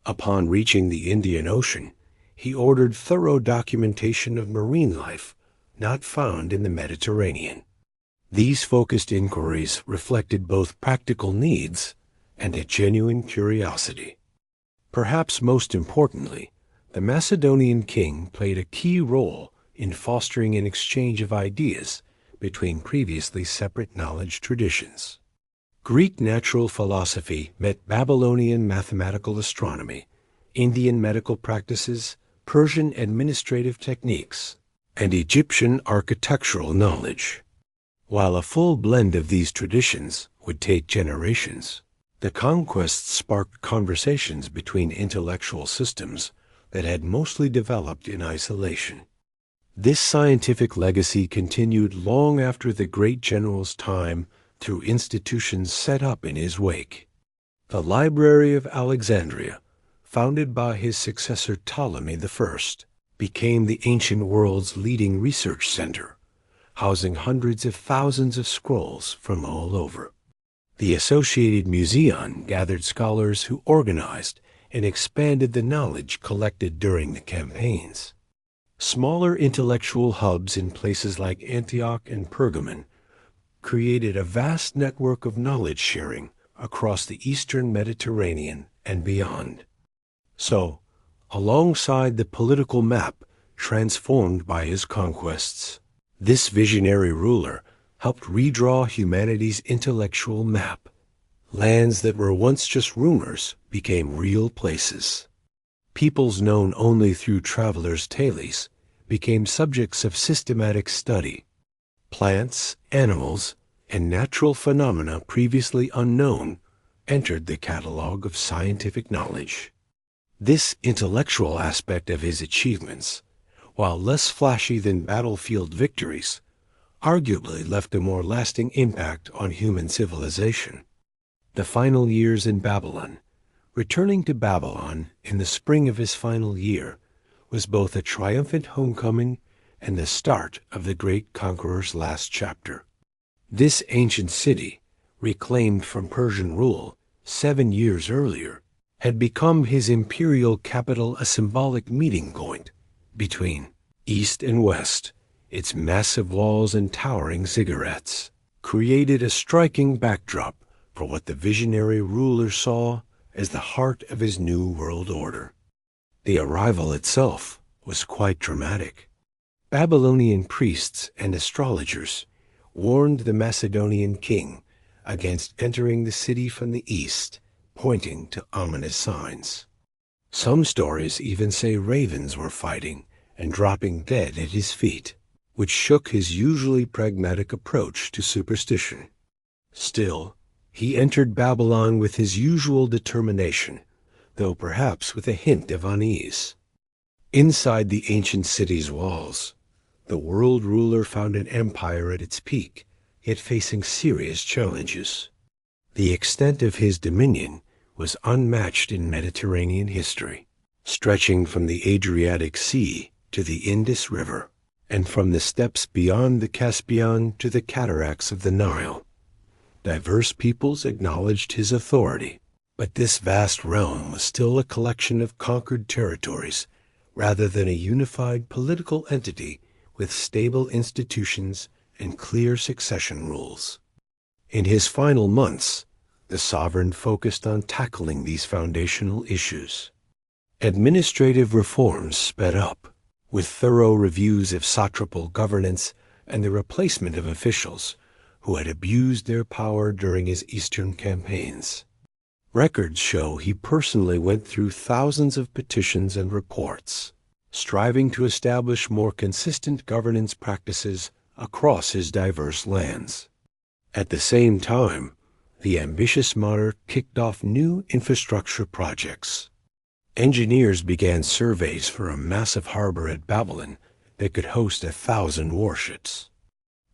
Speaker 1: Upon reaching the Indian Ocean, he ordered thorough documentation of marine life not found in the Mediterranean. These focused inquiries reflected both practical needs and a genuine curiosity. Perhaps most importantly, the Macedonian king played a key role in fostering an exchange of ideas between previously separate knowledge traditions. Greek natural philosophy met Babylonian mathematical astronomy, Indian medical practices, Persian administrative techniques, and Egyptian architectural knowledge. While a full blend of these traditions would take generations, the conquests sparked conversations between intellectual systems that had mostly developed in isolation. This scientific legacy continued long after the great general's time through institutions set up in his wake. The Library of Alexandria, founded by his successor Ptolemy I, became the ancient world's leading research center, housing hundreds of thousands of scrolls from all over. The Associated Museum gathered scholars who organized and expanded the knowledge collected during the campaigns. Smaller intellectual hubs in places like Antioch and Pergamon created a vast network of knowledge sharing across the Eastern Mediterranean and beyond. So, alongside the political map transformed by his conquests, this visionary ruler helped redraw humanity's intellectual map. Lands that were once just rumors became real places. Peoples known only through travelers' tales became subjects of systematic study. Plants, animals, and natural phenomena previously unknown entered the catalog of scientific knowledge. This intellectual aspect of his achievements, while less flashy than battlefield victories, arguably left a more lasting impact on human civilization. The final years in Babylon. Returning to Babylon in the spring of his final year was both a triumphant homecoming and the start of the great conqueror's last chapter. This ancient city, reclaimed from Persian rule 7 years earlier, had become his imperial capital, a symbolic meeting point between East and West. Its massive walls and towering ziggurats created a striking backdrop for what the visionary ruler saw as the heart of his new world order. The arrival itself was quite dramatic. Babylonian priests and astrologers warned the Macedonian king against entering the city from the east, pointing to ominous signs. Some stories even say ravens were fighting and dropping dead at his feet, which shook his usually pragmatic approach to superstition. Still, he entered Babylon with his usual determination, though perhaps with a hint of unease. Inside the ancient city's walls, the world ruler found an empire at its peak, yet facing serious challenges. The extent of his dominion was unmatched in Mediterranean history, stretching from the Adriatic Sea to the Indus River, and from the steppes beyond the Caspian to the cataracts of the Nile. Diverse peoples acknowledged his authority, but this vast realm was still a collection of conquered territories rather than a unified political entity with stable institutions and clear succession rules. In his final months, the sovereign focused on tackling these foundational issues. Administrative reforms sped up, with thorough reviews of satrapal governance and the replacement of officials who had abused their power during his eastern campaigns. Records show he personally went through thousands of petitions and reports, striving to establish more consistent governance practices across his diverse lands. At the same time, the ambitious monarch kicked off new infrastructure projects. Engineers began surveys for a massive harbor at Babylon that could host 1,000 warships.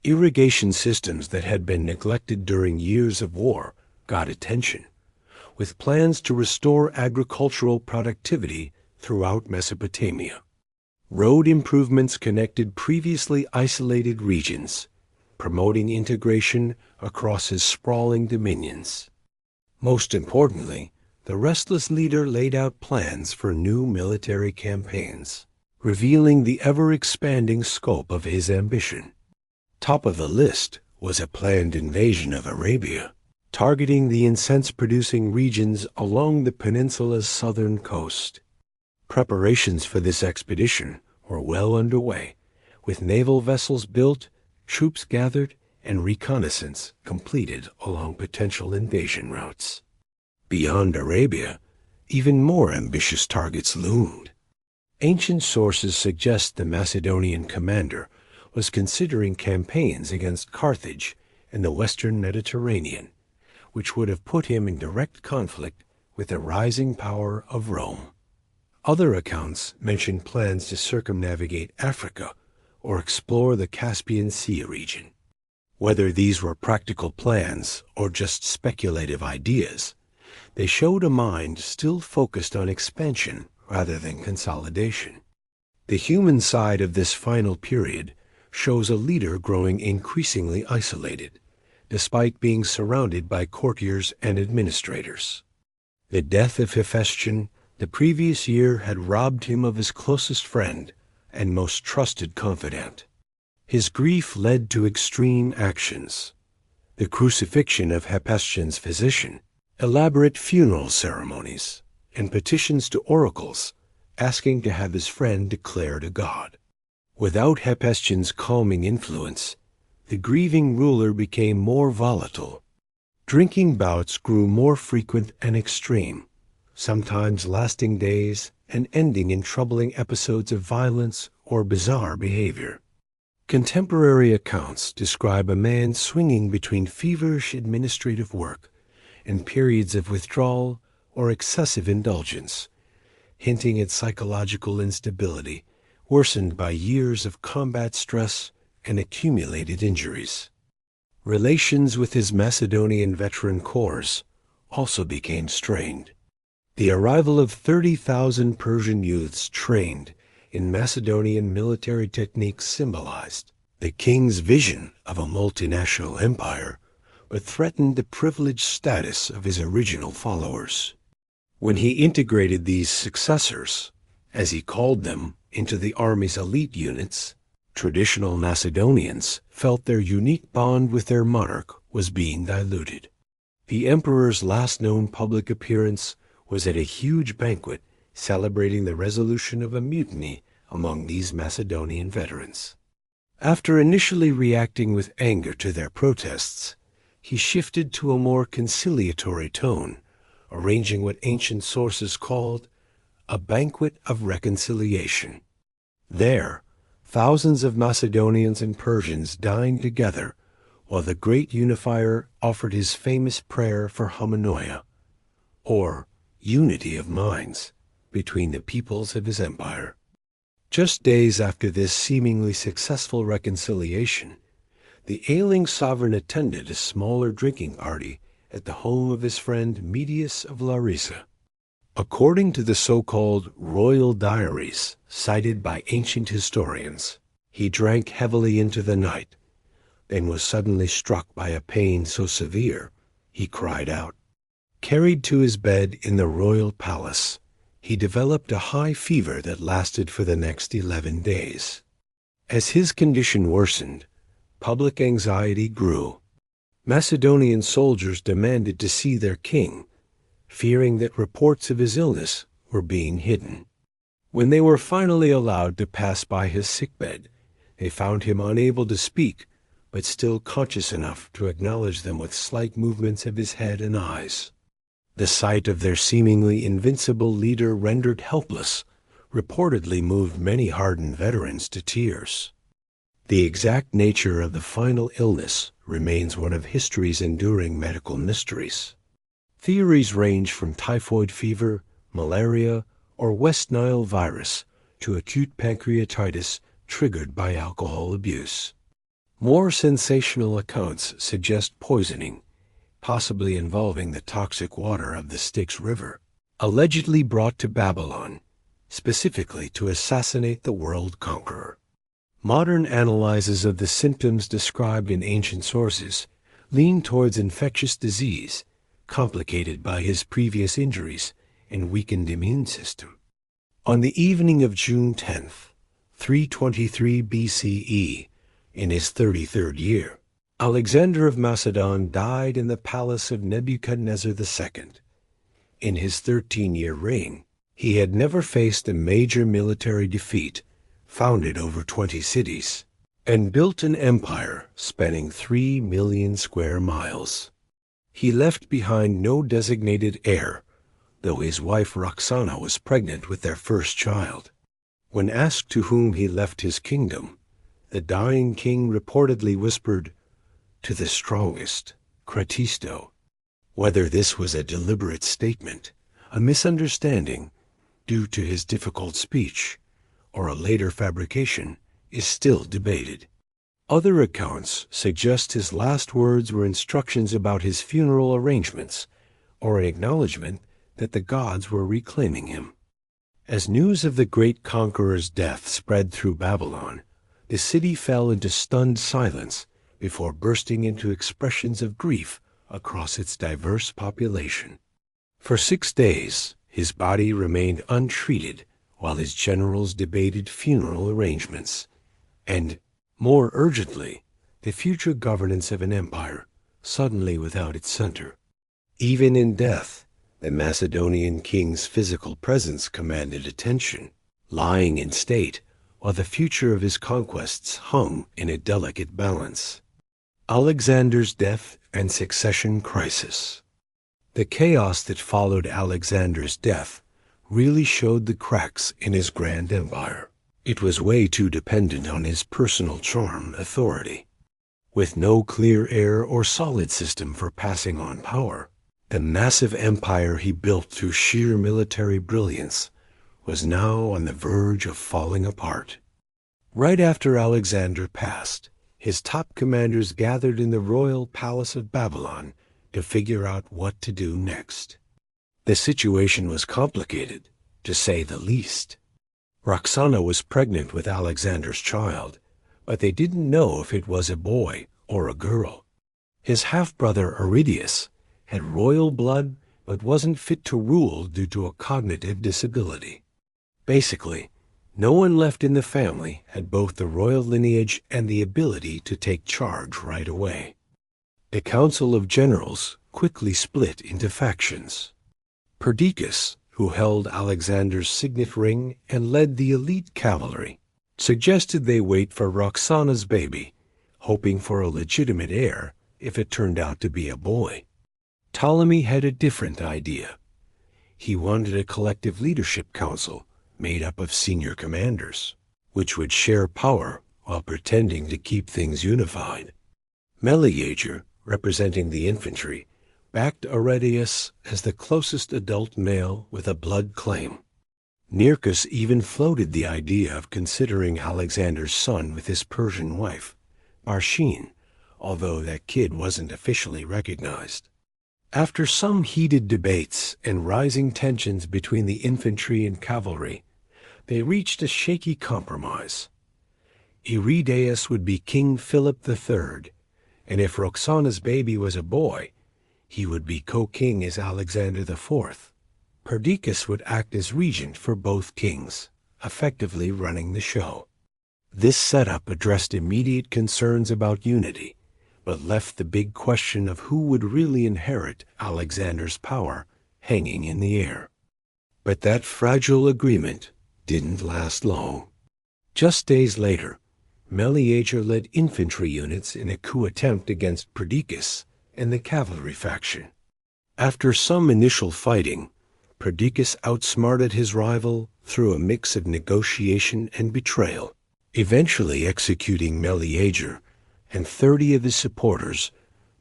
Speaker 1: Irrigation systems that had been neglected during years of war got attention, with plans to restore agricultural productivity throughout Mesopotamia. Road improvements connected previously isolated regions, promoting integration across his sprawling dominions. Most importantly, the restless leader laid out plans for new military campaigns, revealing the ever-expanding scope of his ambition. Top of the list was a planned invasion of Arabia, targeting the incense-producing regions along the peninsula's southern coast. Preparations for this expedition were well underway, with naval vessels built, troops gathered, and reconnaissance completed along potential invasion routes. Beyond Arabia, even more ambitious targets loomed. Ancient sources suggest the Macedonian commander was considering campaigns against Carthage and the western Mediterranean, which would have put him in direct conflict with the rising power of Rome. Other accounts mention plans to circumnavigate Africa or explore the Caspian Sea region. Whether these were practical plans or just speculative ideas, they showed a mind still focused on expansion rather than consolidation. The human side of this final period shows a leader growing increasingly isolated, despite being surrounded by courtiers and administrators. The death of Hephaestion the previous year had robbed him of his closest friend and most trusted confidant. His grief led to extreme actions: the crucifixion of Hephaestion's physician, elaborate funeral ceremonies, and petitions to oracles asking to have his friend declared a god. Without Hephaestion's calming influence, the grieving ruler became more volatile. Drinking bouts grew more frequent and extreme, sometimes lasting days and ending in troubling episodes of violence or bizarre behavior. Contemporary accounts describe a man swinging between feverish administrative work and periods of withdrawal or excessive indulgence, hinting at psychological instability worsened by years of combat stress and accumulated injuries. Relations with his Macedonian veteran corps also became strained. The arrival of 30,000 Persian youths trained in Macedonian military techniques symbolized the king's vision of a multinational empire, but threatened the privileged status of his original followers. When he integrated these successors, as he called them, into the army's elite units, traditional Macedonians felt their unique bond with their monarch was being diluted. The emperor's last known public appearance was at a huge banquet celebrating the resolution of a mutiny among these Macedonian veterans. After initially reacting with anger to their protests, he shifted to a more conciliatory tone, arranging what ancient sources called a banquet of reconciliation. There, thousands of Macedonians and Persians dined together while the great unifier offered his famous prayer for homonoia, or unity of minds, between the peoples of his empire. Just days after this seemingly successful reconciliation, the ailing sovereign attended a smaller drinking party at the home of his friend Medius of Larissa. According to the so-called royal diaries cited by ancient historians, he drank heavily into the night, then was suddenly struck by a pain so severe he cried out. Carried to his bed in the royal palace, he developed a high fever that lasted for the next 11 days. As his condition worsened, public anxiety grew. Macedonian soldiers demanded to see their king, fearing that reports of his illness were being hidden. When they were finally allowed to pass by his sickbed, they found him unable to speak, but still conscious enough to acknowledge them with slight movements of his head and eyes. The sight of their seemingly invincible leader rendered helpless reportedly moved many hardened veterans to tears. The exact nature of the final illness remains one of history's enduring medical mysteries. Theories range from typhoid fever, malaria, or West Nile virus to acute pancreatitis triggered by alcohol abuse. More sensational accounts suggest poisoning, possibly involving the toxic water of the Styx River, allegedly brought to Babylon, specifically to assassinate the world conqueror. Modern analyses of the symptoms described in ancient sources lean towards infectious disease, complicated by his previous injuries and weakened immune system. On the evening of June 10th, 323 BCE, in his 33rd year, Alexander of Macedon died in the palace of Nebuchadnezzar II. In his 13-year reign, he had never faced a major military defeat, founded over 20 cities, and built an empire spanning 3 million square miles. He left behind no designated heir, though his wife Roxana was pregnant with their first child. When asked to whom he left his kingdom, the dying king reportedly whispered, "To the strongest, Kratisto." Whether this was a deliberate statement, a misunderstanding due to his difficult speech, or a later fabrication, is still debated. Other accounts suggest his last words were instructions about his funeral arrangements, or an acknowledgement that the gods were reclaiming him. As news of the great conqueror's death spread through Babylon, the city fell into stunned silence before bursting into expressions of grief across its diverse population. For 6 days, his body remained untreated while his generals debated funeral arrangements, and, more urgently, the future governance of an empire suddenly without its center. Even in death, the Macedonian king's physical presence commanded attention, lying in state while the future of his conquests hung in a delicate balance. Alexander's death and succession crisis. The chaos that followed Alexander's death really showed the cracks in his grand empire. It was way too dependent on his personal charm, authority. With no clear heir or solid system for passing on power, The massive empire he built through sheer military brilliance was now on the verge of falling apart. Right after Alexander passed, his top commanders gathered in the royal palace of Babylon to figure out what to do next. The situation was complicated, to say the least. Roxana was pregnant with Alexander's child, but they didn't know if it was a boy or a girl. His half-brother Aridius had royal blood but wasn't fit to rule due to a cognitive disability. Basically, no one left in the family had both the royal lineage and the ability to take charge right away. The Council of Generals quickly split into factions. Perdiccas, who held Alexander's signet ring and led the elite cavalry, suggested they wait for Roxana's baby, hoping for a legitimate heir if it turned out to be a boy. Ptolemy had a different idea. He wanted a collective leadership council made up of senior commanders, which would share power while pretending to keep things unified. Meleager, representing the infantry, backed Aridius as the closest adult male with a blood claim. Nearchus even floated the idea of considering Alexander's son with his Persian wife, Barshine, although that kid wasn't officially recognized. After some heated debates and rising tensions between the infantry and cavalry, they reached a shaky compromise. Aridaeus would be King Philip III, and if Roxana's baby was a boy, he would be co-king as Alexander IV. Perdiccas would act as regent for both kings, effectively running the show. This setup addressed immediate concerns about unity, but left the big question of who would really inherit Alexander's power hanging in the air. But that fragile agreement didn't last long. Just days later, Meleager led infantry units in a coup attempt against Perdiccas and the cavalry faction. After some initial fighting, Perdiccas outsmarted his rival through a mix of negotiation and betrayal, eventually executing Meleager and 30 of his supporters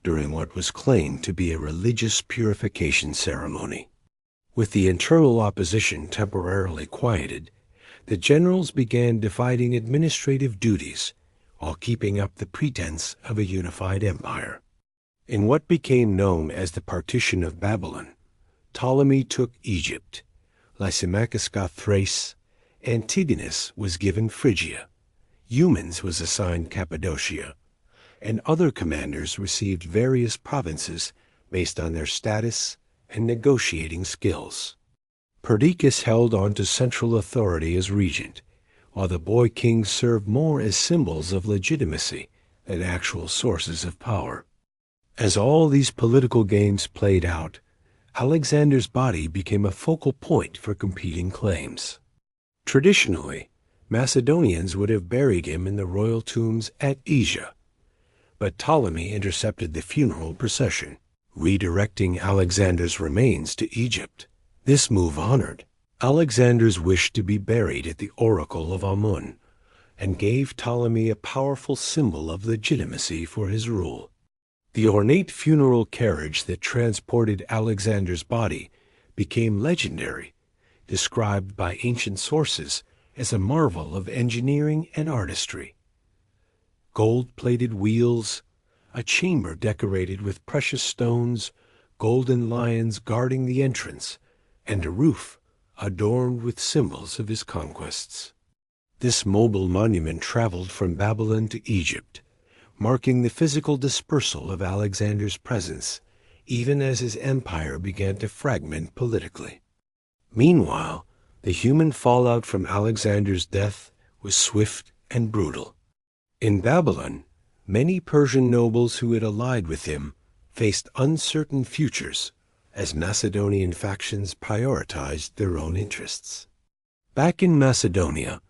Speaker 1: during what was claimed to be a religious purification ceremony. With the internal opposition temporarily quieted, the generals began dividing administrative duties while keeping up the pretense of a unified empire. In what became known as the Partition of Babylon, Ptolemy took Egypt, Lysimachus got Thrace, Antigonus was given Phrygia, Eumenes was assigned Cappadocia, and other commanders received various provinces based on their status and negotiating skills. Perdiccas held on to central authority as regent, while the boy kings served more as symbols of legitimacy than actual sources of power. As all these political games played out, Alexander's body became a focal point for competing claims. Traditionally, Macedonians would have buried him in the royal tombs at Asia, but Ptolemy intercepted the funeral procession, redirecting Alexander's remains to Egypt. This move honored Alexander's wish to be buried at the Oracle of Amun, and gave Ptolemy a powerful symbol of legitimacy for his rule. The ornate funeral carriage that transported Alexander's body became legendary, described by ancient sources as a marvel of engineering and artistry. Gold-plated wheels, a chamber decorated with precious stones, golden lions guarding the entrance, and a roof adorned with symbols of his conquests. This mobile monument traveled from Babylon to Egypt, marking the physical dispersal of Alexander's presence, even as his empire began to fragment politically. Meanwhile, the human fallout from Alexander's death was swift and brutal. In Babylon, many Persian nobles who had allied with him faced uncertain futures as Macedonian factions prioritized their own interests. Back in Macedonia,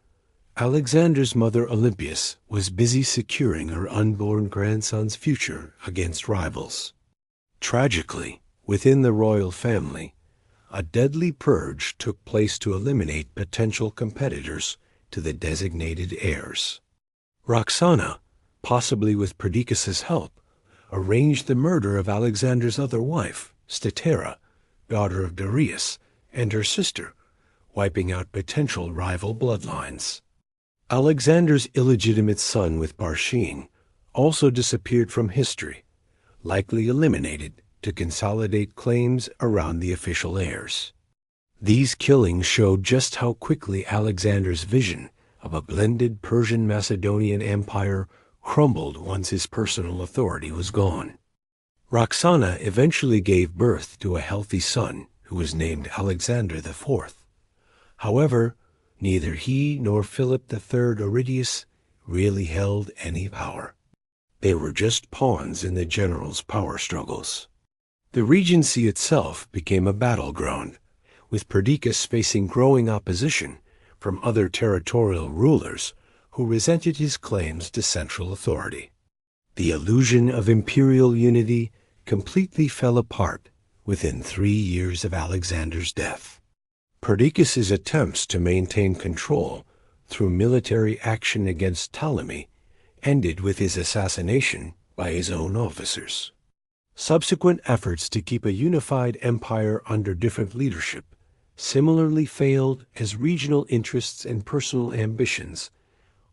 Speaker 1: Alexander's mother Olympias was busy securing her unborn grandson's future against rivals. Tragically, within the royal family, a deadly purge took place to eliminate potential competitors to the designated heirs. Roxana, possibly with Perdiccas' help, arranged the murder of Alexander's other wife, Statera, daughter of Darius, and her sister, wiping out potential rival bloodlines. Alexander's illegitimate son with Barshine also disappeared from history, likely eliminated to consolidate claims around the official heirs. These killings showed just how quickly Alexander's vision of a blended Persian-Macedonian empire crumbled once his personal authority was gone. Roxana eventually gave birth to a healthy son who was named Alexander IV. However, neither he nor Philip III Aridius really held any power. They were just pawns in the general's power struggles. The regency itself became a battleground, with Perdiccas facing growing opposition from other territorial rulers who resented his claims to central authority. The illusion of imperial unity completely fell apart within 3 years of Alexander's death. Perdiccas's attempts to maintain control through military action against Ptolemy ended with his assassination by his own officers. Subsequent efforts to keep a unified empire under different leadership similarly failed as regional interests and personal ambitions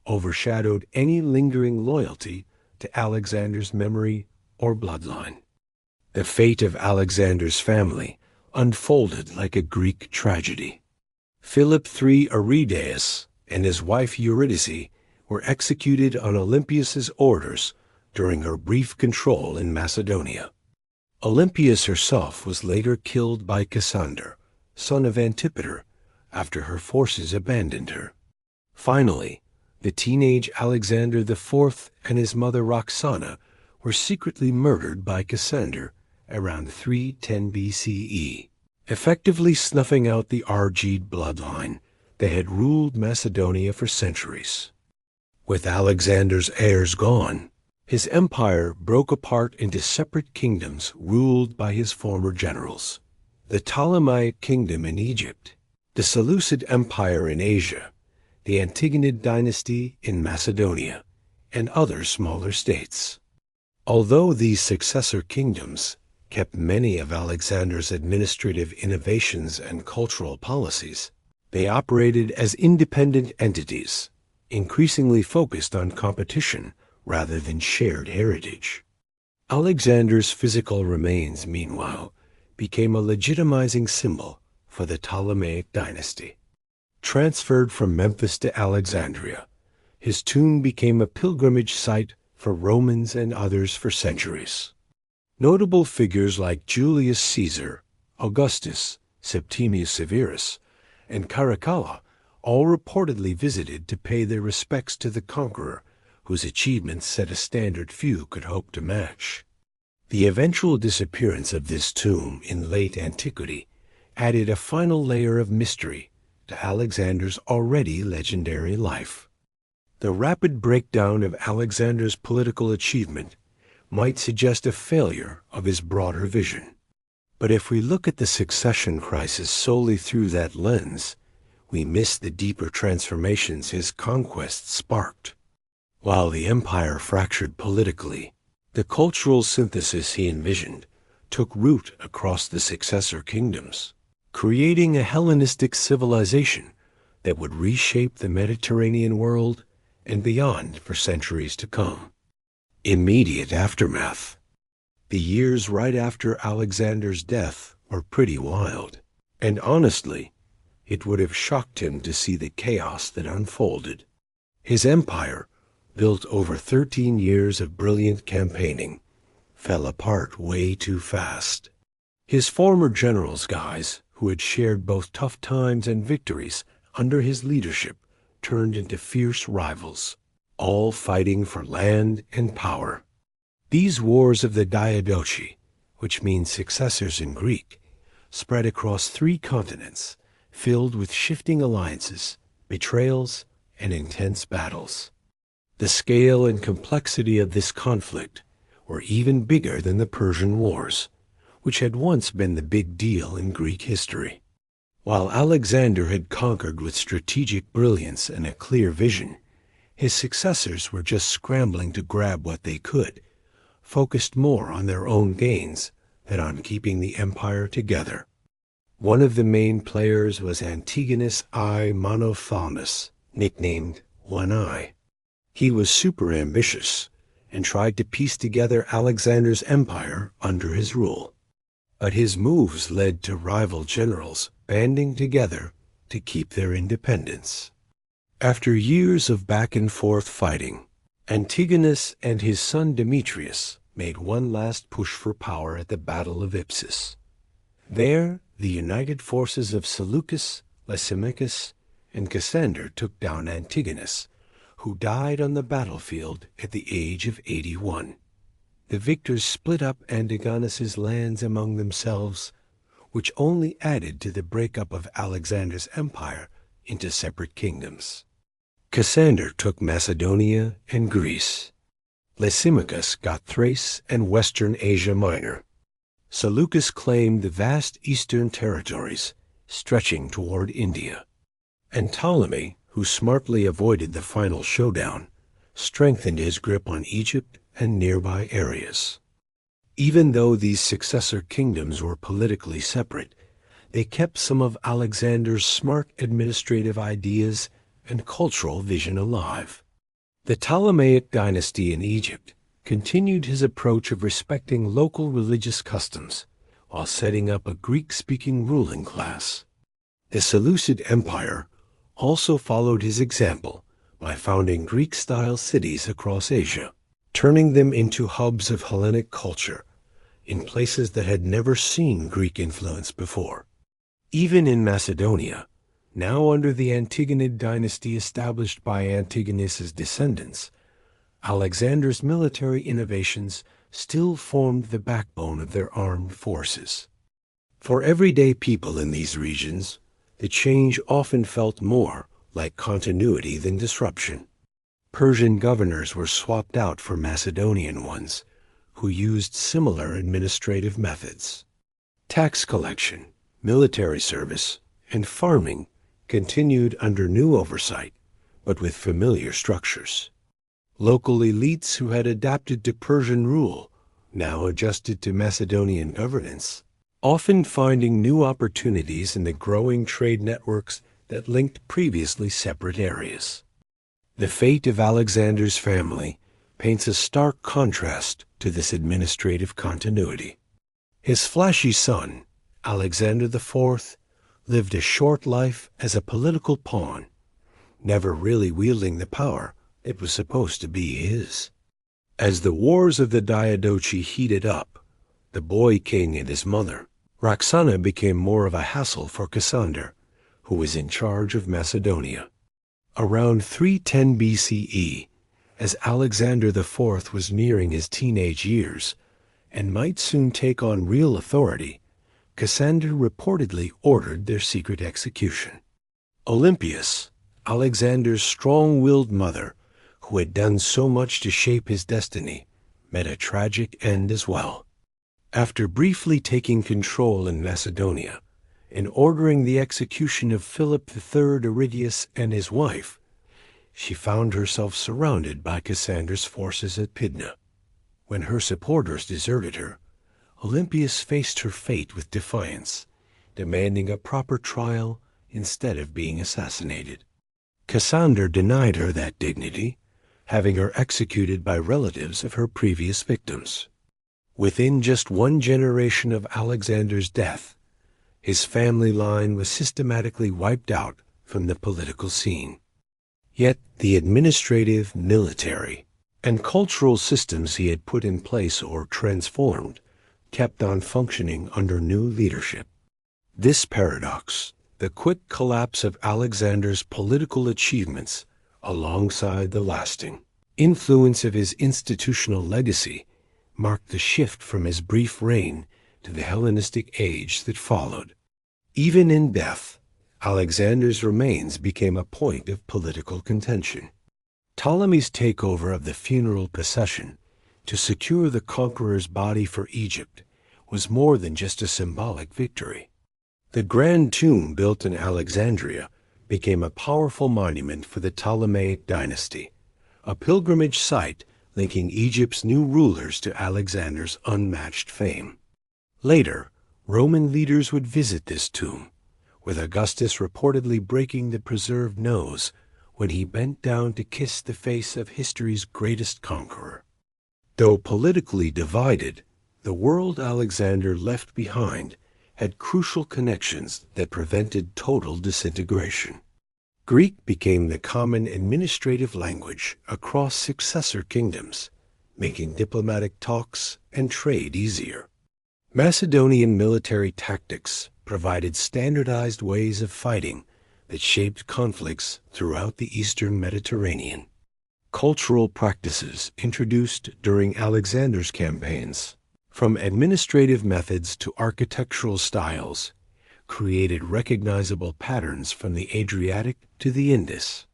Speaker 1: overshadowed any lingering loyalty to Alexander's memory or bloodline. The fate of Alexander's family unfolded like a Greek tragedy. Philip III Aridaeus and his wife Eurydice were executed on Olympias's orders during her brief control in Macedonia. Olympias herself was later killed by Cassander, son of Antipater, after her forces abandoned her. Finally, the teenage Alexander IV and his mother Roxana were secretly murdered by Cassander around 310 BCE, effectively snuffing out the Argead bloodline that had ruled Macedonia for centuries. With Alexander's heirs gone, his empire broke apart into separate kingdoms ruled by his former generals. The Ptolemaic kingdom in Egypt, the Seleucid Empire in Asia, the Antigonid dynasty in Macedonia, and other smaller states. Although these successor kingdoms kept many of Alexander's administrative innovations and cultural policies, they operated as independent entities, increasingly focused on competition rather than shared heritage. Alexander's physical remains, meanwhile, became a legitimizing symbol for the Ptolemaic dynasty. Transferred from Memphis to Alexandria, his tomb became a pilgrimage site for Romans and others for centuries. Notable figures like Julius Caesar, Augustus, Septimius Severus, and Caracalla all reportedly visited to pay their respects to the conqueror, whose achievements set a standard few could hope to match. The eventual disappearance of this tomb in late antiquity added a final layer of mystery to Alexander's already legendary life. The rapid breakdown of Alexander's political achievement might suggest a failure of his broader vision. But if we look at the succession crisis solely through that lens, we miss the deeper transformations his conquests sparked. While the empire fractured politically, the cultural synthesis he envisioned took root across the successor kingdoms, creating a Hellenistic civilization that would reshape the Mediterranean world and beyond for centuries to come. Immediate aftermath. The years right after Alexander's death were pretty wild, and honestly, it would have shocked him to see the chaos that unfolded. His empire, built over 13 years of brilliant campaigning, fell apart way too fast. His former generals, guys, who had shared both tough times and victories under his leadership, turned into fierce rivals, all fighting for land and power. These wars of the Diadochi, which means successors in Greek, spread across 3 continents, filled with shifting alliances, betrayals, and intense battles. The scale and complexity of this conflict were even bigger than the Persian Wars, which had once been the big deal in Greek history. While Alexander had conquered with strategic brilliance and a clear vision, his successors were just scrambling to grab what they could, focused more on their own gains and on keeping the empire together. One of the main players was Antigonus I Monophthalmus, nicknamed One Eye. He was super ambitious and tried to piece together Alexander's empire under his rule. But his moves led to rival generals banding together to keep their independence. After years of back-and-forth fighting, Antigonus and his son Demetrius made one last push for power at the Battle of Ipsus. There, the united forces of Seleucus, Lysimachus, and Cassander took down Antigonus, who died on the battlefield at the age of 81. The victors split up Antigonus's lands among themselves, which only added to the breakup of Alexander's empire into separate kingdoms. Cassander took Macedonia and Greece. Lysimachus got Thrace and western Asia Minor. Seleucus claimed the vast eastern territories, stretching toward India. And Ptolemy, who smartly avoided the final showdown, strengthened his grip on Egypt and nearby areas. Even though these successor kingdoms were politically separate, they kept some of Alexander's smart administrative ideas and cultural vision alive. The Ptolemaic dynasty in Egypt continued his approach of respecting local religious customs while setting up a Greek-speaking ruling class. The Seleucid Empire also followed his example by founding Greek-style cities across Asia, turning them into hubs of Hellenic culture in places that had never seen Greek influence before. Even in Macedonia, now under the Antigonid dynasty established by Antigonus's descendants, Alexander's military innovations still formed the backbone of their armed forces. For everyday people in these regions, the change often felt more like continuity than disruption. Persian governors were swapped out for Macedonian ones, who used similar administrative methods. Tax collection, military service, and farming continued under new oversight, but with familiar structures. Local elites who had adapted to Persian rule now adjusted to Macedonian governance, often finding new opportunities in the growing trade networks that linked previously separate areas. The fate of Alexander's family paints a stark contrast to this administrative continuity. His flashy son, Alexander IV, lived a short life as a political pawn, never really wielding the power that was supposed to be his. As the wars of the Diadochi heated up, the boy king and his mother, Roxana, became more of a hassle for Cassander, who was in charge of Macedonia. Around 310 BCE, as Alexander IV was nearing his teenage years and might soon take on real authority, Cassander reportedly ordered their secret execution. Olympias, Alexander's strong-willed mother, who had done so much to shape his destiny, met a tragic end as well. After briefly taking control in Macedonia and ordering the execution of Philip III Aridius and his wife, she found herself surrounded by Cassander's forces at Pydna. When her supporters deserted her, Olympias faced her fate with defiance, demanding a proper trial instead of being assassinated. Cassander denied her that dignity, having her executed by relatives of her previous victims. Within just one generation of Alexander's death, his family line was systematically wiped out from the political scene. Yet the administrative, military, and cultural systems he had put in place or transformed kept on functioning under new leadership. This paradox, the quick collapse of Alexander's political achievements alongside the lasting influence of his institutional legacy, marked the shift from his brief reign to the Hellenistic age that followed. Even in death, Alexander's remains became a point of political contention. Ptolemy's takeover of the funeral procession to secure the conqueror's body for Egypt was more than just a symbolic victory. The grand tomb built in Alexandria became a powerful monument for the Ptolemaic dynasty, a pilgrimage site linking Egypt's new rulers to Alexander's unmatched fame. Later, Roman leaders would visit this tomb, with Augustus reportedly breaking the preserved nose when he bent down to kiss the face of history's greatest conqueror. Though politically divided, the world Alexander left behind had crucial connections that prevented total disintegration. Greek became the common administrative language across successor kingdoms, making diplomatic talks and trade easier. Macedonian military tactics provided standardized ways of fighting that shaped conflicts throughout the eastern Mediterranean. Cultural practices introduced during Alexander's campaigns, from administrative methods to architectural styles, created recognizable patterns from the Adriatic to the Indus.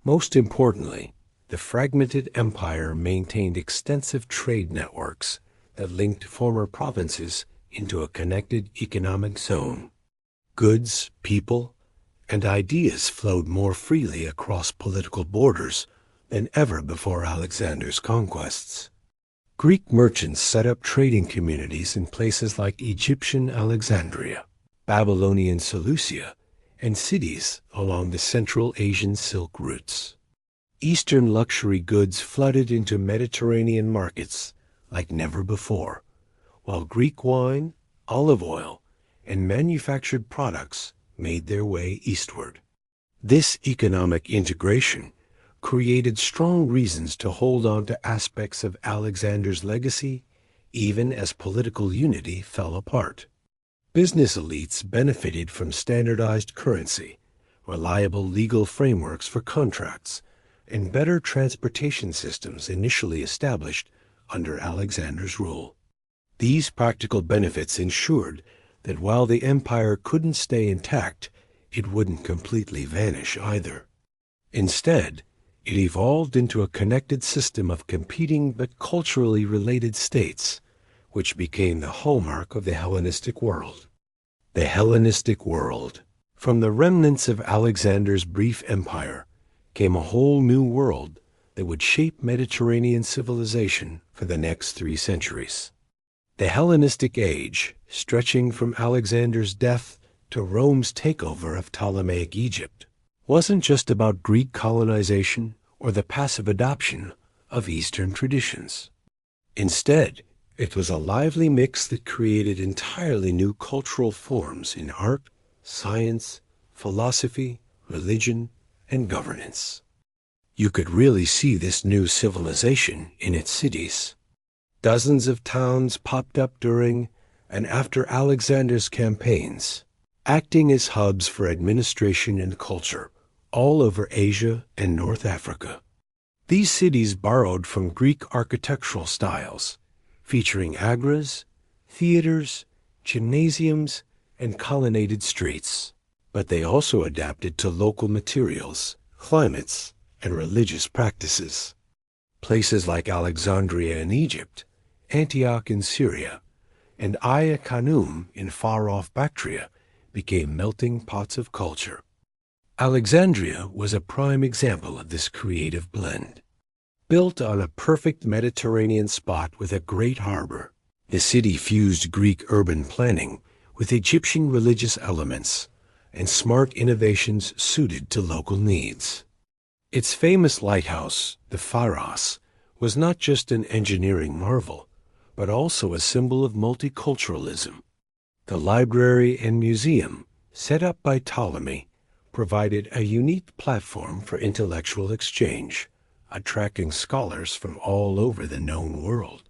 Speaker 1: Most importantly, the fragmented empire maintained extensive trade networks that linked former provinces into a connected economic zone. Goods, people, and ideas flowed more freely across political borders than ever before Alexander's conquests. Greek merchants set up trading communities in places like Egyptian Alexandria, Babylonian Seleucia, and cities along the Central Asian Silk routes. Eastern luxury goods flooded into Mediterranean markets like never before, while Greek wine, olive oil, and manufactured products made their way eastward. This economic integration created strong reasons to hold on to aspects of Alexander's legacy, even as political unity fell apart. Business elites benefited from standardized currency, reliable legal frameworks for contracts, and better transportation systems initially established under Alexander's rule. These practical benefits ensured that while the empire couldn't stay intact, it wouldn't completely vanish either. Instead, it evolved into a connected system of competing but culturally related states, which became the hallmark of the Hellenistic world. The Hellenistic world. From the remnants of Alexander's brief empire came a whole new world that would shape Mediterranean civilization for the next 3 centuries. The Hellenistic age, stretching from Alexander's death to Rome's takeover of Ptolemaic Egypt, wasn't just about Greek colonization or the passive adoption of Eastern traditions. Instead, it was a lively mix that created entirely new cultural forms in art, science, philosophy, religion, and governance. You could really see this new civilization in its cities. Dozens of towns popped up during and after Alexander's campaigns, acting as hubs for administration and culture all over Asia and North Africa. These cities borrowed from Greek architectural styles, featuring agras, theaters, gymnasiums, and colonnaded streets. But they also adapted to local materials, climates, and religious practices. Places like Alexandria in Egypt, Antioch in Syria, and Aya Khanum in far-off Bactria became melting pots of culture. Alexandria was a prime example of this creative blend. Built on a perfect Mediterranean spot with a great harbor, the city fused Greek urban planning with Egyptian religious elements and smart innovations suited to local needs. Its famous lighthouse, the Pharos, was not just an engineering marvel, but also a symbol of multiculturalism. The library and museum, set up by Ptolemy, provided a unique platform for intellectual exchange, attracting scholars from all over the known world.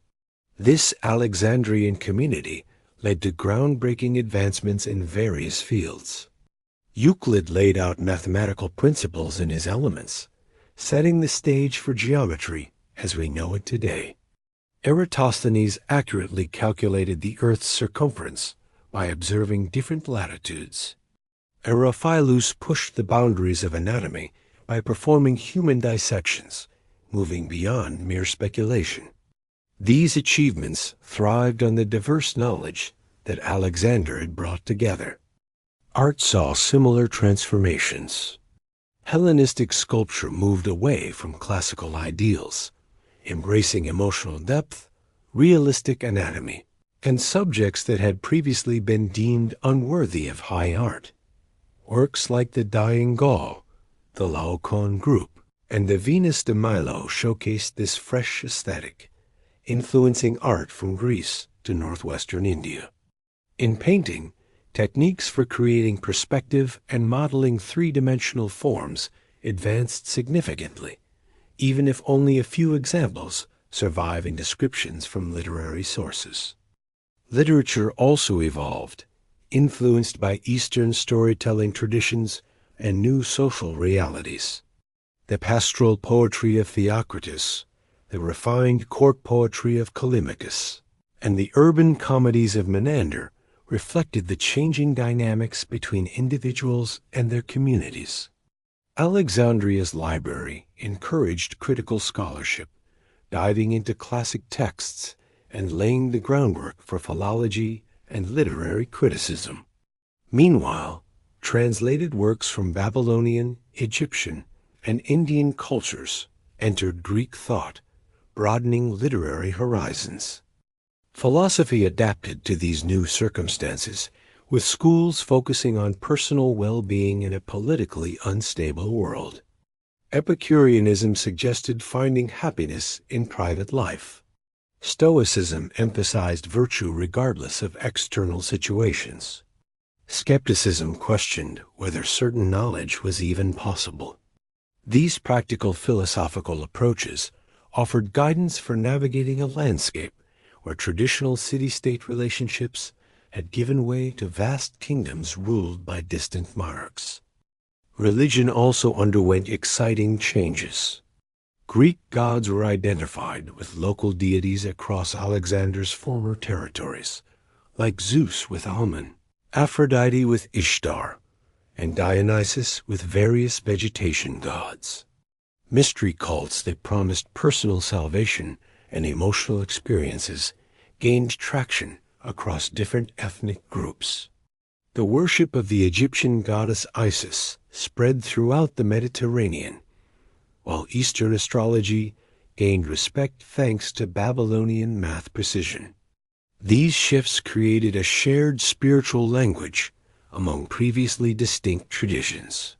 Speaker 1: This Alexandrian community led to groundbreaking advancements in various fields. Euclid laid out mathematical principles in his Elements, setting the stage for geometry as we know it today. Eratosthenes accurately calculated the Earth's circumference by observing different latitudes. Herophilus pushed the boundaries of anatomy by performing human dissections, moving beyond mere speculation. These achievements thrived on the diverse knowledge that Alexander had brought together. Art saw similar transformations. Hellenistic sculpture moved away from classical ideals, embracing emotional depth, realistic anatomy, and subjects that had previously been deemed unworthy of high art. Works like the Dying Gaul, the Laocoon group, and the Venus de Milo showcased this fresh aesthetic, influencing art from Greece to northwestern India. In painting, techniques for creating perspective and modeling three-dimensional forms advanced significantly, even if only a few examples survive in descriptions from literary sources. Literature also evolved, influenced by Eastern storytelling traditions and new social realities. The pastoral poetry of Theocritus, the refined court poetry of Callimachus, and the urban comedies of Menander reflected the changing dynamics between individuals and their communities. Alexandria's library encouraged critical scholarship, diving into classic texts and laying the groundwork for philology and literary criticism. Meanwhile, translated works from Babylonian, Egyptian, and Indian cultures entered Greek thought, broadening literary horizons. Philosophy adapted to these new circumstances, with schools focusing on personal well-being in a politically unstable world. Epicureanism suggested finding happiness in private life. Stoicism emphasized virtue regardless of external situations. Skepticism questioned whether certain knowledge was even possible. These practical philosophical approaches offered guidance for navigating a landscape where traditional city-state relationships had given way to vast kingdoms ruled by distant monarchs. Religion also underwent exciting changes. Greek gods were identified with local deities across Alexander's former territories, like Zeus with Ammon, Aphrodite with Ishtar, and Dionysus with various vegetation gods. Mystery cults that promised personal salvation and emotional experiences gained traction across different ethnic groups. The worship of the Egyptian goddess Isis spread throughout the Mediterranean, while Eastern astrology gained respect thanks to Babylonian math precision. These shifts created a shared spiritual language among previously distinct traditions.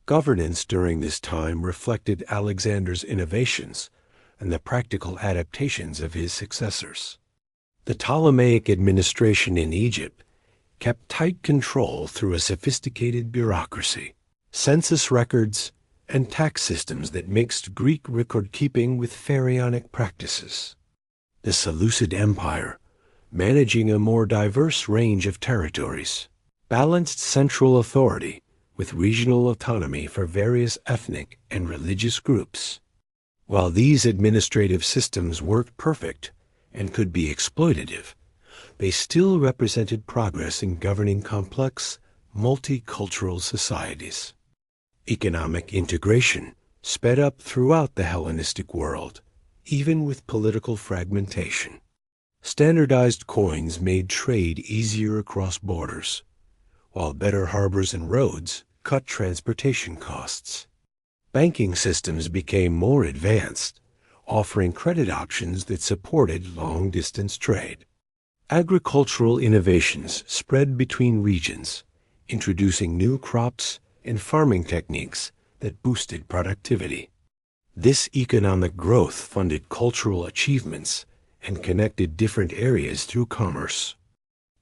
Speaker 1: Governance during this time reflected Alexander's innovations and the practical adaptations of his successors. The Ptolemaic administration in Egypt kept tight control through a sophisticated bureaucracy, census records, and tax systems that mixed Greek record-keeping with pharaonic practices. The Seleucid Empire, managing a more diverse range of territories, balanced central authority with regional autonomy for various ethnic and religious groups. While these administrative systems weren't perfect and could be exploitative, they still represented progress in governing complex, multicultural societies. Economic integration sped up throughout the Hellenistic world, even with political fragmentation. Standardized coins made trade easier across borders, while better harbors and roads cut transportation costs. Banking systems became more advanced, offering credit options that supported long-distance trade. Agricultural innovations spread between regions, introducing new crops and farming techniques that boosted productivity. This economic growth funded cultural achievements and connected different areas through commerce.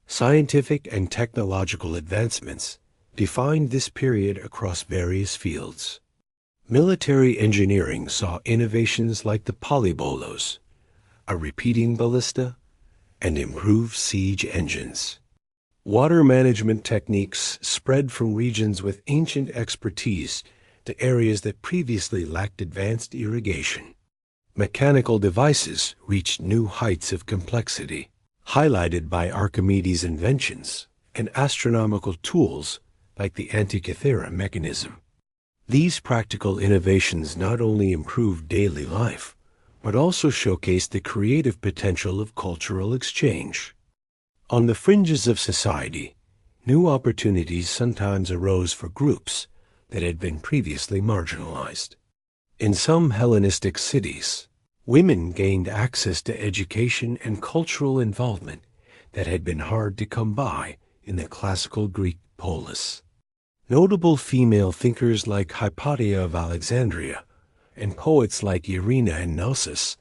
Speaker 1: Scientific and technological advancements defined this period across various fields. Military engineering saw innovations like the polybolos, a repeating ballista, and improved siege engines. Water management techniques spread from regions with ancient expertise to areas that previously lacked advanced irrigation. Mechanical devices reached new heights of complexity, highlighted by Archimedes' inventions and astronomical tools like the Antikythera mechanism. These practical innovations not only improved daily life, but also showcased the creative potential of cultural exchange. On the fringes of society, new opportunities sometimes arose for groups that had been previously marginalized. In some Hellenistic cities, women gained access to education and cultural involvement that had been hard to come by in the classical Greek polis. Notable female thinkers like Hypatia of Alexandria and poets like Irina and Gnosis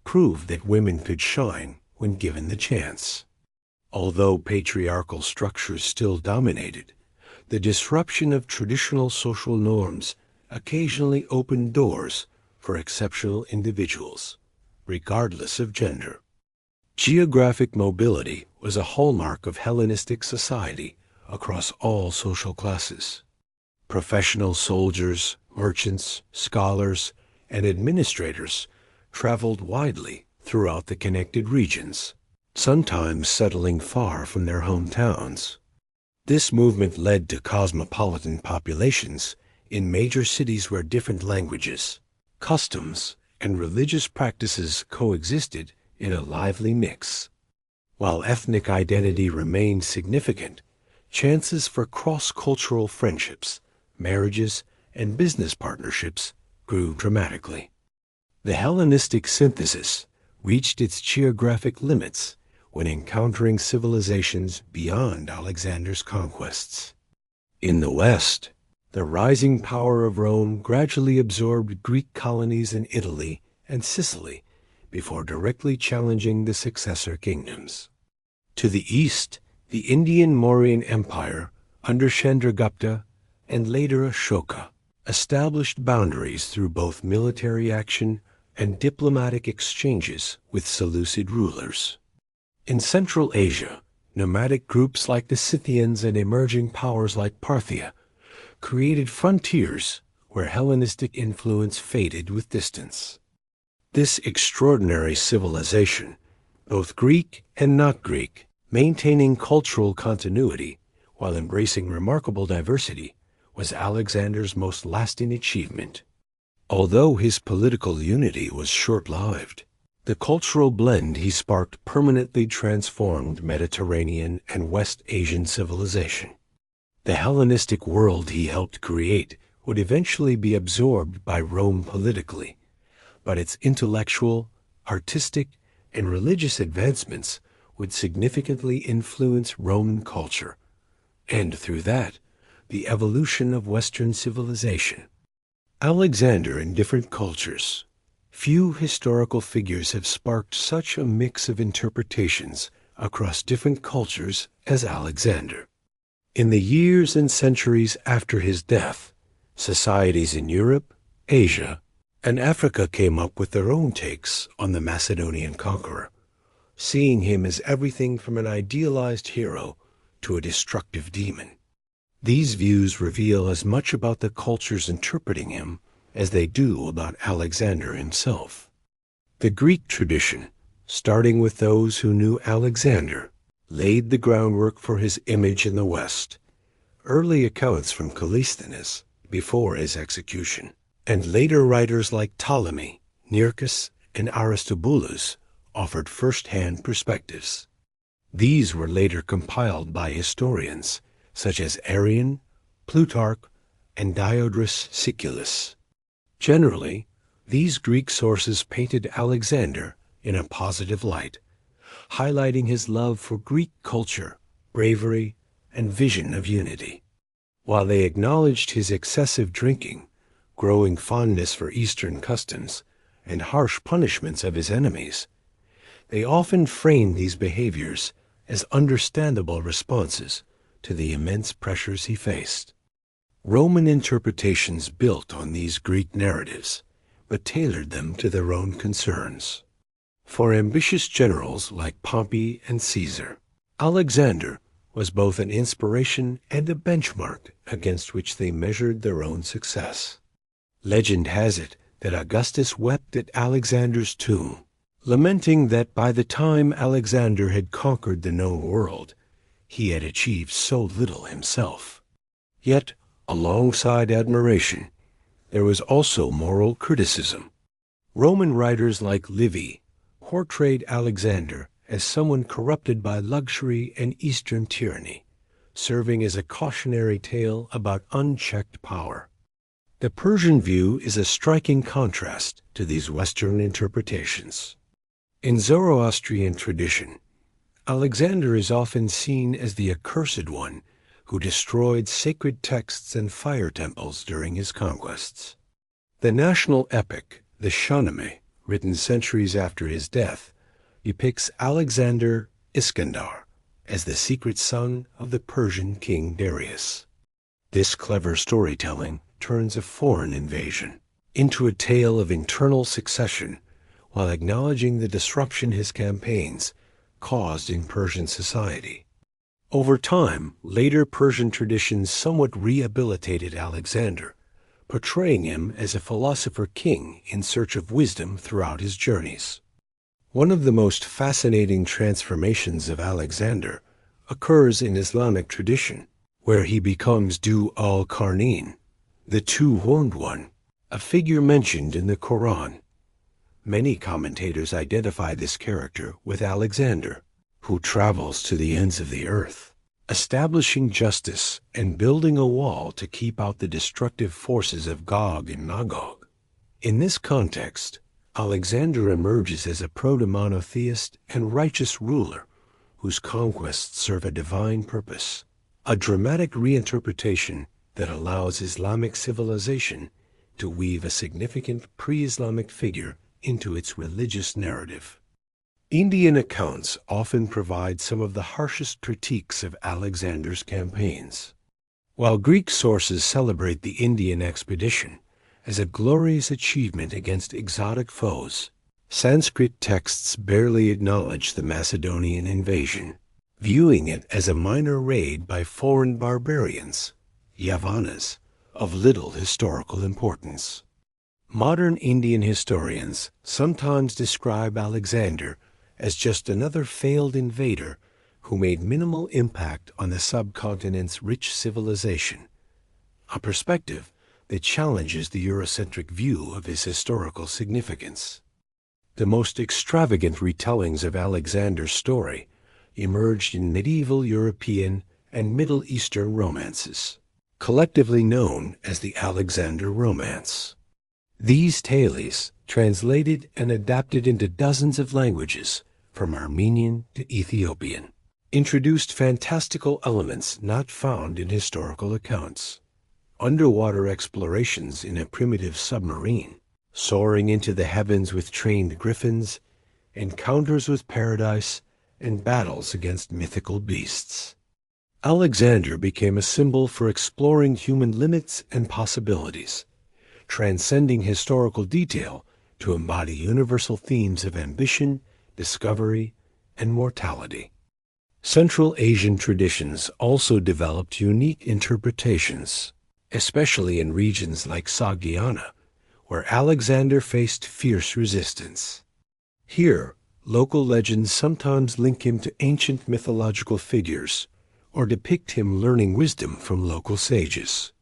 Speaker 1: proved that women could shine when given the chance. Although patriarchal structures still dominated, the disruption of traditional social norms occasionally opened doors for exceptional individuals, regardless of gender. Geographic mobility was a hallmark of Hellenistic society across all social classes. Professional soldiers, merchants, scholars, and administrators traveled widely throughout the connected regions, sometimes settling far from their hometowns. This movement led to cosmopolitan populations in major cities where different languages, customs, and religious practices coexisted in a lively mix. While ethnic identity remained significant, chances for cross-cultural friendships, marriages, and business partnerships grew dramatically. The Hellenistic synthesis reached its geographic limits when encountering civilizations beyond Alexander's conquests. In the West, the rising power of Rome gradually absorbed Greek colonies in Italy and Sicily before directly challenging the successor kingdoms. To the east, the Indian Mauryan Empire, under Chandragupta and later Ashoka, established boundaries through both military action and diplomatic exchanges with Seleucid rulers. In Central Asia, nomadic groups like the Scythians and emerging powers like Parthia created frontiers where Hellenistic influence faded with distance. This extraordinary civilization, both Greek and not Greek, maintaining cultural continuity while embracing remarkable diversity, was Alexander's most lasting achievement. Although his political unity was short-lived, the cultural blend he sparked permanently transformed Mediterranean and West Asian civilization. The Hellenistic world he helped create would eventually be absorbed by Rome politically, but its intellectual, artistic, and religious advancements would significantly influence Roman culture, and through that, the evolution of Western civilization. Alexander in different cultures. Few historical figures have sparked such a mix of interpretations across different cultures as Alexander. In the years and centuries after his death, societies in Europe, Asia, and Africa came up with their own takes on the Macedonian conqueror, seeing him as everything from an idealized hero to a destructive demon. These views reveal as much about the cultures interpreting him as they do about Alexander himself. The Greek tradition, starting with those who knew Alexander, laid the groundwork for his image in the West. Early accounts from Callisthenes, before his execution, and later writers like Ptolemy, Nearchus, and Aristobulus offered first-hand perspectives. These were later compiled by historians such as Arrian, Plutarch, and Diodorus Siculus. Generally, these Greek sources painted Alexander in a positive light, highlighting his love for Greek culture, bravery, and vision of unity. While they acknowledged his excessive drinking, growing fondness for Eastern customs, and harsh punishments of his enemies, they often framed these behaviors as understandable responses to the immense pressures he faced. Roman interpretations built on these Greek narratives, but tailored them to their own concerns. For ambitious generals like Pompey and Caesar, Alexander was both an inspiration and a benchmark against which they measured their own success. Legend has it that Augustus wept at Alexander's tomb, lamenting that by the time Alexander had conquered the known world, he had achieved so little himself. Yet, alongside admiration, there was also moral criticism. Roman writers like Livy portrayed Alexander as someone corrupted by luxury and Eastern tyranny, serving as a cautionary tale about unchecked power. The Persian view is a striking contrast to these Western interpretations. In Zoroastrian tradition, Alexander is often seen as the accursed one who destroyed sacred texts and fire temples during his conquests. The national epic, the Shahnameh, written centuries after his death, depicts Alexander Iskandar as the secret son of the Persian king Darius. This clever storytelling turns a foreign invasion into a tale of internal succession while acknowledging the disruption his campaigns caused in Persian society. Over time, later Persian traditions somewhat rehabilitated Alexander, portraying him as a philosopher king in search of wisdom throughout his journeys. One of the most fascinating transformations of Alexander occurs in Islamic tradition, where he becomes Du al-Qarnayn, the two-horned one, a figure mentioned in the Quran. Many commentators identify this character with Alexander, who travels to the ends of the earth, establishing justice and building a wall to keep out the destructive forces of Gog and Magog. In this context, Alexander emerges as a proto-monotheist and righteous ruler whose conquests serve a divine purpose, a dramatic reinterpretation that allows Islamic civilization to weave a significant pre-Islamic figure into its religious narrative. Indian accounts often provide some of the harshest critiques of Alexander's campaigns. While Greek sources celebrate the Indian expedition as a glorious achievement against exotic foes, Sanskrit texts barely acknowledge the Macedonian invasion, viewing it as a minor raid by foreign barbarians, Yavanas, of little historical importance. Modern Indian historians sometimes describe Alexander as just another failed invader who made minimal impact on the subcontinent's rich civilization, a perspective that challenges the Eurocentric view of his historical significance. The most extravagant retellings of Alexander's story emerged in medieval European and Middle Eastern romances, collectively known as the Alexander Romance. These tales, translated and adapted into dozens of languages, from Armenian to Ethiopian, introduced fantastical elements not found in historical accounts. Underwater explorations in a primitive submarine, soaring into the heavens with trained griffins, encounters with paradise, and battles against mythical beasts. Alexander became a symbol for exploring human limits and possibilities, transcending historical detail to embody universal themes of ambition, discovery, and mortality. Central Asian traditions also developed unique interpretations, especially in regions like Sogdiana, where Alexander faced fierce resistance. Here, local legends sometimes link him to ancient mythological figures or depict him learning wisdom from local sages.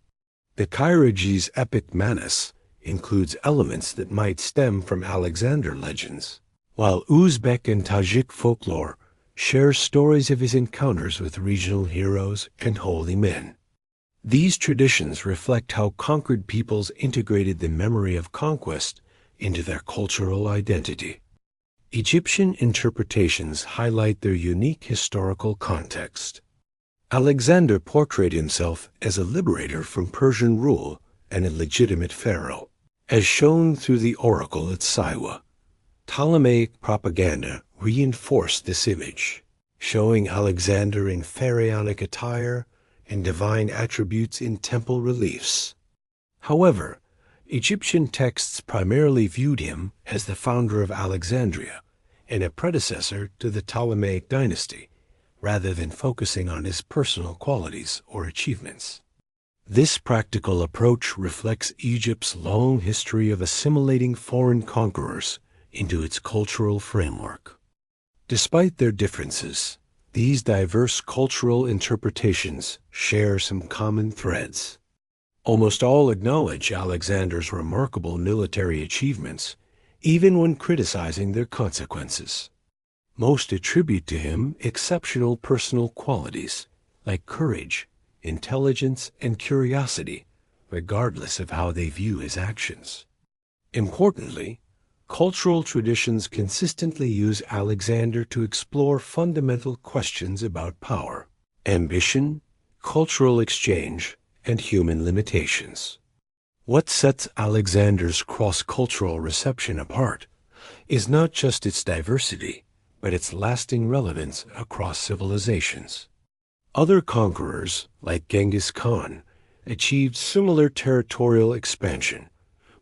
Speaker 1: The Khairiji's epic Manas includes elements that might stem from Alexander legends, while Uzbek and Tajik folklore shares stories of his encounters with regional heroes and holy men. These traditions reflect how conquered peoples integrated the memory of conquest into their cultural identity. Egyptian interpretations highlight their unique historical context. Alexander portrayed himself as a liberator from Persian rule and a legitimate pharaoh, as shown through the oracle at Siwa. Ptolemaic propaganda reinforced this image, showing Alexander in pharaonic attire and divine attributes in temple reliefs. However, Egyptian texts primarily viewed him as the founder of Alexandria and a predecessor to the Ptolemaic dynasty, rather than focusing on his personal qualities or achievements. This practical approach reflects Egypt's long history of assimilating foreign conquerors into its cultural framework. Despite their differences, these diverse cultural interpretations share some common threads. Almost all acknowledge Alexander's remarkable military achievements, even when criticizing their consequences. Most attribute to him exceptional personal qualities like courage, intelligence, and curiosity, regardless of how they view his actions. Importantly, Cultural traditions consistently use Alexander to explore fundamental questions about power, ambition, cultural exchange, and human limitations. What sets Alexander's cross-cultural reception apart is not just its diversity, but its lasting relevance across civilizations. Other conquerors, like Genghis Khan, achieved similar territorial expansion,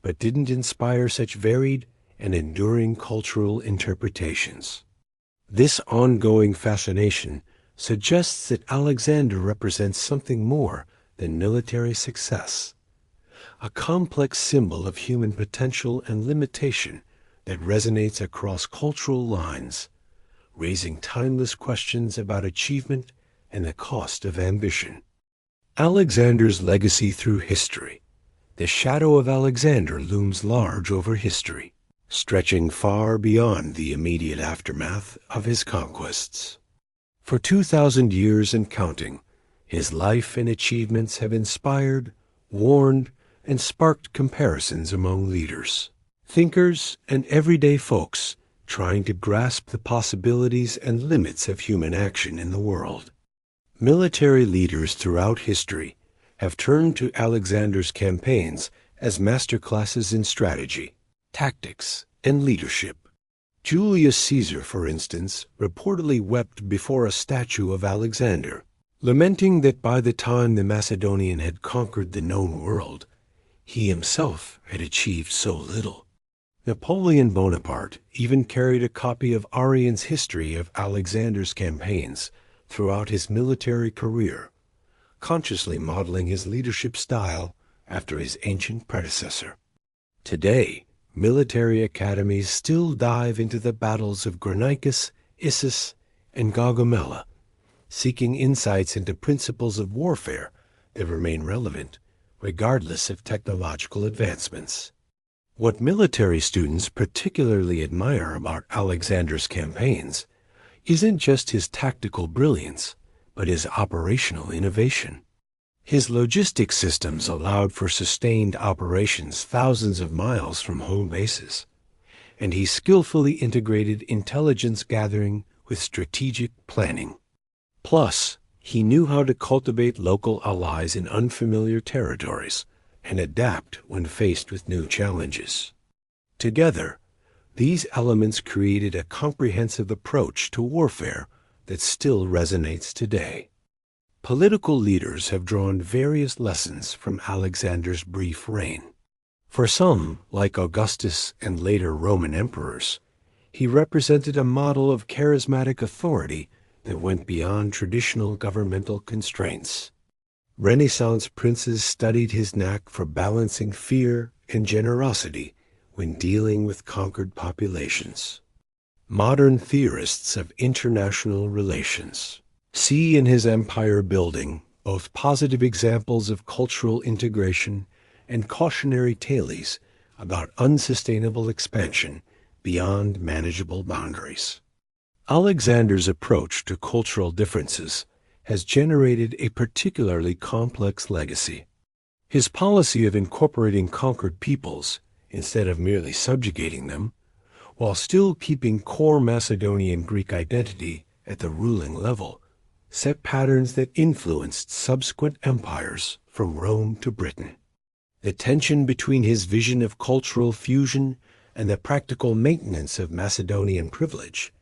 Speaker 1: but didn't inspire such varied and enduring cultural interpretations. This ongoing fascination suggests that Alexander represents something more than military success, a complex symbol of human potential and limitation that resonates across cultural lines, raising timeless questions about achievement and the cost of ambition. Alexander's legacy through history. The shadow of Alexander looms large over history, stretching far beyond the immediate aftermath of his conquests. For 2,000 years and counting, his life and achievements have inspired, warned, and sparked comparisons among leaders, thinkers, and everyday folks trying to grasp the possibilities and limits of human action in the world. Military leaders throughout history have turned to Alexander's campaigns as masterclasses in strategy, tactics, and leadership. Julius Caesar, for instance, reportedly wept before a statue of Alexander, lamenting that by the time the Macedonian had conquered the known world, he himself had achieved so little. Napoleon Bonaparte even carried a copy of Arrian's history of Alexander's campaigns throughout his military career, consciously modeling his leadership style after his ancient predecessor. Today, military academies still dive into the battles of Granicus, Issus, and Gaugamela, seeking insights into principles of warfare that remain relevant regardless of technological advancements. What military students particularly admire about Alexander's campaigns isn't just his tactical brilliance, but his operational innovation. His logistics systems allowed for sustained operations thousands of miles from home bases, and he skillfully integrated intelligence gathering with strategic planning. Plus, he knew how to cultivate local allies in unfamiliar territories and adapt when faced with new challenges. Together, these elements created a comprehensive approach to warfare that still resonates today. Political leaders have drawn various lessons from Alexander's brief reign. For some, like Augustus and later Roman emperors, he represented a model of charismatic authority that went beyond traditional governmental constraints. Renaissance princes studied his knack for balancing fear and generosity when dealing with conquered populations. Modern theorists of international relations see in his empire building both positive examples of cultural integration and cautionary tales about unsustainable expansion beyond manageable boundaries. Alexander's approach to cultural differences has generated a particularly complex legacy. His policy of incorporating conquered peoples instead of merely subjugating them, while still keeping core Macedonian Greek identity at the ruling level, set patterns that influenced subsequent empires from Rome to Britain. The tension between his vision of cultural fusion and the practical maintenance of Macedonian privilege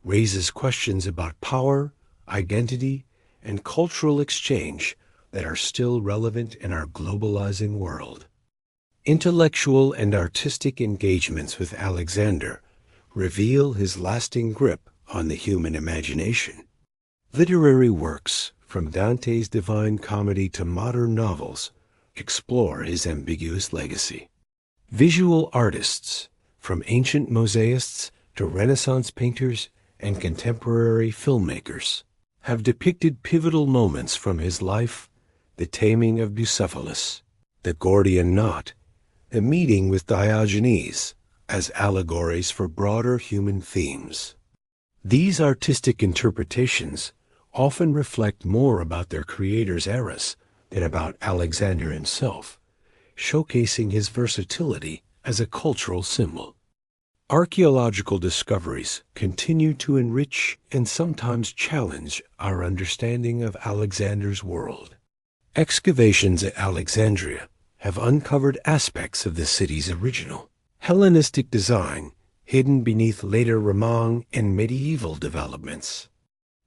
Speaker 1: raises questions about power, identity, and cultural exchange that are still relevant in our globalizing world. Intellectual and artistic engagements with Alexander reveal his lasting grip on the human imagination. Literary works, from Dante's Divine Comedy to modern novels, explore his ambiguous legacy. Visual artists, from ancient mosaists to Renaissance painters and contemporary filmmakers, have depicted pivotal moments from his life: the taming of Bucephalus, the Gordian knot, the meeting with Diogenes, as allegories for broader human themes. These artistic interpretations often reflect more about their creators' eras than about Alexander himself, showcasing his versatility as a cultural symbol. Archaeological discoveries continue to enrich and sometimes challenge our understanding of Alexander's world. Excavations at Alexandria have uncovered aspects of the city's original Hellenistic design hidden beneath later Roman and medieval developments.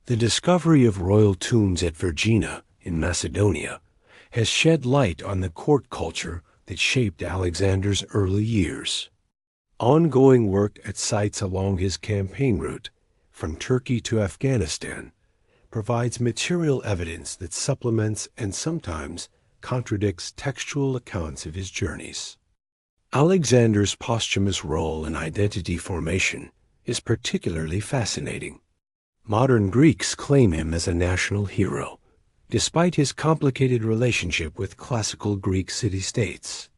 Speaker 1: The discovery of royal tombs at Vergina in Macedonia has shed light on the court culture that shaped Alexander's early years. Ongoing work at sites along his campaign route, from Turkey to Afghanistan, provides material evidence that supplements and sometimes contradicts textual accounts of his journeys. Alexander's posthumous role in identity formation is particularly fascinating. Modern Greeks claim him as a national hero, despite his complicated relationship with classical Greek city-states.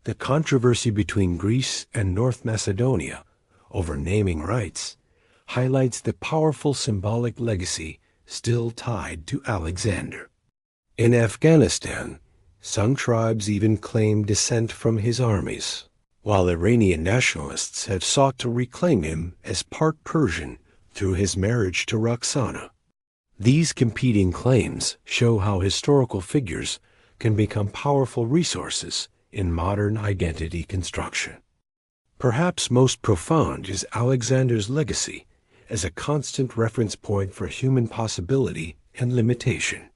Speaker 1: The controversy between Greece and North Macedonia over naming rights highlights the powerful symbolic legacy still tied to Alexander. In Afghanistan, some tribes even claim descent from his armies, while Iranian nationalists have sought to reclaim him as part Persian through his marriage to Roxana. These competing claims show how historical figures can become powerful resources in modern identity construction. Perhaps most profound is Alexander's legacy as a constant reference point for human possibility and limitation.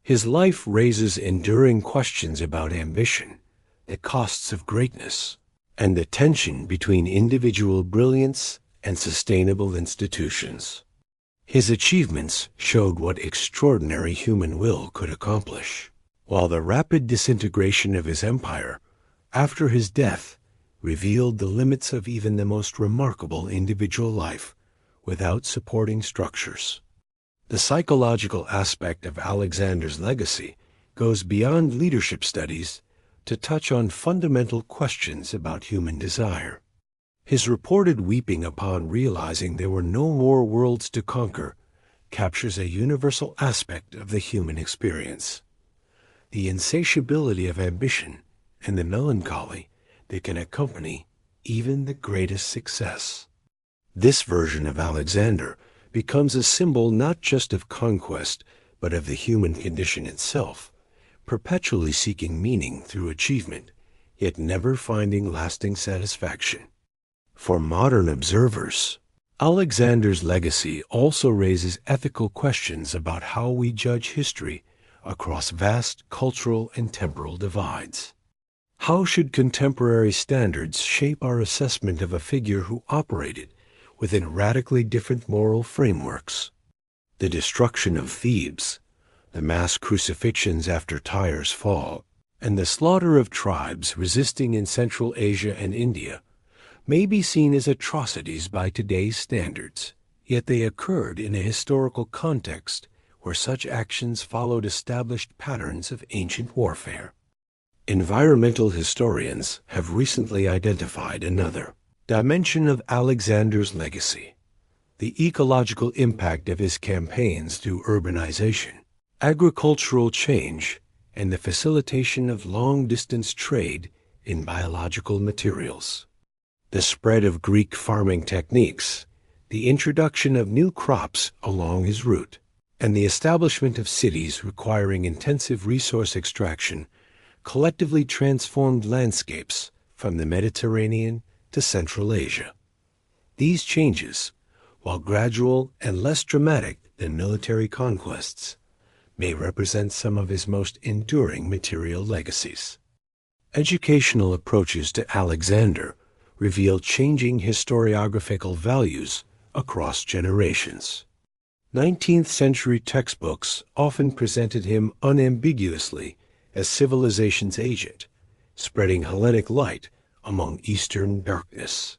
Speaker 1: His life raises enduring questions about ambition, the costs of greatness, and the tension between individual brilliance and sustainable institutions. His achievements showed what extraordinary human will could accomplish, while the rapid disintegration of his empire after his death revealed the limits of even the most remarkable individual life without supporting structures. The psychological aspect of Alexander's legacy goes beyond leadership studies to touch on fundamental questions about human desire. His reported weeping upon realizing there were no more worlds to conquer captures a universal aspect of the human experience: the insatiability of ambition and the melancholy that can accompany even the greatest success. This version of Alexander becomes a symbol not just of conquest, but of the human condition itself, perpetually seeking meaning through achievement, yet never finding lasting satisfaction. For modern observers, Alexander's legacy also raises ethical questions about how we judge history across vast cultural and temporal divides. How should contemporary standards shape our assessment of a figure who operated within radically different moral frameworks? The destruction of Thebes, the mass crucifixions after Tyre's fall, and the slaughter of tribes resisting in Central Asia and India may be seen as atrocities by today's standards, yet they occurred in a historical context where such actions followed established patterns of ancient warfare. Environmental historians have recently identified another dimension of Alexander's legacy: the ecological impact of his campaigns through urbanization, agricultural change, and the facilitation of long-distance trade in biological materials. The spread of Greek farming techniques, the introduction of new crops along his route, and the establishment of cities requiring intensive resource extraction collectively transformed landscapes from the Mediterranean to Central Asia. These changes, while gradual and less dramatic than military conquests, may represent some of his most enduring material legacies. Educational approaches to Alexander reveal changing historiographical values across generations. 19th century textbooks often presented him unambiguously as civilization's agent, spreading Hellenic light among Eastern darkness.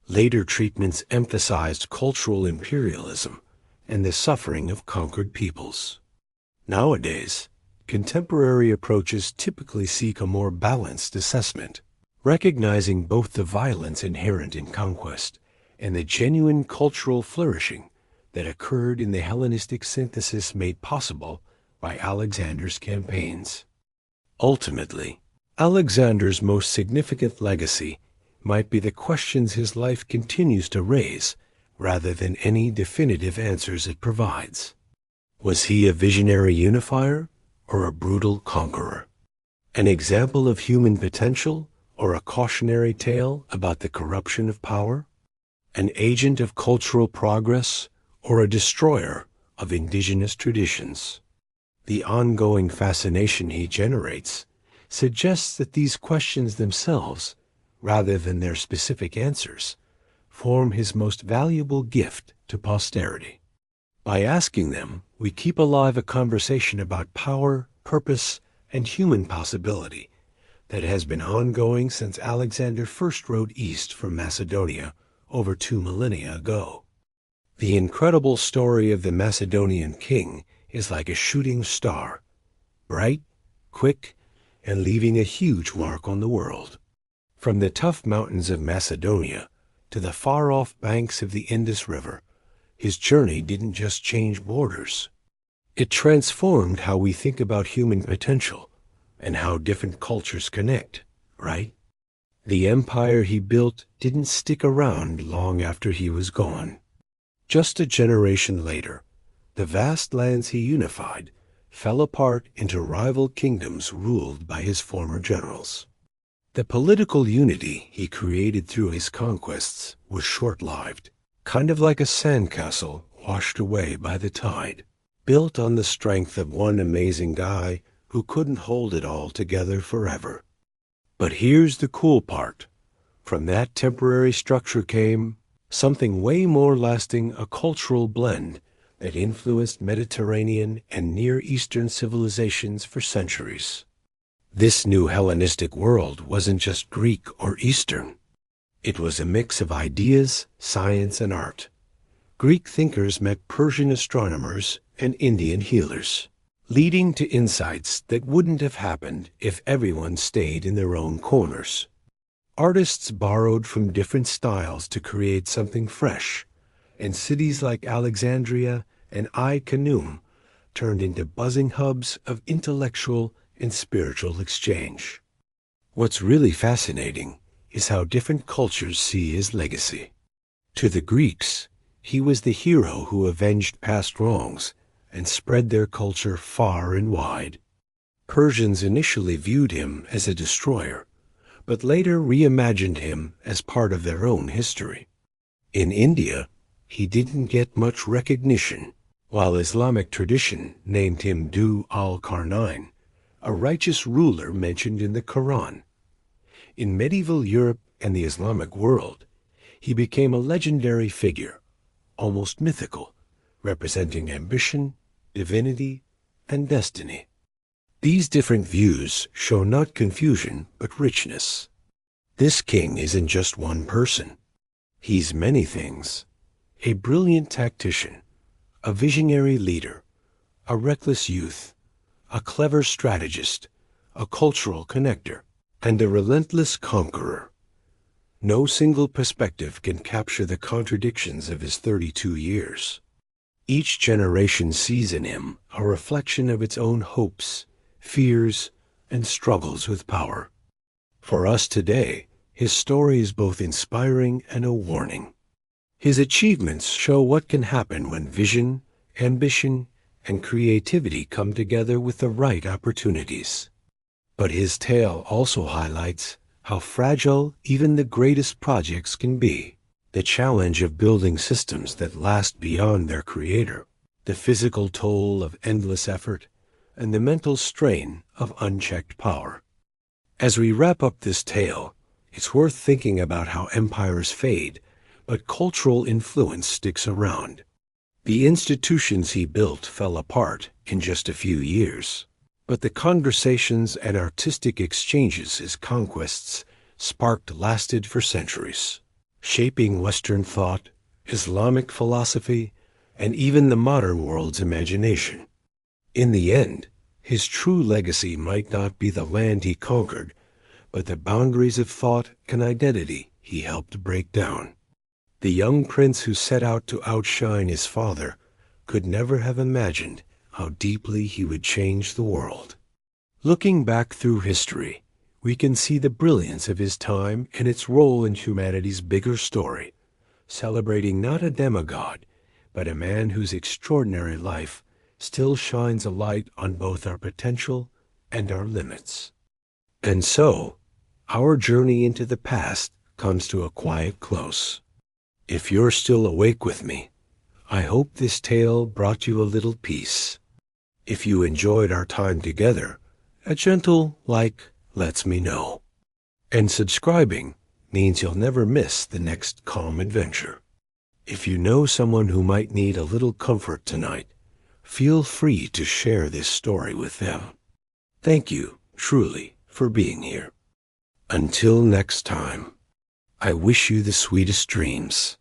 Speaker 1: Later treatments emphasized cultural imperialism and the suffering of conquered peoples. Nowadays, contemporary approaches typically seek a more balanced assessment, recognizing both the violence inherent in conquest and the genuine cultural flourishing that occurred in the Hellenistic synthesis made possible by Alexander's campaigns. Ultimately, Alexander's most significant legacy might be the questions his life continues to raise, rather than any definitive answers it provides. Was he a visionary unifier or a brutal conqueror? An example of human potential or a cautionary tale about the corruption of power? An agent of cultural progress or a destroyer of indigenous traditions? The ongoing fascination he generates suggests that these questions themselves, rather than their specific answers, form his most valuable gift to posterity. By asking them, we keep alive a conversation about power, purpose, and human possibility that has been ongoing since Alexander first rode east from Macedonia over 2 millennia ago. The incredible story of the Macedonian king is like a shooting star, bright, quick, and leaving a huge mark on the world. From the tough mountains of Macedonia to the far-off banks of the Indus River, his journey didn't just change borders. It transformed how we think about human potential and how different cultures connect, right? The empire he built didn't stick around long after he was gone. Just a generation later, the vast lands he unified fell apart into rival kingdoms ruled by his former generals. The political unity he created through his conquests was short-lived, kind of like a sandcastle washed away by the tide, built on the strength of one amazing guy who couldn't hold it all together forever. But here's the cool part. From that temporary structure came something way more lasting, a cultural blend that influenced Mediterranean and Near Eastern civilizations for centuries. This new Hellenistic world wasn't just Greek or Eastern. It was a mix of ideas, science, and art. Greek thinkers met Persian astronomers and Indian healers, leading to insights that wouldn't have happened if everyone stayed in their own corners. Artists borrowed from different styles to create something fresh, and cities like Alexandria and Ai-Khanoum turned into buzzing hubs of intellectual and spiritual exchange. What's really fascinating is how different cultures see his legacy. To the Greeks, he was the hero who avenged past wrongs and spread their culture far and wide. Persians initially viewed him as a destroyer, but later reimagined him as part of their own history. In India, he didn't get much recognition, while Islamic tradition named him Du al-Qarnayn, a righteous ruler mentioned in the Quran. In medieval Europe and the Islamic world, he became a legendary figure, almost mythical, representing ambition, divinity, and destiny. These different views show not confusion, but richness. This king isn't just one person. He's many things. A brilliant tactician, a visionary leader, a reckless youth, a clever strategist, a cultural connector, and a relentless conqueror. No single perspective can capture the contradictions of his 32 years. Each generation sees in him a reflection of its own hopes, fears, and struggles with power. For us today, his story is both inspiring and a warning. His achievements show what can happen when vision, ambition, and creativity come together with the right opportunities. But his tale also highlights how fragile even the greatest projects can be. The challenge of building systems that last beyond their creator, the physical toll of endless effort, and the mental strain of unchecked power. As we wrap up this tale, it's worth thinking about how empires fade, but cultural influence sticks around. The institutions he built fell apart in just a few years, but the conversations and artistic exchanges his conquests sparked lasted for centuries, shaping Western thought, Islamic philosophy, and even the modern world's imagination. In the end, his true legacy might not be the land he conquered, but the boundaries of thought and identity he helped break down. The young prince who set out to outshine his father could never have imagined how deeply he would change the world. Looking back through history, we can see the brilliance of his time and its role in humanity's bigger story, celebrating not a demigod, but a man whose extraordinary life still shines a light on both our potential and our limits. And so, our journey into the past comes to a quiet close. If you're still awake with me, I hope this tale brought you a little peace. If you enjoyed our time together, a gentle like lets me know. And subscribing means you'll never miss the next calm adventure. If you know someone who might need a little comfort tonight, feel free to share this story with them. Thank you, truly, for being here. Until next time, I wish you the sweetest dreams.